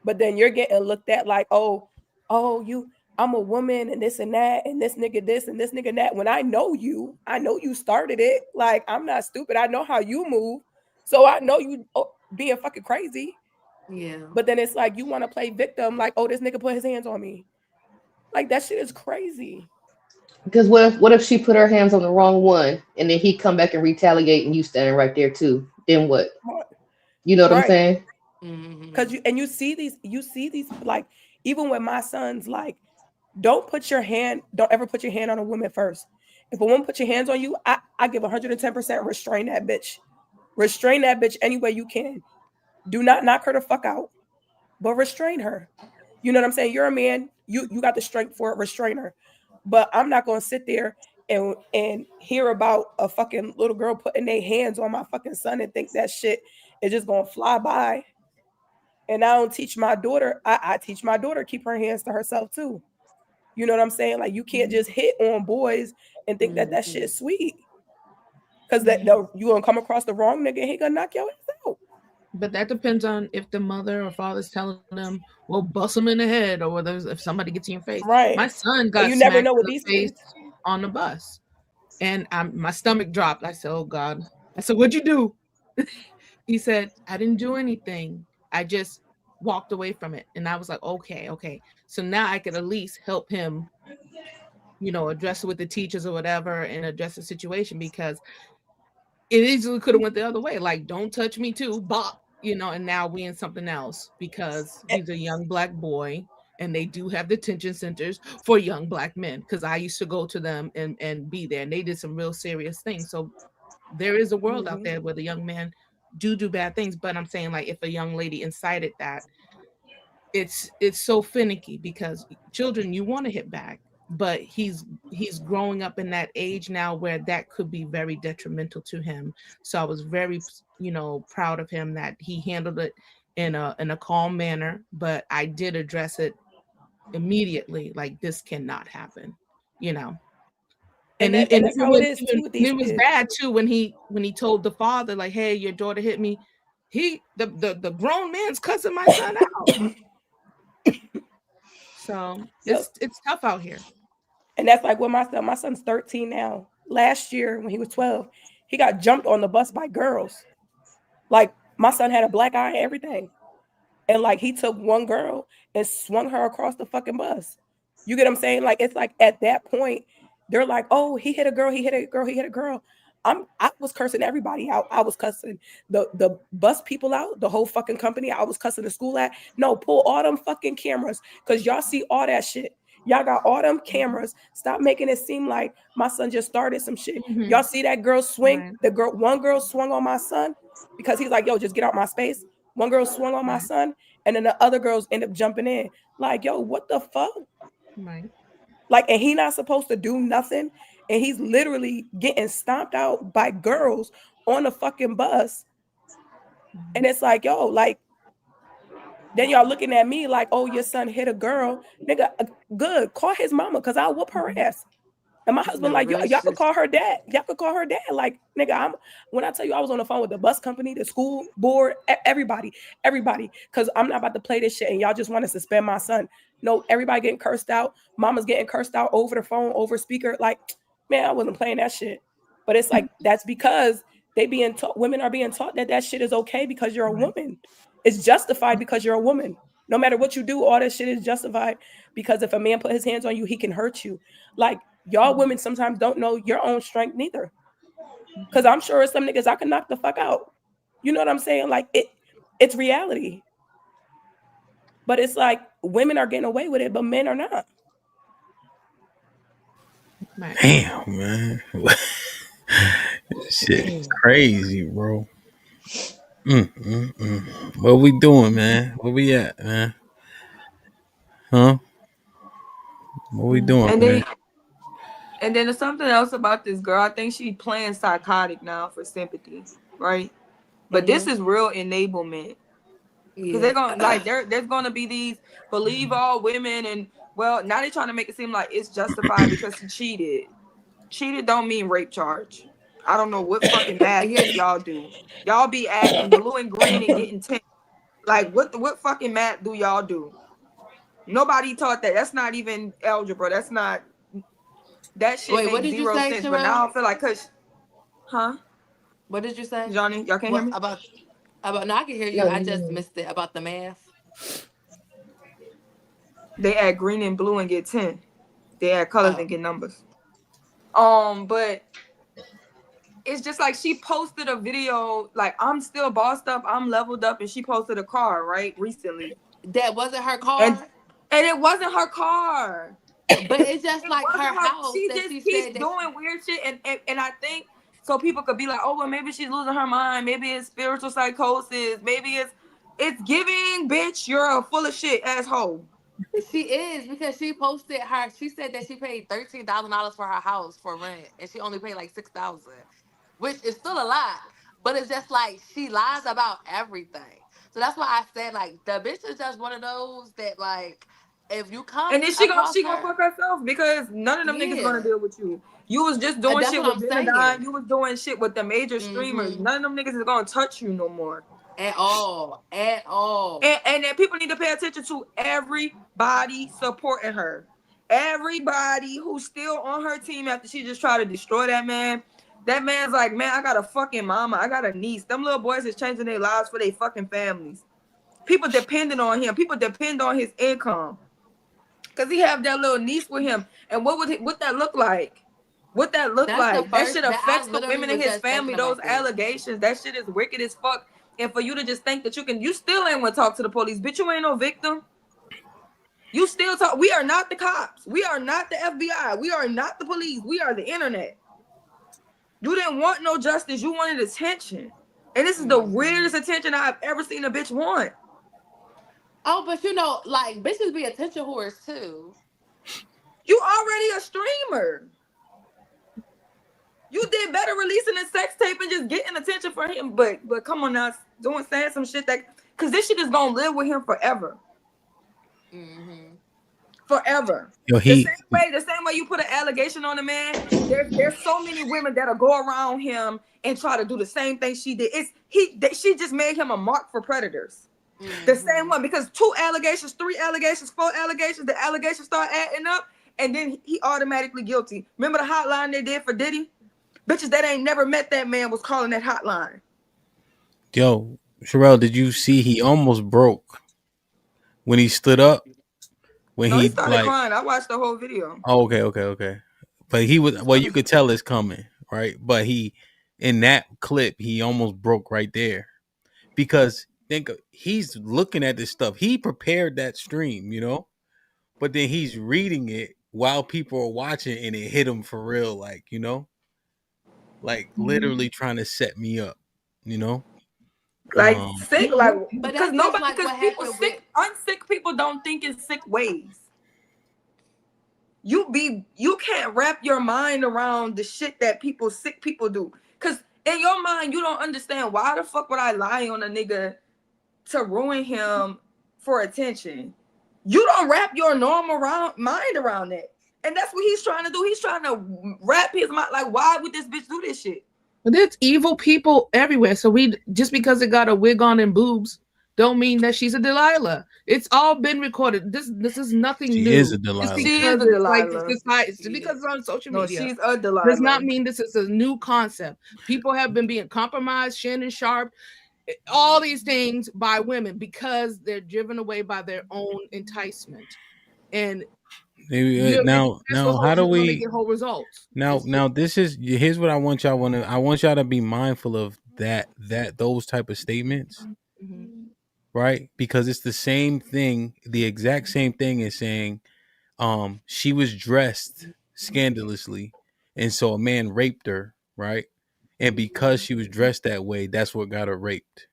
But then you're getting looked at like, oh, I'm a woman and this and that, and this nigga this and this nigga that. When I know you started it. Like, I'm not stupid. I know how you move. So I know you being fucking crazy. Yeah. But then it's like you want to play victim, like, oh, this nigga put his hands on me. Like, that shit is crazy. Because what if she put her hands on the wrong one and then he come back and retaliate and you standing right there too? Then what? You know what I'm saying? Because you see these like even with my sons, like, don't ever put your hand on a woman first. If a woman puts your hands on you, I give 110% restrain that bitch. Restrain that bitch any way you can. Do not knock her the fuck out, but restrain her. You know what I'm saying? You're a man. You got the strength for it. Restrain her. But I'm not going to sit there and hear about a fucking little girl putting their hands on my fucking son and think that shit is just going to fly by. And I don't teach my daughter. I teach my daughter keep her hands to herself too. You know what I'm saying? Like, you can't just hit on boys and think that shit is sweet. Because you gonna come across the wrong nigga, he gonna knock your ass out. But that depends on if the mother or father's telling them, well, bust them in the head, or whether if somebody gets in your face. Right. My son got you never smacked know in what the these face on the bus. And my stomach dropped. I said, oh God. I said, what'd you do? He said, I didn't do anything. I just walked away from it. And I was like, okay. So now I could at least help him, address it with the teachers or whatever and address the situation, because it easily could have went the other way. Like, don't touch me too, bop, and now we in something else because he's a young Black boy and they do have detention centers for young Black men. Because I used to go to them and be there, and they did some real serious things. So there is a world out there where the young men do bad things. But I'm saying, like, if a young lady incited that, it's so finicky, because children, you want to hit back, but he's growing up in that age now where that could be very detrimental to him. So I was very proud of him that he handled it in a calm manner, but I did address it immediately, like, this cannot happen. And that's how it is too with these it was kids. bad too when he told the father, like, hey, your daughter hit me. The grown man's cussing my son out. So it's tough out here. And that's like with my son. My son's 13 now. Last year when he was 12, he got jumped on the bus by girls. Like, my son had a black eye and everything. And like, he took one girl and swung her across the fucking bus. You get what I'm saying? Like, it's like at that point, they're like, oh, he hit a girl, he hit a girl, he hit a girl. I was cursing everybody out. I was cussing the bus people out, the whole fucking company. I was cussing the school at. No, pull all them fucking cameras, because y'all see all that shit. Y'all got all them cameras. Stop making it seem like my son just started some shit. Y'all see that girl swing? Right. One girl swung on my son because he's like, yo, just get out my space. One girl swung on my son, and then the other girls end up jumping in. Like, yo, what the fuck? Right. Like, and he not supposed to do nothing, and he's literally getting stomped out by girls on the fucking bus. And it's like, yo, like, then y'all looking at me like, oh, your son hit a girl. Nigga, good. Call his mama, because I'll whoop her ass. And my husband, like, y'all could call her dad. Y'all could call her dad. Like, nigga, when I tell you I was on the phone with the bus company, the school board, everybody, because I'm not about to play this shit and y'all just want to suspend my son. No, everybody getting cursed out. Mama's getting cursed out over the phone, over speaker. Like, man, I wasn't playing that shit. But it's like, that's because women are being taught that shit is okay because you're a woman. It's justified because you're a woman. No matter what you do, all that shit is justified, because if a man put his hands on you, he can hurt you. Like, y'all women sometimes don't know your own strength neither. Because I'm sure some niggas I can knock the fuck out. You know what I'm saying? Like, it's reality. But it's like, women are getting away with it, but men are not. Damn, man. Shit crazy, bro. What we doing, man? Where we at, man? Huh? What we doing, man? And then there's something else about this girl. I think she's playing psychotic now for sympathy, right? But this is real enablement. Because they're gonna, like, there's gonna be these believe all women, and well, now they're trying to make it seem like it's justified because she cheated. Cheated don't mean rape charge. I don't know what fucking math y'all do. Y'all be adding blue and green and getting 10. Like, what fucking math do y'all do? Nobody taught that. That's not even algebra. That's not. That shit makes zero sense. But now I feel like, huh? What did you say, Johnny? Y'all can't hear me? About no, I can hear you. I just missed it about the math. They add green and blue and get 10. They add colors and get numbers. But it's just like, she posted a video like, I'm still bossed up, I'm leveled up, and she posted a car right recently. That wasn't her car. And it wasn't her car. But it's just like her house. She that just she keeps said that doing weird shit, and I think so people could be like, oh well, maybe she's losing her mind, maybe it's spiritual psychosis, maybe it's giving, bitch, you're a full of shit asshole. she is, because she posted her. She said that she paid $13,000 for her house for rent, and she only paid like $6,000, which is still a lot. But it's just like she lies about everything. So that's why I said like the bitch is just one of those that like if you come And then she across gonna her, fuck herself because none of them niggas gonna yeah, deal with you. You was just and doing that's shit what with I'm Benadine. saying. You was doing shit with the major streamers. None of them niggas is gonna touch you no more. At all. At all. And then people need to pay attention to everybody supporting her. Everybody who's still on her team after she just tried to destroy that man. That man's like, man, I got a fucking mama. I got a niece. Them little boys is changing their lives for their fucking families. People depending on him. People depend on his income. Cause he have that little niece with him. And what that look like? What that look That's the like? That first shit that I affects the literally women in was his just family. thinking Those about this. allegations, that shit is wicked as fuck. And for you to just think that you still ain't want to talk to the police, bitch. You ain't no victim. You still talk. We are not the cops. We are not the FBI. We are not the police. We are the internet. You didn't want no justice. You wanted attention. And this is the weirdest attention I've ever seen a bitch want. Oh, but you know, like bitches be attention whores too. You already a streamer. You did better releasing a sex tape and just getting attention for him. But come on now, saying some shit that, cause this shit is gonna live with him forever. Forever. Yo, The same way you put an allegation on a man, there's so many women that'll go around him and try to do the same thing she did. She just made him a mark for predators. The same one, because 2 allegations, 3 allegations, 4 allegations, the allegations start adding up, and then he automatically guilty. Remember the hotline they did for Diddy? Bitches that ain't never met that man was calling that hotline. Yo, Sherelle, did you see he almost broke when he stood up? When No, he he started crying. I watched the whole video. Oh, okay. But he was you could tell it's coming, right? But he in that clip, he almost broke right there. Because he's looking at this stuff. He prepared that stream, but then he's reading it while people are watching and it hit him for real, like, like literally trying to set me up, Like sick, like But because that's just nobody, like because what people happened sick, unsick people don't think in sick ways. You can't wrap your mind around the shit that sick people do. Cause in your mind, you don't understand why the fuck would I lie on a nigga to ruin him for attention. You don't wrap your normal mind around that. And that's what he's trying to do. He's trying to wrap his mind, like, why would this bitch do this shit? But there's evil people everywhere. So just because it got a wig on and boobs, don't mean that she's a Delilah. It's all been recorded. This is nothing new. She is a Delilah. She is a Delilah. Because it's on social media. She's a Delilah. Does not mean this is a new concept. People have been being compromised, Shannon Sharp, all these things by women because they're driven away by their own enticement. And now how do we get whole results? Now here's what I want y'all to be mindful of those type of statements. Right? Because it's the same thing, the exact same thing as saying she was dressed scandalously and so a man raped her, right? And because she was dressed that way, that's what got her raped.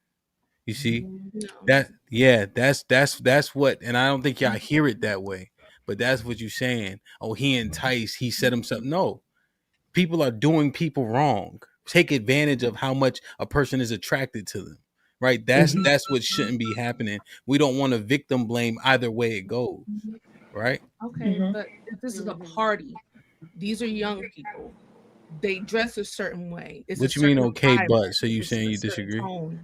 You see? That's what, and I don't think y'all hear it that way, but that's what you're saying. Oh, he enticed, he set himself. No. People are doing people wrong. Take advantage of how much a person is attracted to them. Right? That's what shouldn't be happening. We don't want to victim blame either way it goes. Right? Okay, but if this is a party, these are young people. They dress a certain way. It's what you mean okay, but so you saying you disagree? Tone,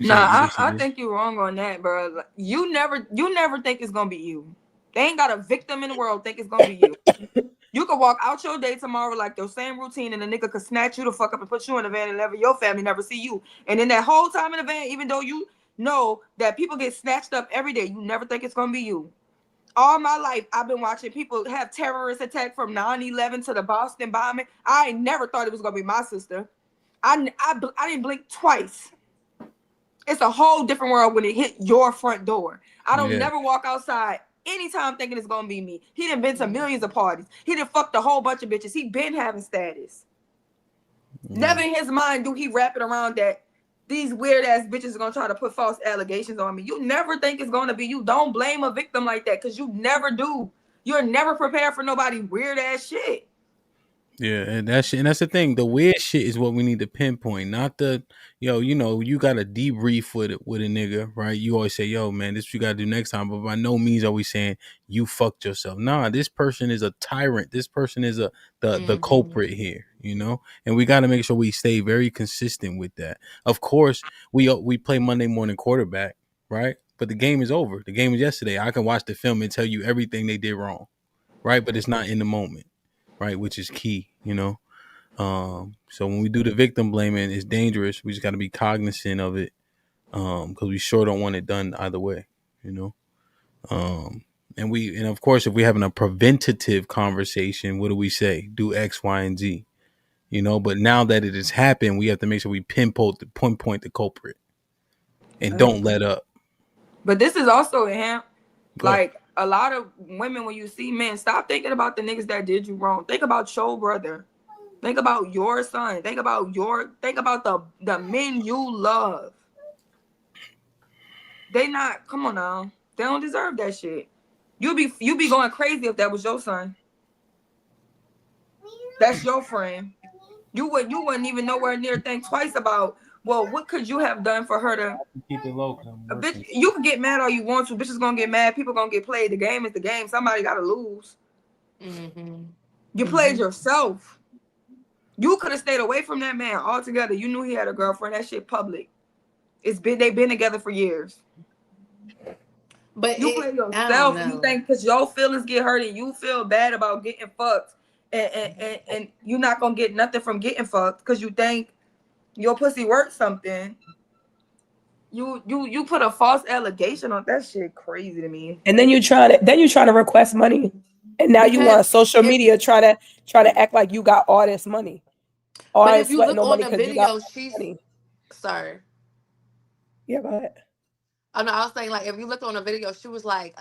I think you're wrong on that, bro. You never think it's gonna be you. They ain't got a victim in the world think it's gonna be you. You could walk out your day tomorrow like your same routine, and a nigga could snatch you the fuck up and put you in a van, and your family never see you. And in that whole time in the van, even though you know that people get snatched up every day, you never think it's gonna be you. All my life, I've been watching people have terrorist attack from 9/11 to the Boston bombing. I never thought it was gonna be my sister. I didn't blink twice. It's a whole different world when it hit your front door. I don't Yeah. never walk outside anytime thinking it's gonna be me. He done been to millions of parties. He done fucked a whole bunch of bitches. He been having status. Never in his mind do he wrap it around that these weird ass bitches are gonna try to put false allegations on me. You never think it's gonna be you. Don't blame a victim like that, because you never do. You're never prepared for nobody weird ass shit. Yeah, and that's the thing. The weird shit is what we need to pinpoint, not the you got to debrief with a nigga, right? You always say, "Yo, man, this you got to do next time," but by no means are we saying you fucked yourself. Nah, this person is a tyrant. This person is the culprit here, and we got to make sure we stay very consistent with that. Of course, we play Monday morning quarterback, right? But the game is over. The game is yesterday. I can watch the film and tell you everything they did wrong, right? But it's not in the moment. Right, which is key, So when we do the victim blaming, it's dangerous. We just got to be cognizant of it, because we sure don't want it done either way, And of course, if we're having a preventative conversation, what do we say? Do X, Y, and Z, But now that it has happened, we have to make sure we pinpoint the culprit, and don't let up. But this is also a HAMP. Like a lot of women, when you see men, stop thinking about the niggas that did you wrong. Think about your brother. Think about your son. Think about the men you love. They not, come on now. They don't deserve that shit. You be going crazy if that was your son. That's your friend. You wouldn't even nowhere near think twice about, well, what could you have done for her to keep it low? Bitch, you can get mad all you want to. Bitches gonna get mad. People gonna get played. The game is the game. Somebody gotta lose. You played yourself. You could have stayed away from that man altogether. You knew he had a girlfriend. That shit public. They've been together for years. But you play yourself. You think because your feelings get hurt and you feel bad about getting fucked, and you're not gonna get nothing from getting fucked because you think your pussy worth something. You put a false allegation on that shit. Crazy to me. And then you try to request money, and now you on social media try to act like you got all this money. But if you look on the video, sorry. Yeah, go ahead. I was saying, like, if you look on the video, she was like,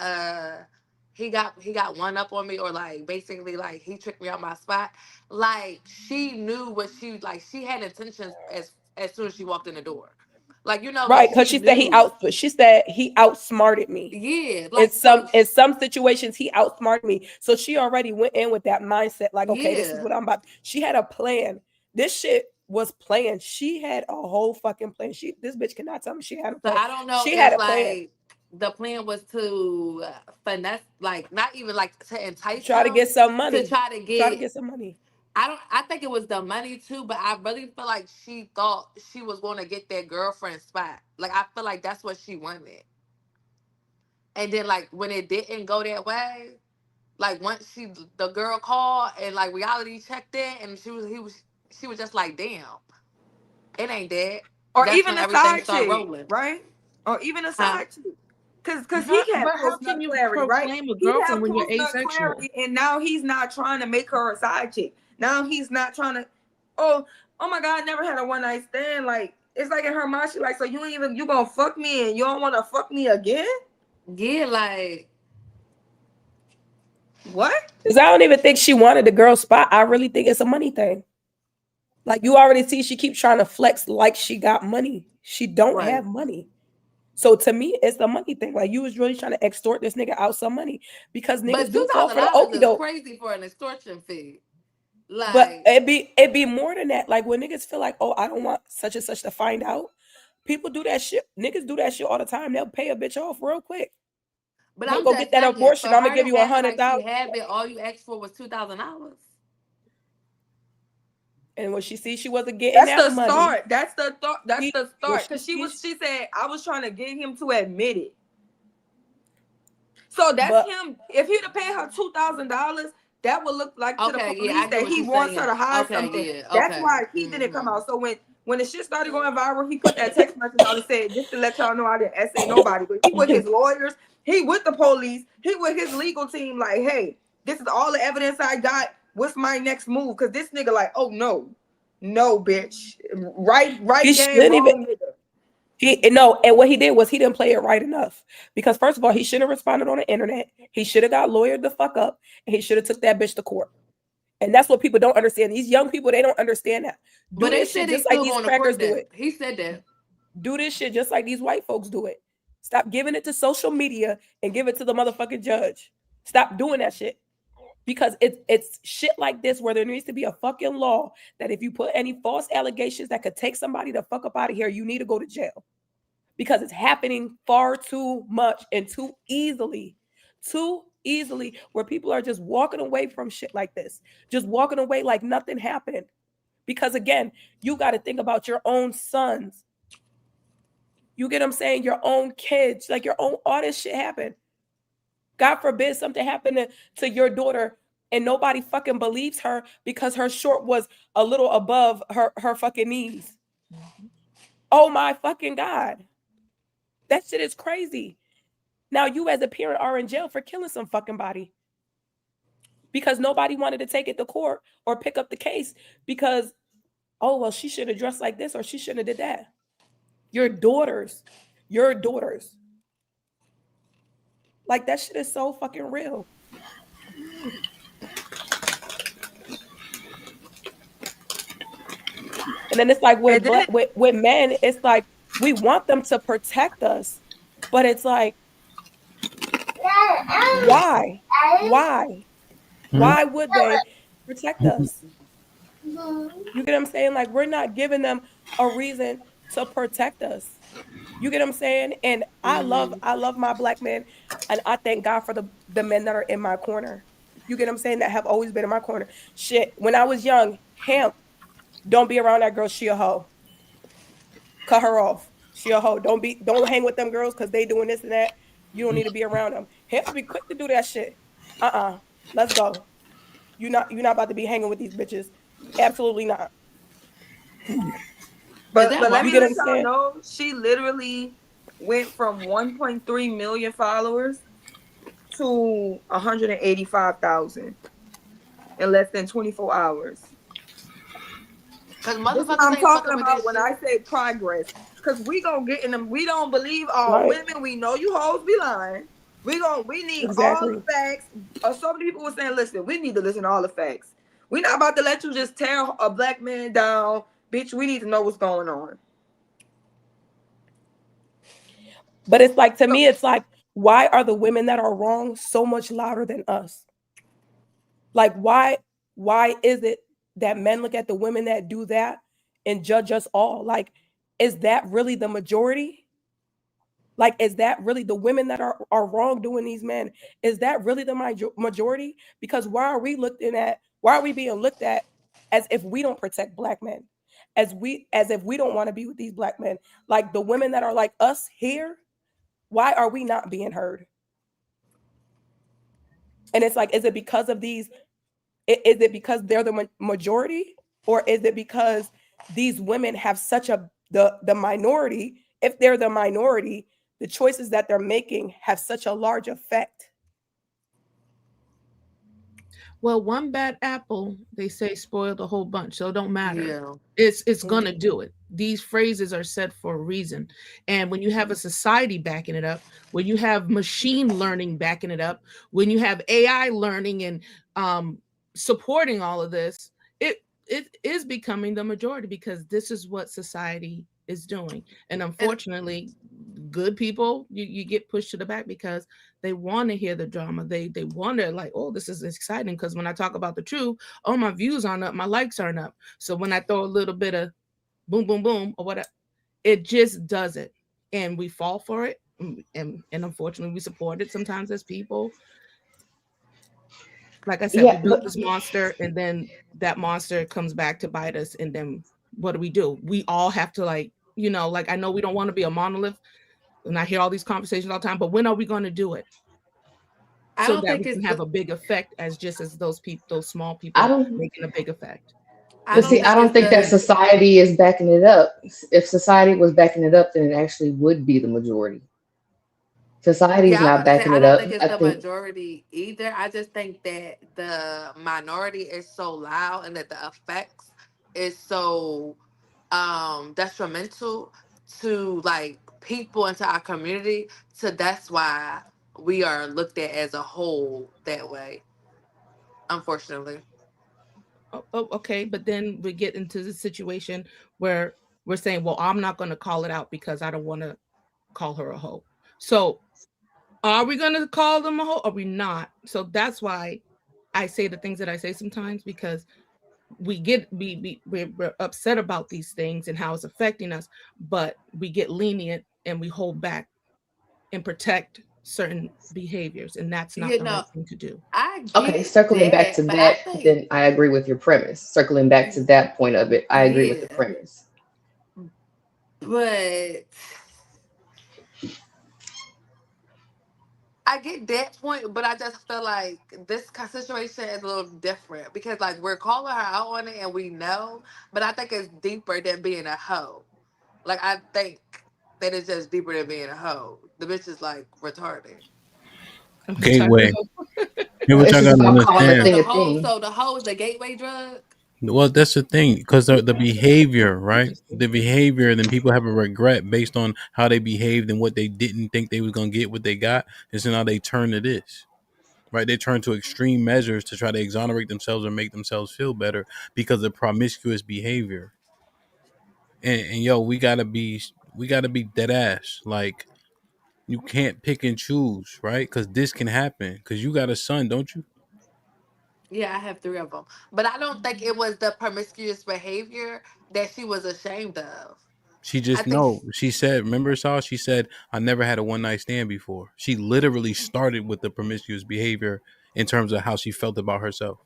he got one up on me, or like basically like he tricked me out my spot. Like, she knew what she had intentions as soon as she walked in the door. Like, right, because she said he outsmarted me. Yeah, like in some situations he outsmarted me. So she already went in with that mindset, like, okay, this is what I'm about. She had a plan. This shit was planned. She had a whole fucking plan. This bitch cannot tell me she had a plan. So I don't know. She had a plan. Like, the plan was to finesse, like, not even like to entice, try to get some money. To try to get some money. I think it was the money too, but I really feel like she thought she was going to get that girlfriend spot. Like, I feel like that's what she wanted. And then, like, when it didn't go that way, like, once the girl called and like reality checked in, and she was just like, damn, it ain't that. Or that's even a side chick, rolling. Right? Or even a side chick. Because he had how can you proclaim a girlfriend when you're asexual? And now he's not trying to make her a side chick. Now he's not trying to, oh my God, I never had a one night stand. Like, it's like in her mind, she like, so you gonna fuck me and you don't want to fuck me again? Yeah, like, what? Because I don't even think she wanted the girl spot. I really think it's a money thing. Like, you already see she keeps trying to flex like she got money. She don't have money. So to me, it's the money thing. Like, you was really trying to extort this nigga out some money, because niggas do fall for the okie doke. Crazy for an extortion fee. Like, but it'd be more than that. Like, when niggas feel like, oh, I don't want such and such to find out. People do that shit. Niggas do that shit all the time. They'll pay a bitch off real quick. But I'm gonna get that abortion. I'm gonna give you $100,000. Like, all you asked for was $2,000. And when she sees she wasn't getting that money, start. That's the thought. That's the start. Because she said, I was trying to get him to admit it. So that's him. If he'd have paid her $2,000, that would look like to the police that he wants her to hide something. Yeah, that's why he didn't come out. So when the shit started going viral, he put that text message out and said, just to let y'all know I didn't essay nobody. But he with his lawyers, he with the police, he with his legal team, like, hey, this is all the evidence I got. What's my next move? Because this nigga like, oh no, bitch. Right. And what he did was he didn't play it right enough. Because first of all, he shouldn't have responded on the internet. He should have got lawyered the fuck up, and he should have took that bitch to court. And that's what people don't understand. These young people, they don't understand that. But they said they still going to court then. He said that. Do this shit just like these white folks do it. Stop giving it to social media and give it to the motherfucking judge. Stop doing that shit. Because it's shit like this where there needs to be a fucking law that if you put any false allegations that could take somebody the fuck up out of here, you need to go to jail. Because it's happening far too much and too easily, where people are just walking away from shit like this, just walking away like nothing happened. Because again, you got to think about your own sons. You get what I'm saying? Your own kids, like your own, all this shit happened. God forbid something happened to your daughter and nobody fucking believes her because her short was a little above her fucking knees. Oh my fucking God. That shit is crazy. Now you as a parent are in jail for killing some fucking body. Because nobody wanted to take it to court or pick up the case because, oh, well, she should have dressed like this or she shouldn't have did that. Your daughters. Like, that shit is so fucking real. And then it's like with men, it's like we want them to protect us, but it's like, why? Why would they protect us? You get what I'm saying? Like, we're not giving them a reason to protect us. You get what I'm saying? And I love my black men, and I thank God for the men that are in my corner. You get what I'm saying? That have always been in my corner. Shit, when I was young, HAMP, don't be around that girl, she a hoe. Cut her off. She a hoe. Don't hang with them girls because they doing this and that. You don't need to be around them. HAMP be quick to do that shit. Let's go. You're not about to be hanging with these bitches. Absolutely not. But let me let y'all know, she literally went from 1.3 million followers to 185,000 in less than 24 hours. Because motherfuckers what I'm talking about when I say progress. Because we gonna get in them. We don't believe all women. We know you hoes be lying. We need all the facts. So many people were saying, listen, we need to listen to all the facts. We're not about to let you just tear a black man down. Bitch, we need to know what's going on. But it's like, to me, it's like, why are the women that are wrong so much louder than us? Like, why is it that men look at the women that do that and judge us all? Like, is that really the majority? Like, is that really the women that are wrong doing these men? Is that really the majority? Because why are we being looked at as if we don't protect black men? As if we don't want to be with these black men? Like, the women that are like us here, why are we not being heard? And it's like, is it because of these? Is it because they're the majority, or is it because these women have such the minority? If they're the minority, the choices that they're making have such a large effect. Well, one bad apple, they say, spoiled a whole bunch, so it don't matter. Yeah. It's gonna do it. These phrases are said for a reason. And when you have a society backing it up, when you have machine learning backing it up, when you have AI learning and supporting all of this, it is becoming the majority, because this is what society is doing. And unfortunately, good people, you get pushed to the back because they want to hear the drama. They wonder, like, oh, this is exciting, because when I talk about the truth, oh, my views aren't up, my likes aren't up. So when I throw a little bit of boom, boom, boom, or whatever, it just does it. And we fall for it. And unfortunately, we support it sometimes as people. Like I said, we built this monster, and then that monster comes back to bite us. And then what do? We all have to, like, like, I know we don't want to be a monolith, and I hear all these conversations all the time, but when are we going to do it? So that we can have a big effect as those small people making a big effect. I don't think that society is backing it up. If society was backing it up, then it actually would be the majority. Society is not backing it up. I don't think it's the majority either. I just think that the minority is so loud and that the effects is so detrimental to like people into our community. So that's why we are looked at as a whole that way, unfortunately. Okay, but then we get into the situation where we're saying, well, I'm not going to call it out because I don't want to call her a hoe. So are we going to call them a hoe? Or are we not? So that's why I say the things that I say sometimes, because we're upset about these things and how it's affecting us, but we get lenient and we hold back and protect certain behaviors, and that's not the right thing to do. I Okay, get circling back to that, but I that, think then I agree with your premise. Circling back to that point of it, I agree with the yeah, premise. but I get that point, but I just feel like this situation is a little different because, like, we're calling her out on it and we know, but I think it's deeper than being a hoe. Like, I think that it's just deeper than being a hoe. The bitch is, like, retarded. Gateway. Yeah, what It's y'all just gotta about calling a understand. thing a thing. So the hoe is the gateway drug? Well, that's the thing, because the behavior, right? The behavior, then people have a regret based on how they behaved and what they didn't think they was gonna get, what they got, and so now they turn to this, right? They turn to extreme measures to try to exonerate themselves or make themselves feel better because of promiscuous behavior. And yo, we gotta be dead ass. Like, you can't pick and choose, right? Because this can happen. Because you got a son, don't you? Yeah, I have 3 of them. But I don't think it was the promiscuous behavior that she was ashamed of. She I just think, no. She said, remember, Saw? She said, I never had a one night stand before. She literally started with the promiscuous behavior in terms of how she felt about herself.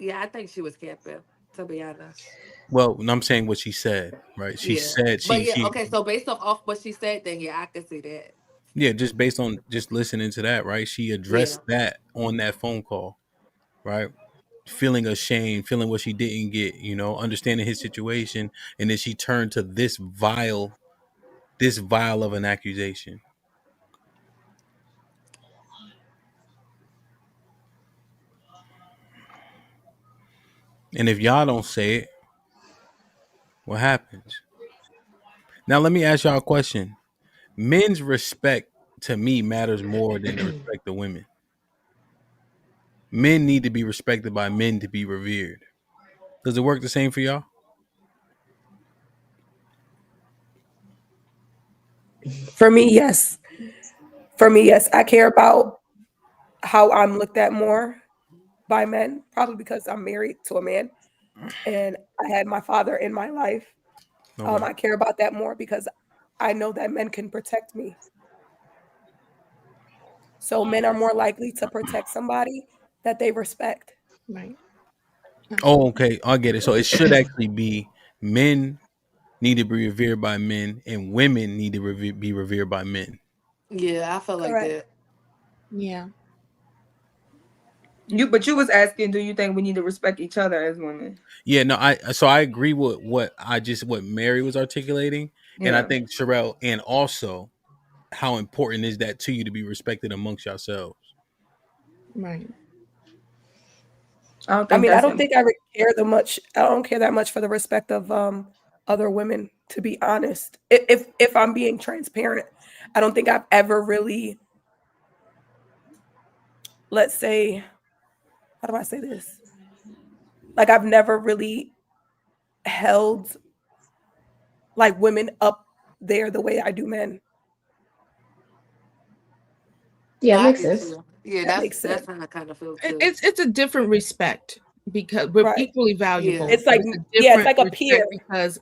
yeah, I think she was camping, to be honest. Well, I'm saying what she said, right? She Yeah. said But yeah, she okay, so based off what she said, then yeah, I can see that. yeah, just based on just listening to that, right? She Yeah. addressed that on that phone call, right? Feeling ashamed, feeling what she didn't get, understanding his situation, and then she turned to this vile of an accusation. And if y'all don't say it, what happens? Now let me ask y'all a question. Men's respect to me matters more than the respect of women. Men need to be respected by men to be revered. Does it work the same for y'all? For me, yes. For me, yes. I care about how I'm looked at more by men, probably because I'm married to a man and I had my father in my life. Okay. I care about that more because I know that men can protect me. So men are more likely to protect somebody that they respect. Right. Oh, okay. I get it. So it should actually be men need to be revered by men and women need to be revered by men. Yeah, I feel like Correct. that. Yeah. But you was asking, do you think we need to respect each other as women? Yeah, no, I agree with what Mary was articulating, and I Yeah. think Sherelle, and also how important is that to you to be respected amongst yourselves. Right. I don't I think mean, I that's don't think I care that much. I don't care that much for the respect of other women, to be honest. If I'm being transparent, I don't think I've ever really, let's say, how do I say this? Like I've never really held like women up there the way I do men. Yeah, No, it I makes get sense. you. Yeah, That makes that's sense. how I kind of feel too. It's a different respect because we're Right. equally Yeah. valuable. It's But like, it's a yeah, it's different like a peer. respect because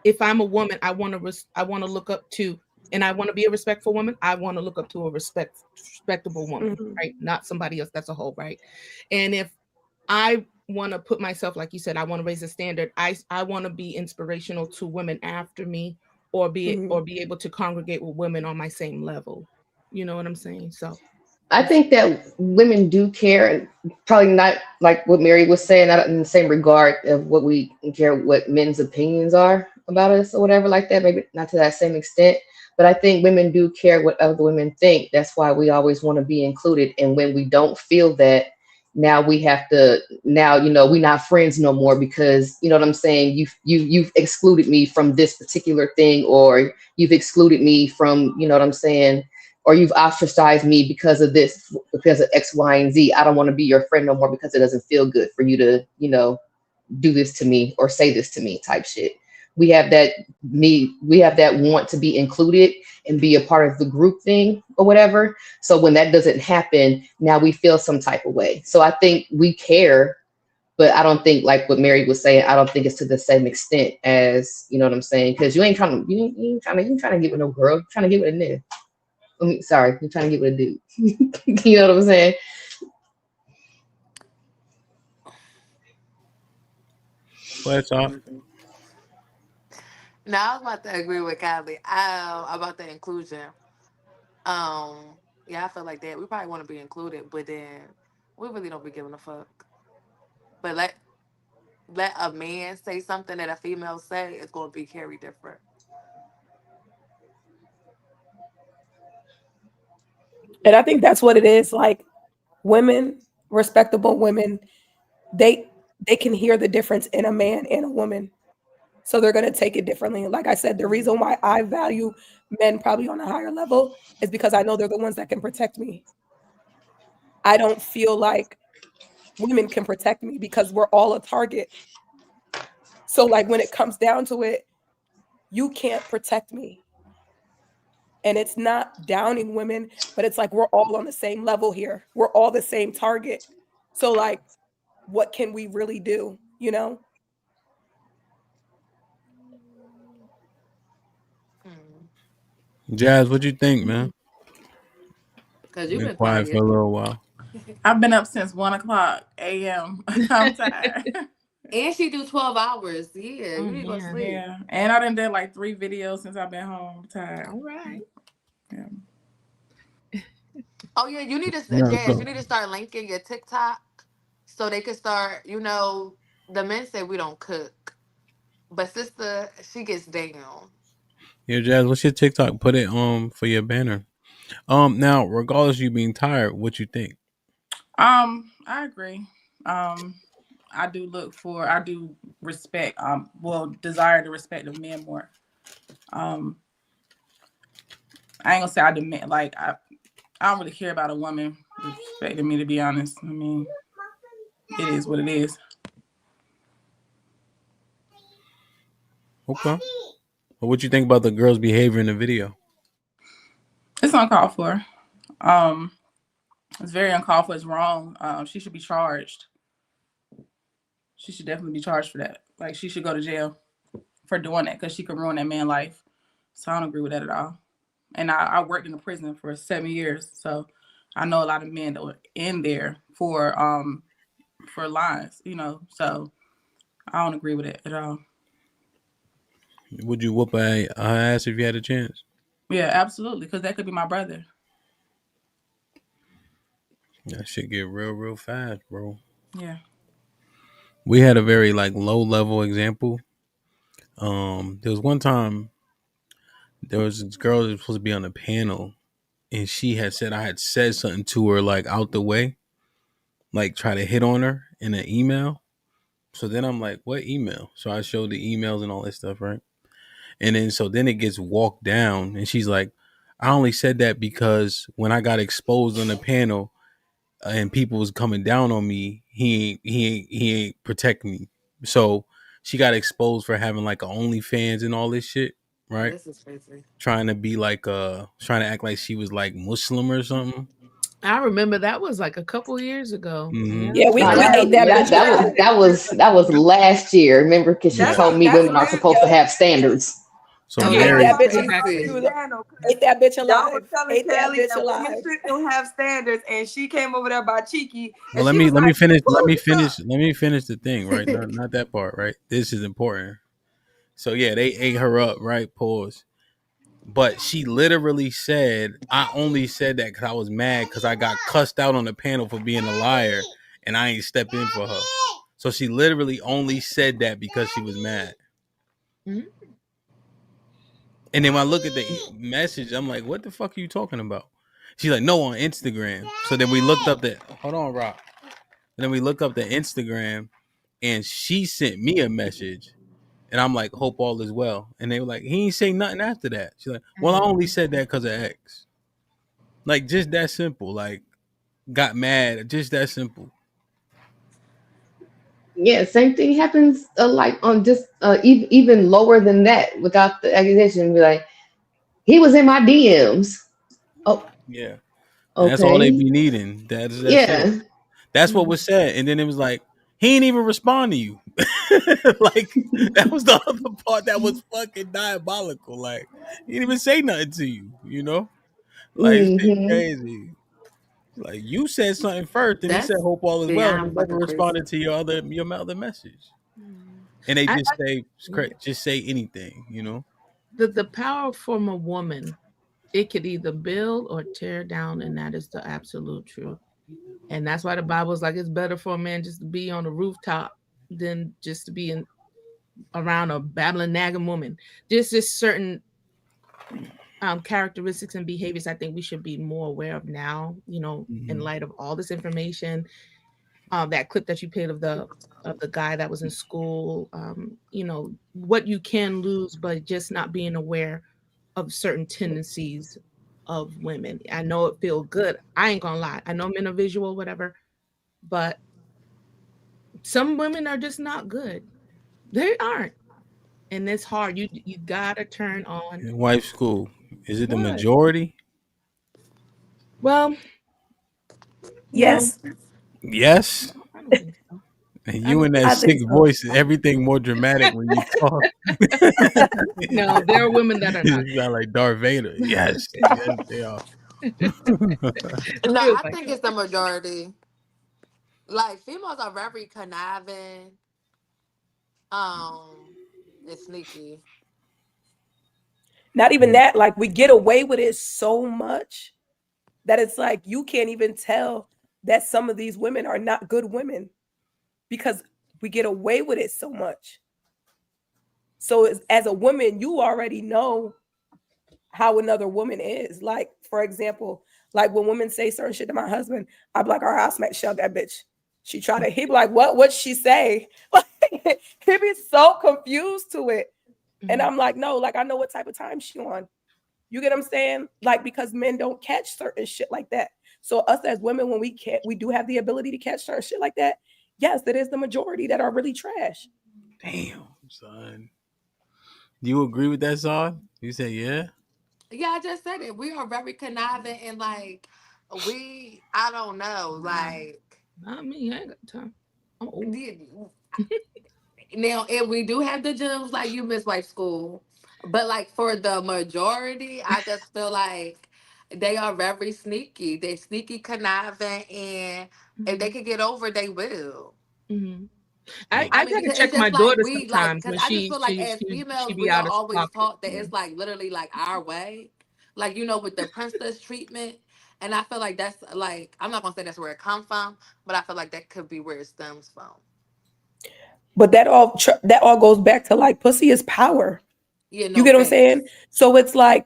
if I'm a woman, I want to look up to, and I want to be a respectful woman. I want to look up to a respectable woman, Mhm. right? Not somebody else. That's a whole, right? And if I want to put myself, like you said, I want to raise a standard. I want to be inspirational to women after me, or be Mhm. able to congregate with women on my same level. You know what I'm saying? So I think that women do care, and probably not like what Mary was saying, not in the same regard of what we care what men's opinions are about us or whatever like that. Maybe not to that same extent, but I think women do care what other women think. That's why we always want to be included. And when we don't feel that, now we have to, now, we're not friends no more because, you know what I'm saying? You've excluded me from this particular thing, or you've excluded me from, you know what I'm saying? Or you've ostracized me because of this, because of X, Y, and Z. I don't want to be your friend no more because it doesn't feel good for you to, do this to me or say this to me type shit. We have that want to be included and be a part of the group thing or whatever. So when that doesn't happen, now we feel some type of way. So I think we care, but I don't think, like what Mary was saying, I don't think it's to the same extent as, you know what I'm saying? Because you ain't trying to get with no girl, you're trying to get with a nigga. Sorry, you're trying to get with a dude. You know what I'm saying? What's up? Now I was about to agree with Kylie about the inclusion. Yeah, I feel like that. We probably want to be included, but then we really don't be giving a fuck. But let a man say something that a female say, it's gonna be carried different. And I think that's what it is. Like women, respectable women, they can hear the difference in a man and a woman. So they're going to take it differently. Like I said, the reason why I value men probably on a higher level is because I know they're the ones that can protect me. I don't feel like women can protect me because we're all a target. So like when it comes down to it, you can't protect me. And it's not downing women, but it's like we're all on the same level here. We're all the same target. So like, what can we really do, you know? Jazz, what you think, man? Because you've been quiet for a little while. I've been up since 1:00 a.m. I'm tired. And she do 12 hours. Yeah, you need to go Yeah. sleep. Yeah. And I done did like 3 videos since I've been home. I'm tired. All right. Yeah. Oh yeah, you need to, Yeah, Jazz, you need to start linking your TikTok so they can start, the men say we don't cook. But sister, she gets down. Yeah, Jazz, what's your TikTok? Put it for your banner. Now, regardless of you being tired, what you think? I agree. I do respect, desire the respect of men more. I ain't gonna say I demand, like, I don't really care about a woman respecting me, to be honest. I mean, it is what it is. Okay. Well, what you think about the girl's behavior in the video? It's uncalled for. It's very uncalled for. It's wrong. She should be charged. She should definitely be charged for that. Like, she should go to jail for doing that because she could ruin that man's life. So I don't agree with that at all. And I worked in a prison for 7 years, so I know a lot of men that were in there for lies, So I don't agree with it at all. Would you whoop her ass if you had a chance? Yeah, absolutely, because that could be my brother. That shit get real fast, bro. Yeah. We had a very low level example. There was one time there was this girl that was supposed to be on a panel, and she had said I had said something to her out the way, try to hit on her in an email. So then I'm like, what email? So I showed the emails and all that stuff, right? And then it gets walked down, and she's like, I only said that because when I got exposed on the panel and people was coming down on me, he ain't protect me. So she got exposed for having a OnlyFans and all this shit, right? This is crazy. Trying to act like she was Muslim or something. I remember that was a couple years ago. Mm-hmm. Yeah, we ate that was last year. Remember, because she told me women are supposed to have standards. So ate that bitch alive. Ate that bitch alive. Don't have standards, and she came over there by cheeky. Well, let me finish the thing, right? Not that part, right? This is important. So yeah, they ate her up, right? Pause. But she literally said, I only said that because I was mad because I got cussed out on the panel for being a liar and I ain't stepped in for her. So she literally only said that because she was mad. Mm-hmm. And then when I look at the message, I'm like, what the fuck are you talking about? She's like, no, on Instagram. So then we looked up that. Hold on, Rob. And then we look up the Instagram, and she sent me a message, and I'm like, "Hope all is well." And they were like, "He ain't say nothing after that." She's like, "Well, I only said that because of X." Like, just that simple. Like, got mad. Just that simple. Yeah, same thing happens like on just even lower than that without the accusation. Be like, he was in my DMs. Oh, Yeah. And that's all they okay. be needing. That's it. Yeah. That's what was said. And then it was like, he ain't even respond to you. Like, that was the other part that was fucking diabolical. Like, he didn't even say nothing to you, you know? Like, it's shit Mm-hmm. crazy. Like, you said something first, and he said, That's "Hope all is well." And he beyond never fucking crazy. responded to your other message. And they I, just I just say anything, you know? the power from a woman, it could either build or tear down, and that is the absolute truth. And that's why the Bible is like, it's better for a man just to be on the rooftop than just to be around a babbling nagging woman. There's just certain characteristics and behaviors I think we should be more aware of now, in light of all this information. That clip that you played of the guy that was in school, what you can lose, but just not being aware of certain tendencies of women. I know it feels good. I ain't gonna lie. I know men are visual, whatever, but some women are just not good. They aren't. And it's hard. You gotta turn on. In wife school, is it the What? majority? Well, Yes. Yes. I don't think so. And I you don't in think that I so. think sick so. voice, everything more dramatic when you talk. No, there are women that are not. You sound like Darth Vader. Yes, yes, they are. No, Feels I like think that. it's the majority. Like females are very conniving, and sneaky. Not even that, like we get away with it so much that it's like you can't even tell that some of these women are not good women because we get away with it so much. So as a woman, you already know how another woman is. Like, for example, like when women say certain shit to my husband, I'm like, all right, I'll smack shut that bitch. She try to, he be like, what'd she say? Like, he be so confused to it. And I'm like, no, like I know what type of time she on. You get what I'm saying? Like, because men don't catch certain shit like that. So us as women, when we do have the ability to catch certain shit like that. Yes, that is the majority that are really trash. Damn, son. Do you agree with that, Zod? You say yeah. Yeah, I just said it. We are very conniving and like I don't know, like Not me. I ain't got time. I'm old. now if we do have the gyms like you miss wife school, but like for the majority, I just feel like they are very sneaky. They sneaky conniving, and if they could get over, they will. Mm-hmm. I I mean, gotta because check it's my just like daughter we like sometimes because when I just she feel like she as she she females, be we out are of always pocket. taught that it's like literally like our way, like with the princess treatment. And I feel like that's like I'm not gonna say that's where it comes from, but I feel like that could be where it stems from. But that all goes back to like pussy is power. Yeah, You no get what I'm saying? facts. So it's like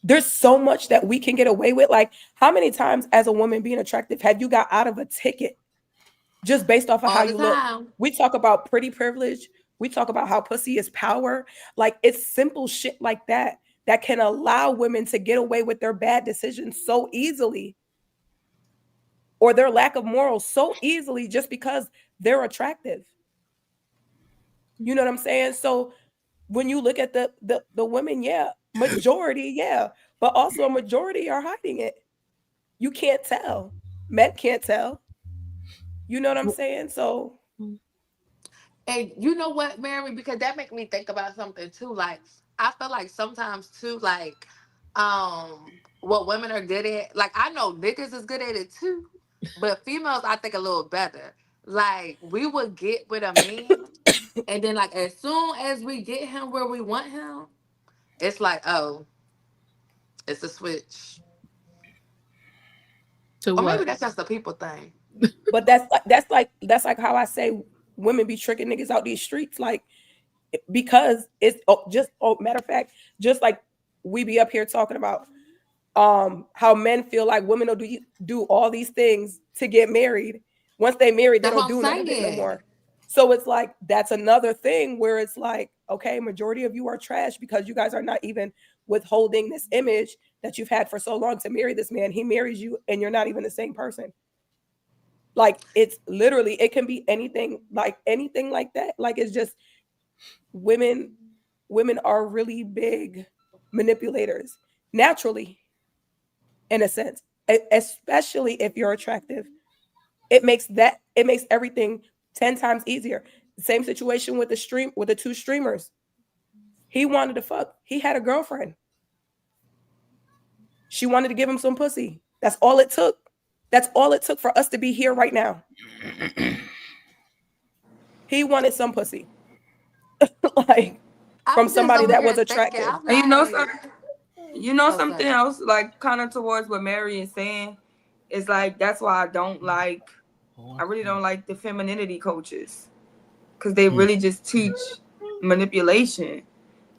there's so much that we can get away with. Like, how many times as a woman being attractive have you got out of a ticket just based off of how All the you look? time. We talk about pretty privilege. We talk about how pussy is power. Like, it's simple shit like that that can allow women to get away with their bad decisions so easily or their lack of morals so easily just because they're attractive. You know what I'm saying? So when you look at the women, yeah, majority, yeah, but also a majority are hiding it. You can't tell. Men can't tell. You know what I'm saying? So And you know what, Mary? Because that make me think about something too. Like I feel like sometimes too, like what women are good at. Like I know niggas is good at it too, but females I think a little better. Like we would get with a man, and then like as soon as we get him where we want him, it's like oh, it's a switch. To Or maybe what? that's just a people thing. but that's like how I say women be tricking niggas out these streets, like because it's matter of fact, just like we be up here talking about how men feel like women will do all these things to get married Once they married, they That's don't what do I'm none of it no saying. more. So it's like, that's another thing where it's like, okay, majority of you are trash because you guys are not even withholding this image that you've had for so long to marry this man. He marries you and you're not even the same person. Like, it's literally, it can be anything like that. Like, it's just women are really big manipulators naturally, in a sense, especially if you're attractive. It makes everything 10 times easier. Same situation with the two streamers. He wanted to fuck. He had a girlfriend. She wanted to give him some pussy. That's all it took. That's all it took for us to be here right now. He wanted some pussy. Like, from somebody that was attractive. And you know something else, like kind of towards what Mary is saying, is like, that's why I really don't like the femininity coaches, because they really just teach manipulation.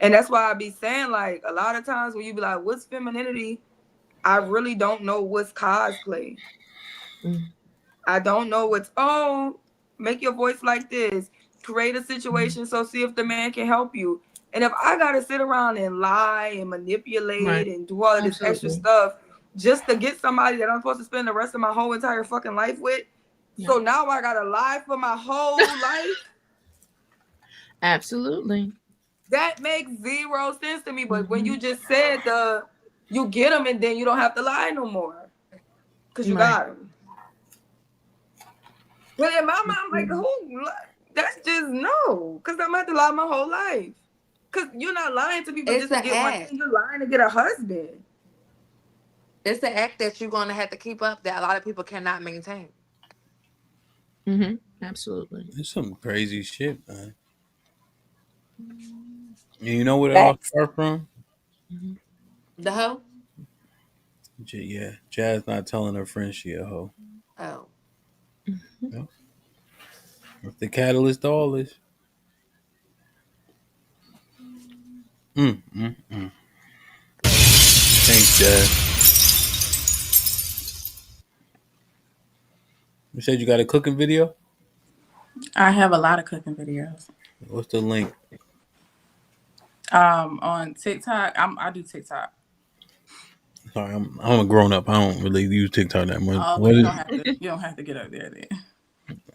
And that's why I be saying, like, a lot of times when you be like, what's femininity? I really don't know what's cosplay. I don't know what's, make your voice like this, create a situation, so see if the man can help you. And if I gotta sit around and lie and manipulate and do all of this extra stuff just to get somebody that I'm supposed to spend the rest of my whole entire fucking life with, so now I gotta lie for my whole life? Absolutely. That makes zero sense to me. But when you just said you get them and then you don't have to lie no more because you got them. But in my mind, I'm like, that's just no, because I'm going to have to lie my whole life. Because you're not lying to people just to get one thing. You're lying to get a husband. It's the act that you're going to have to keep up that a lot of people cannot maintain. Absolutely. There's some crazy shit, man. You know where it all start from? The hoe? Yeah, Jazz not telling her friend she a hoe. Oh. Yep. That's the catalyst to all this. Thanks, Jazz. You said you got a cooking video? I have a lot of cooking videos. What's the link? On TikTok, I do TikTok. Sorry, I'm a grown up. I don't really use TikTok that much. Oh, you don't have to get up there then.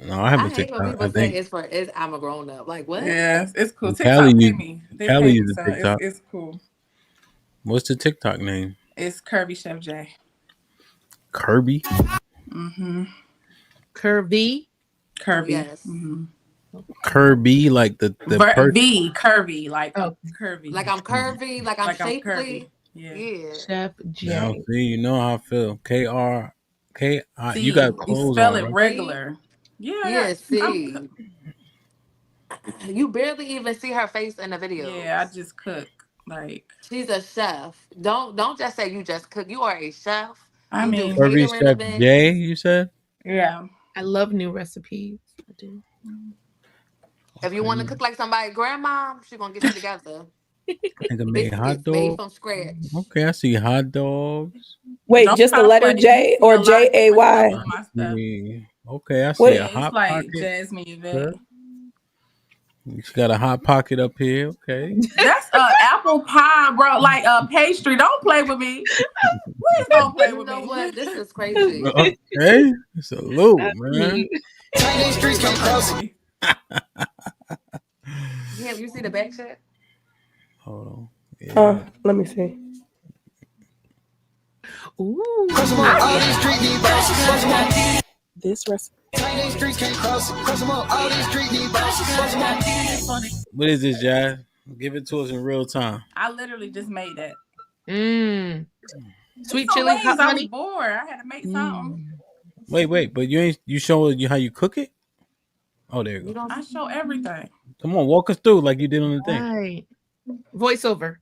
No, I have a hate TikTok. when people say I'm a grown up. Like, what? Yeah, it's cool. Callie TikTok pay me. They pay me, so TikTok. it's cool. What's the TikTok name? It's Kirby Chef J. Kirby? Curvy? Kirby. Yes. Kirby, like the V, curvy, like curvy. Like I'm curvy, like I'm shapely. Curvy. Yeah. Chef J. Now, see, you know how I feel. KRKI. See, You got clothes you spell on, it right? regular. Yeah. See. You barely even see her face in the video. Yeah, I just cook. Like, she's a chef. Don't just say you just cook. You are a chef. I mean, Kirby Chef J, you said? Yeah. I love new recipes. I do. If you want to cook like somebody's grandma, she's gonna get you together. I think I made hot Made dogs. from scratch. Okay, I see hot dogs. Wait, just the letter J or JAY? Okay, I see a hot like pocket. Jasmine Yvette. She got a hot pocket up here. Okay. That's apple pie, bro. Like pastry. Don't play with me. Please don't play with me. You know what? This is crazy. Okay. Salute, man. Yeah, you see the back check? Hold on. Yeah. Let me see. Ooh. This recipe. What is this, Jazz? Give it to us in real time. I literally just made that. Sweet chili hot I honey. was bored. I had to make something. Wait, but you show you how you cook it? Oh, there you go. I show everything. Come on, walk us through like you did on the thing. Right. Voiceover.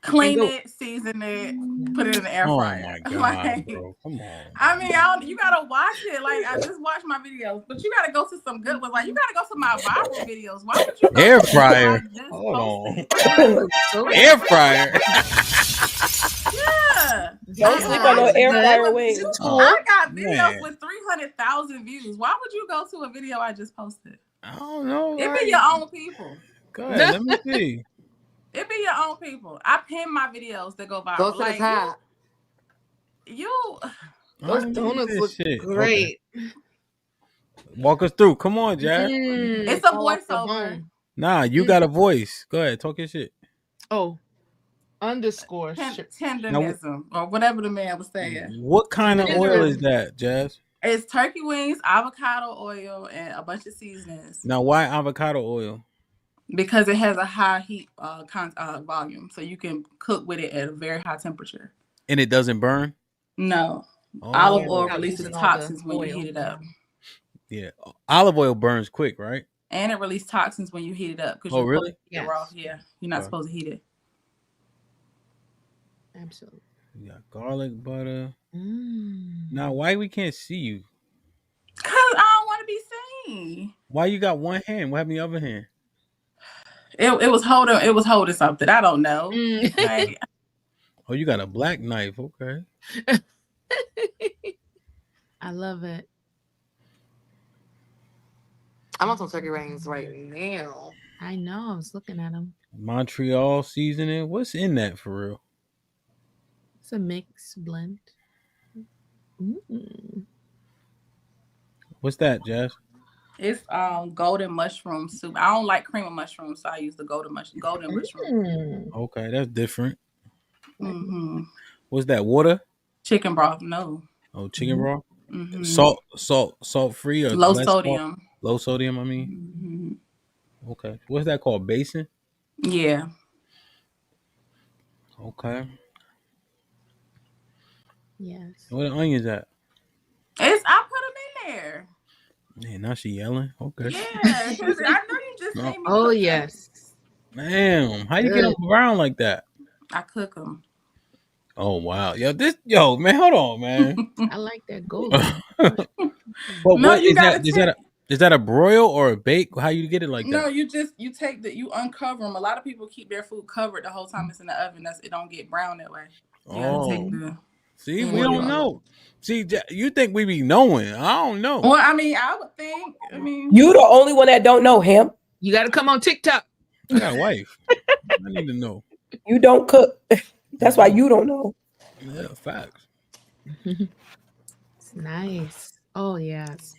Clean it, season it, put it in the air fryer. Oh my God, like, bro. Come on. I mean, you gotta watch it. Like, I just watch my videos, but you gotta go to some good ones. Like, you gotta go to my viral videos. Why would you go Air to fryer? Hold on. Air fryer. Yeah. Don't sleep on no air fryer wings. I got videos with 300,000 views. Why would you go to a video I just posted? I don't know. It be your own people. Go ahead, let me see. It be your own people. I pin my videos that go viral. Go to the top. Those donuts look great. Okay. Walk us through. Come on, Jazz. It's a voiceover. Nah, you got a voice. Go ahead, talk your shit. Oh, underscore tenderism or whatever the man was saying. What kind of oil is that, Jazz? It's turkey wings, avocado oil, and a bunch of seasonings. Now, why avocado oil? Because it has a high heat volume, so you can cook with it at a very high temperature. And it doesn't burn? No. Olive oil releases toxins when you heat it up. Yeah, olive oil burns quick, right? And it releases toxins when you heat it up. Oh, really? Yes. Raw. Yeah, you're not supposed to heat it. Absolutely. You got garlic butter. Now, why we can't see you? Cause I don't want to be seen. Why you got one hand? What happened to the other hand? It was holding something. I don't know. Like, oh, you got a black knife. Okay. I love it. I'm on some turkey wings right now. I know. I was looking at them. Montreal seasoning. What's in that for real? It's a mix blend. What's that, Jazz? It's golden mushroom soup. I don't like cream of mushrooms, so I use the golden mushroom. Okay, that's different. Mm-hmm. What's that? Water? Chicken broth? No. Oh, chicken broth. Mm-hmm. Salt free or low sodium? Salt? Low sodium. I mean. Mm-hmm. Okay. What's that called? Basin? Yeah. Okay. Yes. Where the onions at? I put them in there. Man, now she yelling. Okay. Yeah, because I know you just made me. Oh yes. Damn, how you get them around like that? I cook them. Oh wow, yo, man, hold on, man. I like that golden. But no, what is that? Is that a broil or a bake? How you get it like that? No, you uncover them. A lot of people keep their food covered the whole time it's in the oven. It don't get brown that way. See, we don't know. See, you think we be knowing? I don't know. Well, I mean, I would think. You the only one that don't know him. You got to come on TikTok. I got a wife. I need to know. You don't cook. That's why you don't know. Yeah, facts. It's nice. Oh yes.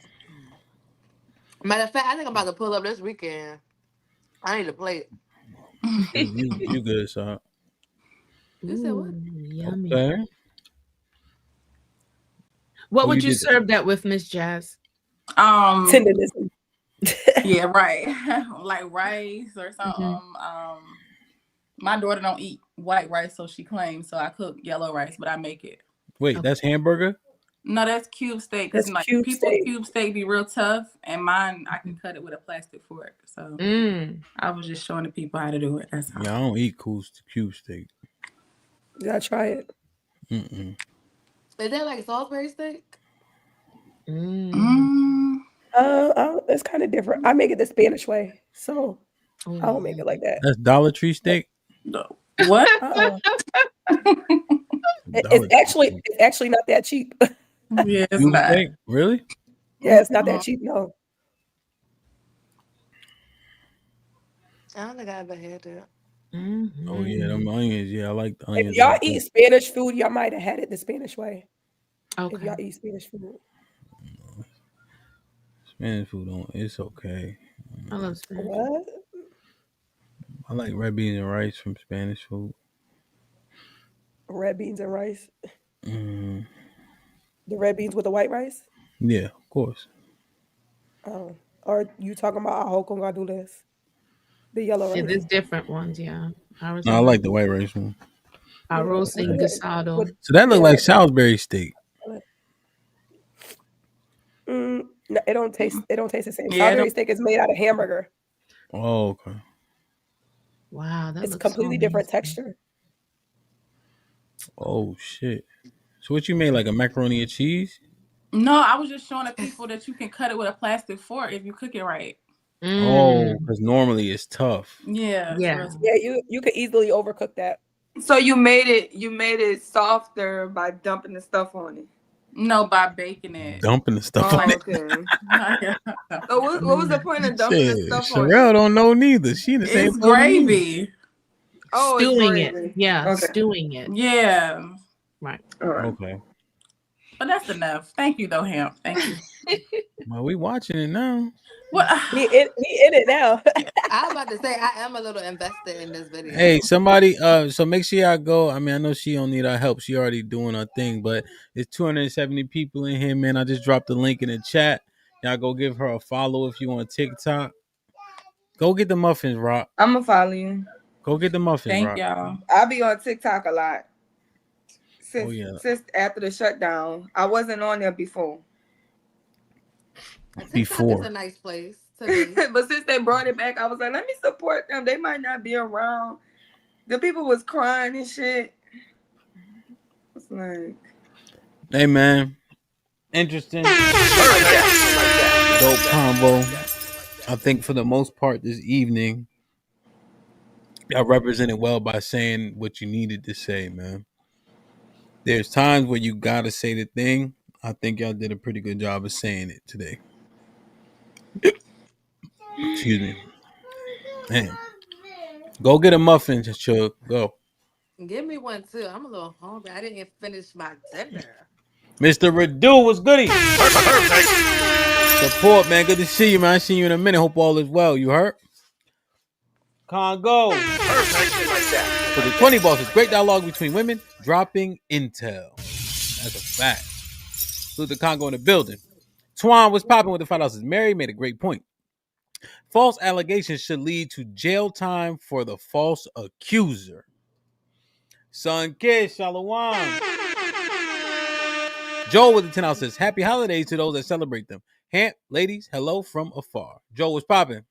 Matter of fact, I think I'm about to pull up this weekend. I need a plate. you good, son? Yummy. Okay. What would you serve that with, Miss Jazz? Tenderism. Yeah, right. Like rice or something. My daughter don't eat white rice, so she claims. So I cook yellow rice, but I make it. Wait, that's hamburger? No, that's cube steak. Because like people's cube steak be real tough, and mine I can cut it with a plastic fork. So I was just showing the people how to do it. That's how. Yeah, I don't eat cube steak. You gotta try it. Is that like Salisbury steak? It's kind of different. I make it the Spanish way, so I don't make it like that. That's Dollar Tree steak. No. What? It's actually not that cheap. Yeah, it's not. Steak? Really? Yeah, it's not that cheap. No. I don't think I ever had that. Oh yeah, them onions. Yeah, I like the onions. If y'all eat Spanish food, y'all might have had it the Spanish way. Okay. If y'all eat Spanish food. Spanish food, it's okay. I love Spanish. What? I like red beans and rice from Spanish food. Red beans and rice. Mm-hmm. The red beans with the white rice? Yeah, of course. Oh. Or you talking about arroz con gandules? The yellow rice. Yeah, there's different ones, yeah. No, I like the white rice one. Arroz en guisado. So that look like Salisbury steak. No, it don't taste the same. Yeah, Salisbury steak is made out of hamburger. Oh, okay. Wow, that it's looks completely so different amazing. texture. Oh shit. So what you made, like a macaroni and cheese? No, I was just showing the people that you can cut it with a plastic fork if you cook it right. Oh, because normally it's tough. Yeah. Yeah, you could easily overcook that. So you made it softer by dumping the stuff on it. No, by baking it. Dumping the stuff on it. Okay. So what was the point of dumping the Shit, stuff on Sherelle it? don't know neither. She in the same It's boat as me. gravy. Oh, it's Stewing it. gravy. Yeah, Okay. stewing it. Yeah. Right. All right. Okay. But that's enough. Thank you, though, Hamp. Thank you. Well, we watching it now. What? He in it now. I was about to say I am a little invested in this video. Hey, somebody, so make sure y'all go. I mean, I know she don't need our help. She already doing her thing, but it's 270 people in here, man. I just dropped the link in the chat. Y'all go give her a follow if you want TikTok. Go get the muffins, Rock. I'm gonna follow you. Go get the muffins, Thank Rock. y'all. I'll be on TikTok a lot. Oh, yeah. Since after the shutdown, I wasn't on there before. Before. It's a nice place to be. But since they brought it back, I was like, let me support them. They might not be around. The people was crying and shit. It's like, Hey, man. Interesting. Dope combo. I think for the most part this evening, y'all represented well by saying what you needed to say, man. There's times where you gotta say the thing. I think y'all did a pretty good job of saying it today. Excuse me. Man. Go get a muffin, Chuck. Go. Give me one too. I'm a little hungry. I didn't even finish my dinner. Mr. Radu, what's goody? Support, man. Good to see you, man. I see you in a minute. Hope all is well. You hurt? Congo. For the 20 bosses, great dialogue between women, dropping intel. That's a fact. Salute the Congo in the building. Twan was popping with the $5. Mary made a great point. False allegations should lead to jail time for the false accuser. Son Kiss, Shalom. Joel with the $10 says, happy holidays to those that celebrate them. Hamp, ladies, hello from afar. Joel was popping.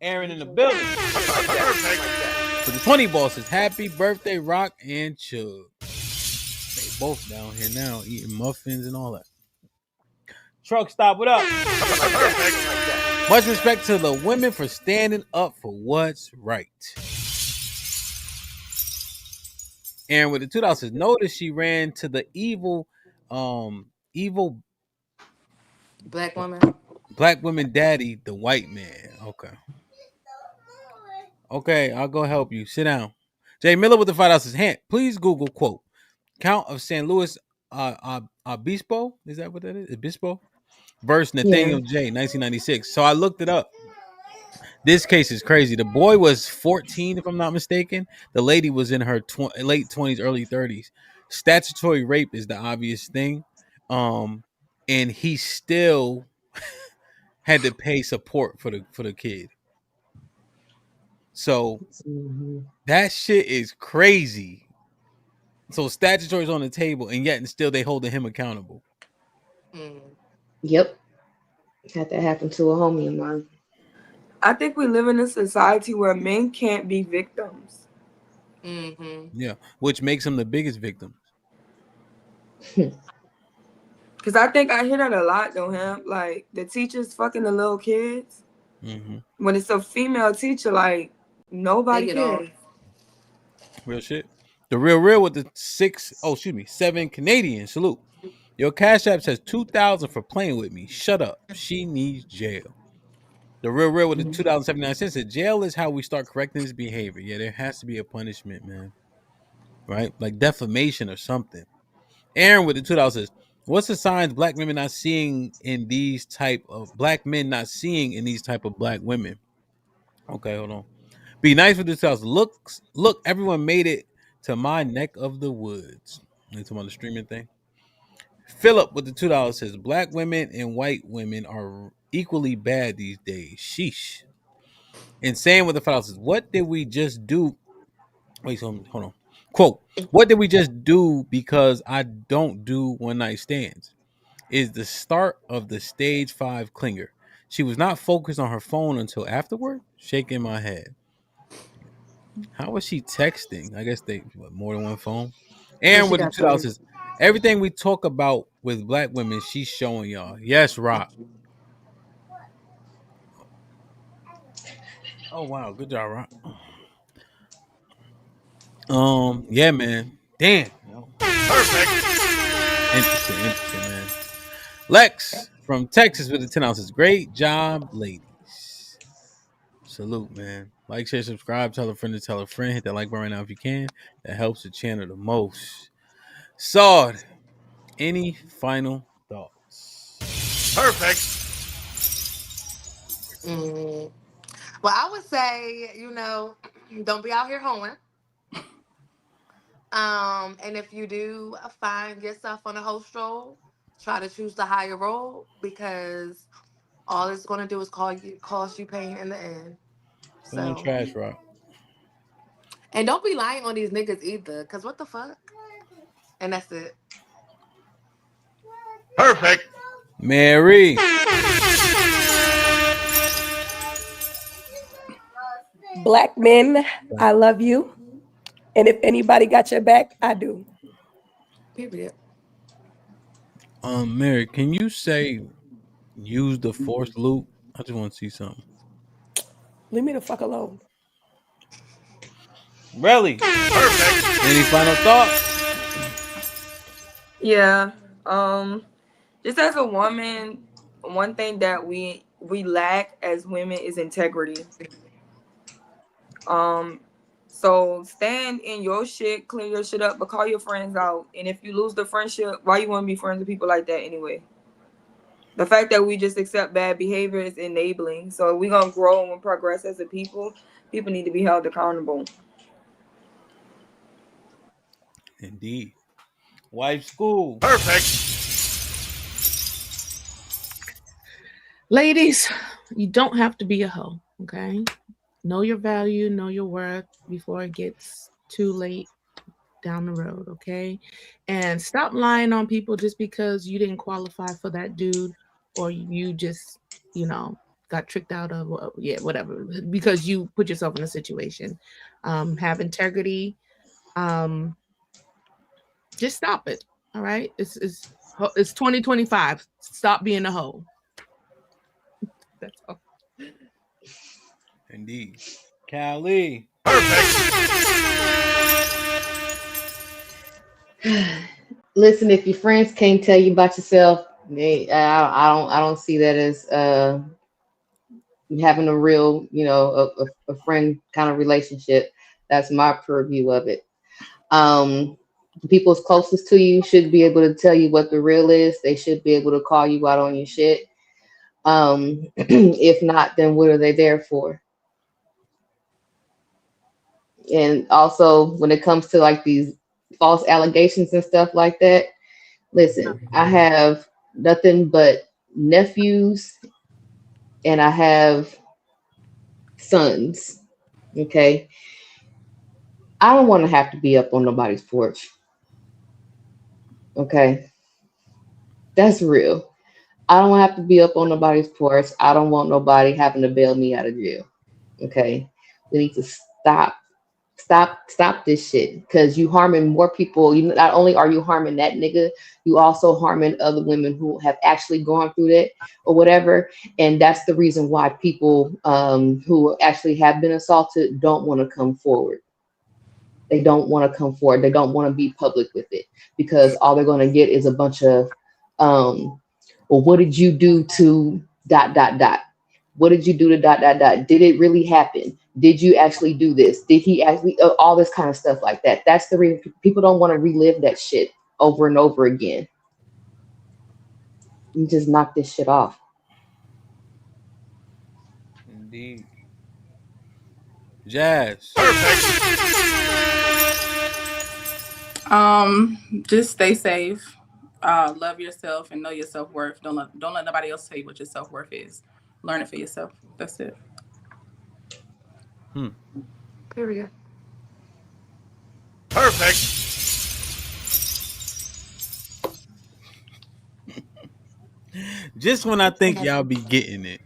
Aaron in the building. For the 20 bosses, happy birthday, Rock and Chug. They both down here now eating muffins and all that. Truck stop, what up? Much respect to the women for standing up for what's right. Aaron with the $2 says, notice she ran to the evil Black woman. Black woman daddy, the white man. Okay, I'll go help you. Sit down. Jay Miller with the $5 says, Hamp, please Google quote Count of San Luis Obispo. Is that what that is? Obispo? Verse Nathaniel J, 1996. So I looked it up. This case is crazy. The boy was 14, if I'm not mistaken. The lady was in her late 20s, early 30s. Statutory rape is the obvious thing. And he still had to pay support for the kid. So that shit is crazy. So statutory's on the table, and yet and still they holding him accountable. Yep. Had that happen to a homie of mine. I think we live in a society where men can't be victims. Yeah, which makes them the biggest victims. Because I think I hear that a lot, though, Hamp. Like, the teachers fucking the little kids. When it's a female teacher, like, nobody cares. Real shit. The real with the 7 Canadian. Salute. Your Cash App says 2,000 for playing with me. Shut up. She needs jail. The real with the $2.79 said jail is how we start correcting this behavior. Yeah, there has to be a punishment, man. Right? Like defamation or something. Aaron with the $2 says, what's the signs black women not seeing in these type of black men not seeing in these type of black women? Okay, hold on. Be nice with this house. Look, everyone made it to my neck of the woods. You talking about the streaming thing? Philip with the $2 says black women and white women are equally bad these days. Sheesh. And Sam with the $5 says, what did we just do? Wait, hold on. Quote, what did we just do because I don't do one night stands? Is the start of the stage 5 clinger. She was not focused on her phone until afterward. Shaking my head. How was she texting? I guess they more than one phone. And with the $2 says, everything we talk about with black women, she's showing y'all. Yes, Rock. Oh wow, good job, Rock. Yeah, man. Damn. Perfect. Interesting, man. Lex from Texas with the 10 ounces. Great job, ladies. Salute, man. Like, share, subscribe, tell a friend to tell a friend. Hit that like button right now if you can. That helps the channel the most. Sword, any final thoughts? Perfect. Mm. Well, I would say, don't be out here hoeing. And if you do find yourself on a hoe stroll, try to choose the higher road because all it's going to do is cost you pain in the end. Put on So, trash rock. and don't be lying on these niggas either, because what the fuck? And that's it. Perfect. Mary. Black men, I love you. And if anybody got your back, I do. Period. Mary, can you say use the force loop? I just want to see something. Leave me the fuck alone. Really? Perfect. Any final thoughts? Yeah. Just as a woman, one thing that we lack as women is integrity. Um, so stand in your shit, clear your shit up, but call your friends out. And if you lose the friendship, why you want to be friends with people like that anyway? The fact that we just accept bad behavior is enabling. So if we gonna grow and progress as a people, people need to be held accountable. Indeed. Wife school. Perfect. Ladies, you don't have to be a hoe, okay? Know your value, know your worth before it gets too late down the road, okay? And stop lying on people just because you didn't qualify for that dude or you just, got tricked out of, whatever, because you put yourself in a situation. Have integrity. Just stop it, all right? It's 2025. Stop being a hoe. That's all. Indeed. Callie. Listen, if your friends can't tell you about yourself, I don't see that as having a real, a friend kind of relationship. That's my purview of it. The people closest to you should be able to tell you what the real is. They should be able to call you out on your shit. If not, then what are they there for? And also, when it comes to like these false allegations and stuff like that, listen, I have nothing but nephews and I have sons. Okay. I don't want to have to be up on nobody's porch. Okay. That's real. I don't have to be up on nobody's porch. I don't want nobody having to bail me out of jail. Okay. We need to stop this shit because you harming more people. You not only are you harming that nigga, you also harming other women who have actually gone through that or whatever. And that's the reason why people who actually have been assaulted don't want to come forward. They don't want to come forward. They don't want to be public with it because all they're going to get is a bunch of well, what did you do to dot dot dot? What did you do to dot dot dot? Did it really happen? Did you actually do this? Did he actually all this kind of stuff like that? That's the reason people don't want to relive that shit over and over again. You just knock this shit off. Indeed. Jazz. Just stay safe. Love yourself and know your self-worth. Don't let nobody else tell you what your self-worth is. Learn it for yourself. That's it. Period. Perfect. Just when I think y'all be getting it,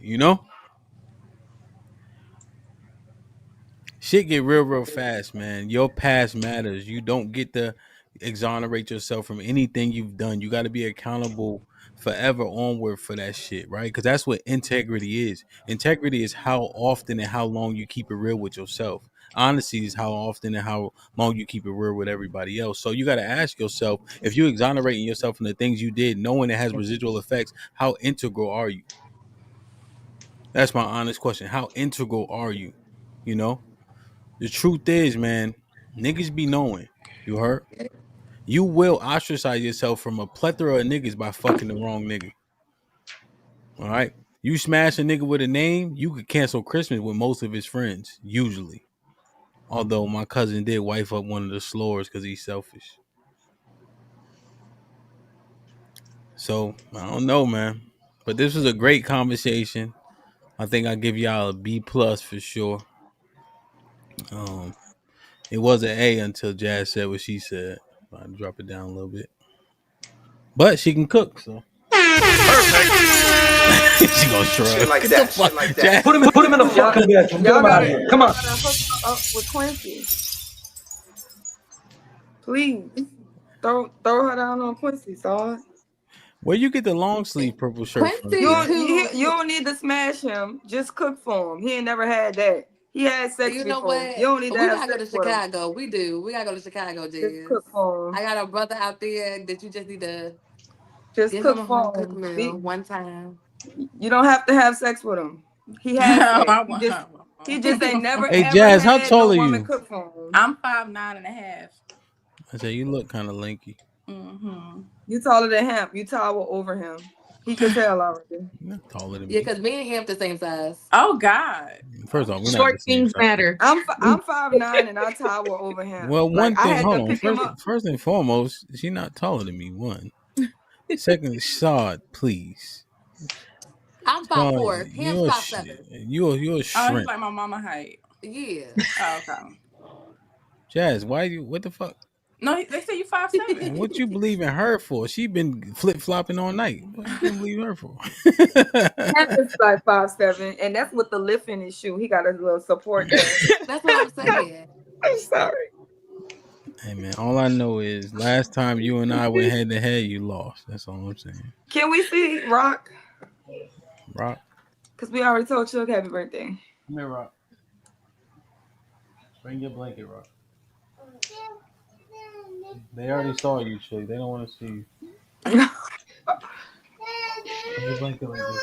shit get real fast, man. Your past matters. You don't get to exonerate yourself from anything you've done. You got to be accountable forever onward for that shit, right? Because that's what integrity is. Integrity is how often and how long you keep it real with yourself. honesty is how often and how long you keep it real with everybody else. So you got to ask yourself, if you're exonerating yourself from the things you did, knowing it has residual effects, how integral are you? That's my honest question. How integral are you? You know, the truth is, man, niggas be knowing. You heard? You will ostracize yourself from a plethora of niggas by fucking the wrong nigga. All right. You smash a nigga with a name, you could cancel Christmas with most of his friends, usually. Although my cousin did wife up one of the slores because he's selfish. So I don't know, man. But this was a great conversation. I think I give y'all a B plus for sure. It was an A until Jazz said what she said. I drop it down a little bit. But she can cook, so she gonna shrug. Shit like that. Shit like that. Jazz. Put him in the fucking bedroom. Get him out of here. Come on. Hook her up with Quincy. Please. Throw her down on Quincy, son. Where you get the long sleeve purple shirt from? You don't need to smash him. Just cook for him. He ain't never had that. He had sex You know before. what? You don't need to we have gotta go to sex with him. Chicago. We do. We gotta go to Chicago, Jazz. Just cook for him. I got a brother out there that you just need to just give cook him a for home cooked him. meal one time. You don't have to have sex with him. He has sex. He just ain't never Hey, ever Jazz, how had tall no are woman you? cook for him. I'm 5'9.5". I said you look kind of lanky. Mm-hmm. You taller than him. You tower over him. He can tell already. Not taller than me. Yeah, because me and him the same size. Oh God. First off, we're Short not the same things size. matter. I'm 5'9" and I tower over him. Well, one I thing. had Hold to on. pick him up. First and foremost, she's not taller than me. One. Second, Shad, please. I'm 5'4". Him's 5'7". You're a Oh, he's shrimp. like my mama height. Yeah. Oh, okay. Jazz, why you? What the fuck? No, they say you 5'7". What you believe in her for? She been flip flopping all night. What you gonna believe her for? Him is like 5'7", and that's with the lift in his shoe. He got a little support there. That's what I'm saying. I'm sorry. Hey man, all I know is last time you and I went head to head, you lost. That's all I'm saying. Can we see Rock? Rock. Because we already told Chuck happy birthday. Come here, Rock. Bring your blanket, Rock. They already saw you, Chuck. They don't want to see you. Bring your blanket like this.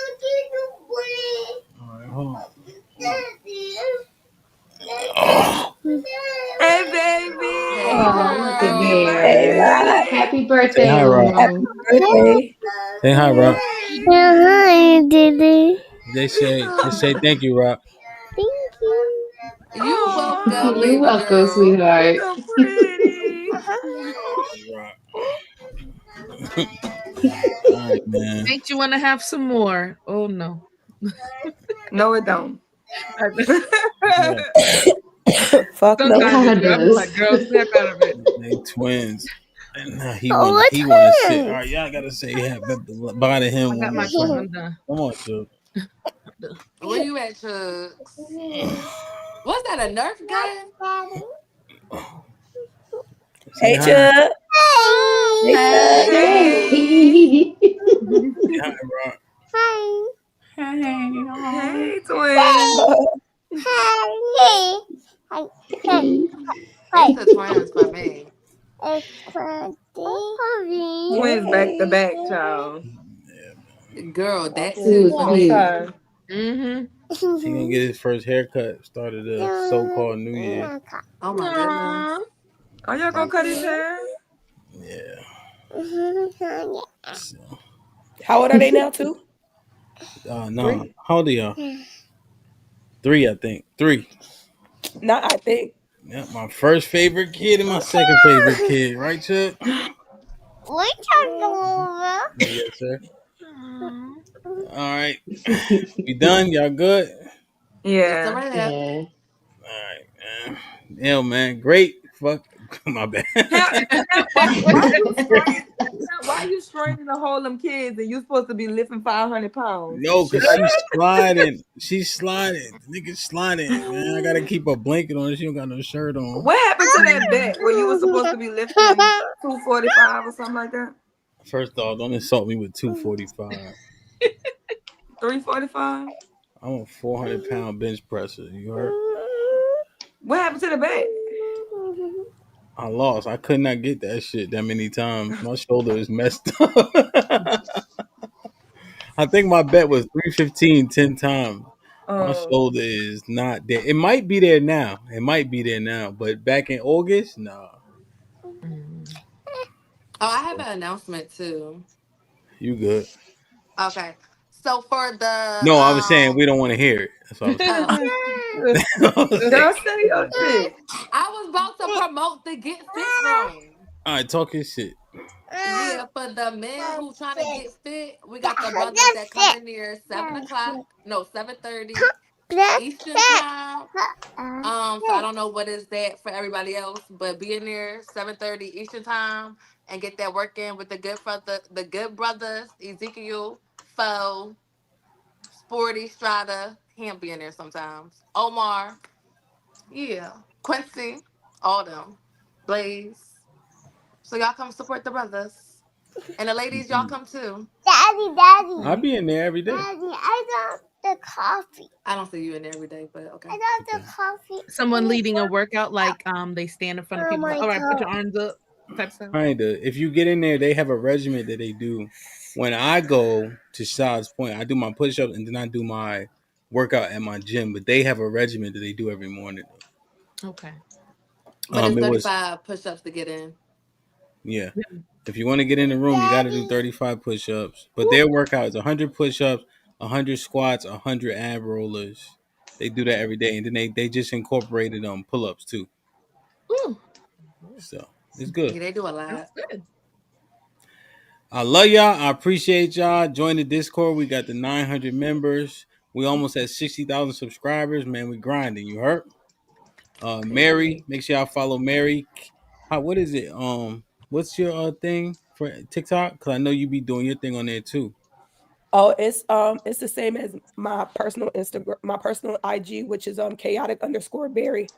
All right, hold on. Oh. Hey, baby. Happy birthday. Say hi, Rock. Happy birthday. Say hi, Rock. Hi, Diddy. They say thank you, Rock. Thank you. You welcome, You're baby welcome, girl. sweetheart. So pretty. All right, man. Makes you want to have some more. Oh no. No, it don't. Fuck no. Sometimes I feel like girls snap out of it. They twins. He want to sit. All right, y'all gotta say bye to him. I got my phone. I'm done. Come on, Chuck. Where you at, Chucks? What's that, a Nerf gun? Hey, hi. Chuck. Hey. Hi, Rock. Hi. Hey, twins. Hi. It's a twins for me. Twins back to back, child. Girl, that too for me. Mm-hmm. He gonna get his first haircut. Started the so-called New Year. Oh my goodness. Are y'all gonna cut his hair? Yeah. So, How old are they now, too? no. How old are y'all? 3, I think. 3. No, I think. Yeah, my first favorite kid and my second favorite kid, right, Chuck? Yes, sir. All right. We done? Y'all good? Yeah. All right. Yeah. All right, man. Yeah, man. Great. Fuck. My bad. Why you straining to hold them kids and you supposed to be lifting 500 pounds? No, because she's sliding. She's sliding. The nigga sliding, man. I gotta keep a blanket on. She don't got no shirt on. What happened to that bet where you were supposed to be lifting 245 or something like that? First off, don't insult me with 245. 345? I'm a 400-pound bench presser. You heard? What happened to the bet? I lost. I could not get that shit that many times. My shoulder is messed up. I think my bet was 315 10 times. My shoulder is not there. It might be there now. But back in August, nah. Oh, I have an announcement too. You good. Okay. So for the No, I was saying we don't want to hear it. That's what I was saying. Girl, say your shit. I was about to promote the Get Fit room. All right, talk your shit. Yeah, for the men who trying to get fit, we got the brothers that come in here 7:30 Eastern time. So I don't know what is that for everybody else, but be in there 7:30 Eastern time and get that work in with the good brothers, Ezekiel, Foe, Sporty, Strada, him be in there sometimes. Omar, yeah, Quincy, all them, Blaze. So y'all come support the brothers. And the ladies, y'all come too. Daddy. I'll be in there every day. Daddy, I got the coffee. I don't see you in there every day, but okay. I got the coffee. Someone leading a workout, like they stand in front of people. All right, put your arms up. Type stuff. Kinda. If you get in there, they have a regimen that they do. When I go to Shad's Point, I do my push-ups and then I do my workout at my gym. But they have a regimen that they do every morning. Okay. But it's It 35 push-ups to get in. Yeah. If you want to get in the room, you got to do 35 push-ups. But their workout is 100 push-ups, 100 squats, 100 ab rollers. They do that every day, and then they just incorporated pull-ups too. Ooh. So it's good. Yeah, they do a lot. That's good. I love y'all. I appreciate y'all. Join the Discord. We got the 900 members. We almost at 60,000 subscribers. Man, we grinding. You heard? Mary, make sure y'all follow Mary. What is it? What's your thing for TikTok? Because I know you be doing your thing on there too. Oh, it's the same as my personal Instagram, my personal IG, which is chaotic_berry.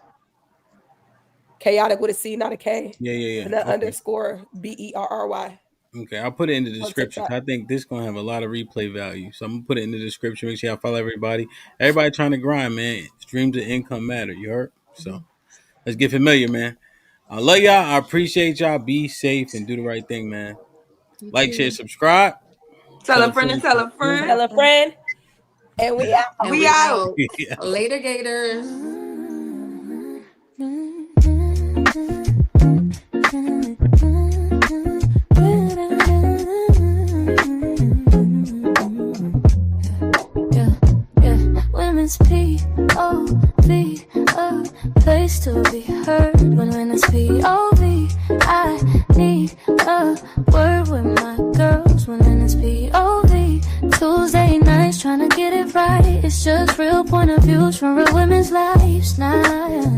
Chaotic with a C, not a K. Yeah. And then underscore BERRY. Okay, I'll put it in the description. I think this is gonna have a lot of replay value, so I'm gonna put it in the description. Make sure y'all follow everybody. Everybody trying to grind, man. Streams of income matter. You heard? So let's get familiar, man. I love y'all. I appreciate y'all. Be safe and do the right thing, man. Like, share, subscribe. Tell a friend and tell a friend. Tell a friend. And we out. And we out. Later, Gators. Women's POV, a place to be heard. When it's POV, I need a word with my girls. When it's POV, Tuesday nights trying to get it right. It's just real point of views from real women's lives now.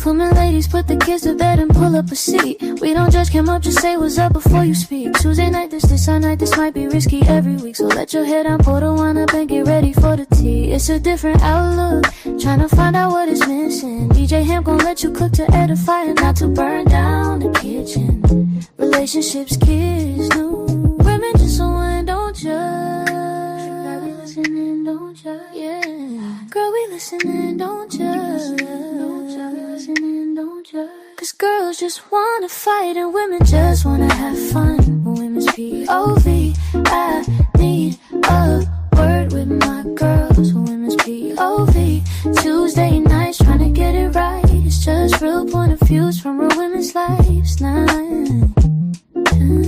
Women, ladies, put the kids to bed and pull up a seat. We don't judge, come up, just say what's up before you speak. Tuesday night, this our night, this might be risky every week. So let your head down, pour the wine up and get ready for the tea. It's a different outlook, trying to find out what is missing. DJ HAMP gon' let you cook to edify and not to burn down the kitchen. Relationships, kids, new women just want, don't judge. Girl, we listening, don't judge. Yeah, girl, we listening, don't judge. Cause girls just wanna fight and women just wanna have fun. Women's POV, I need a word with my girls. Women's POV, Tuesday nights trying to get it right. It's just real point of views from real women's lives now. Yeah.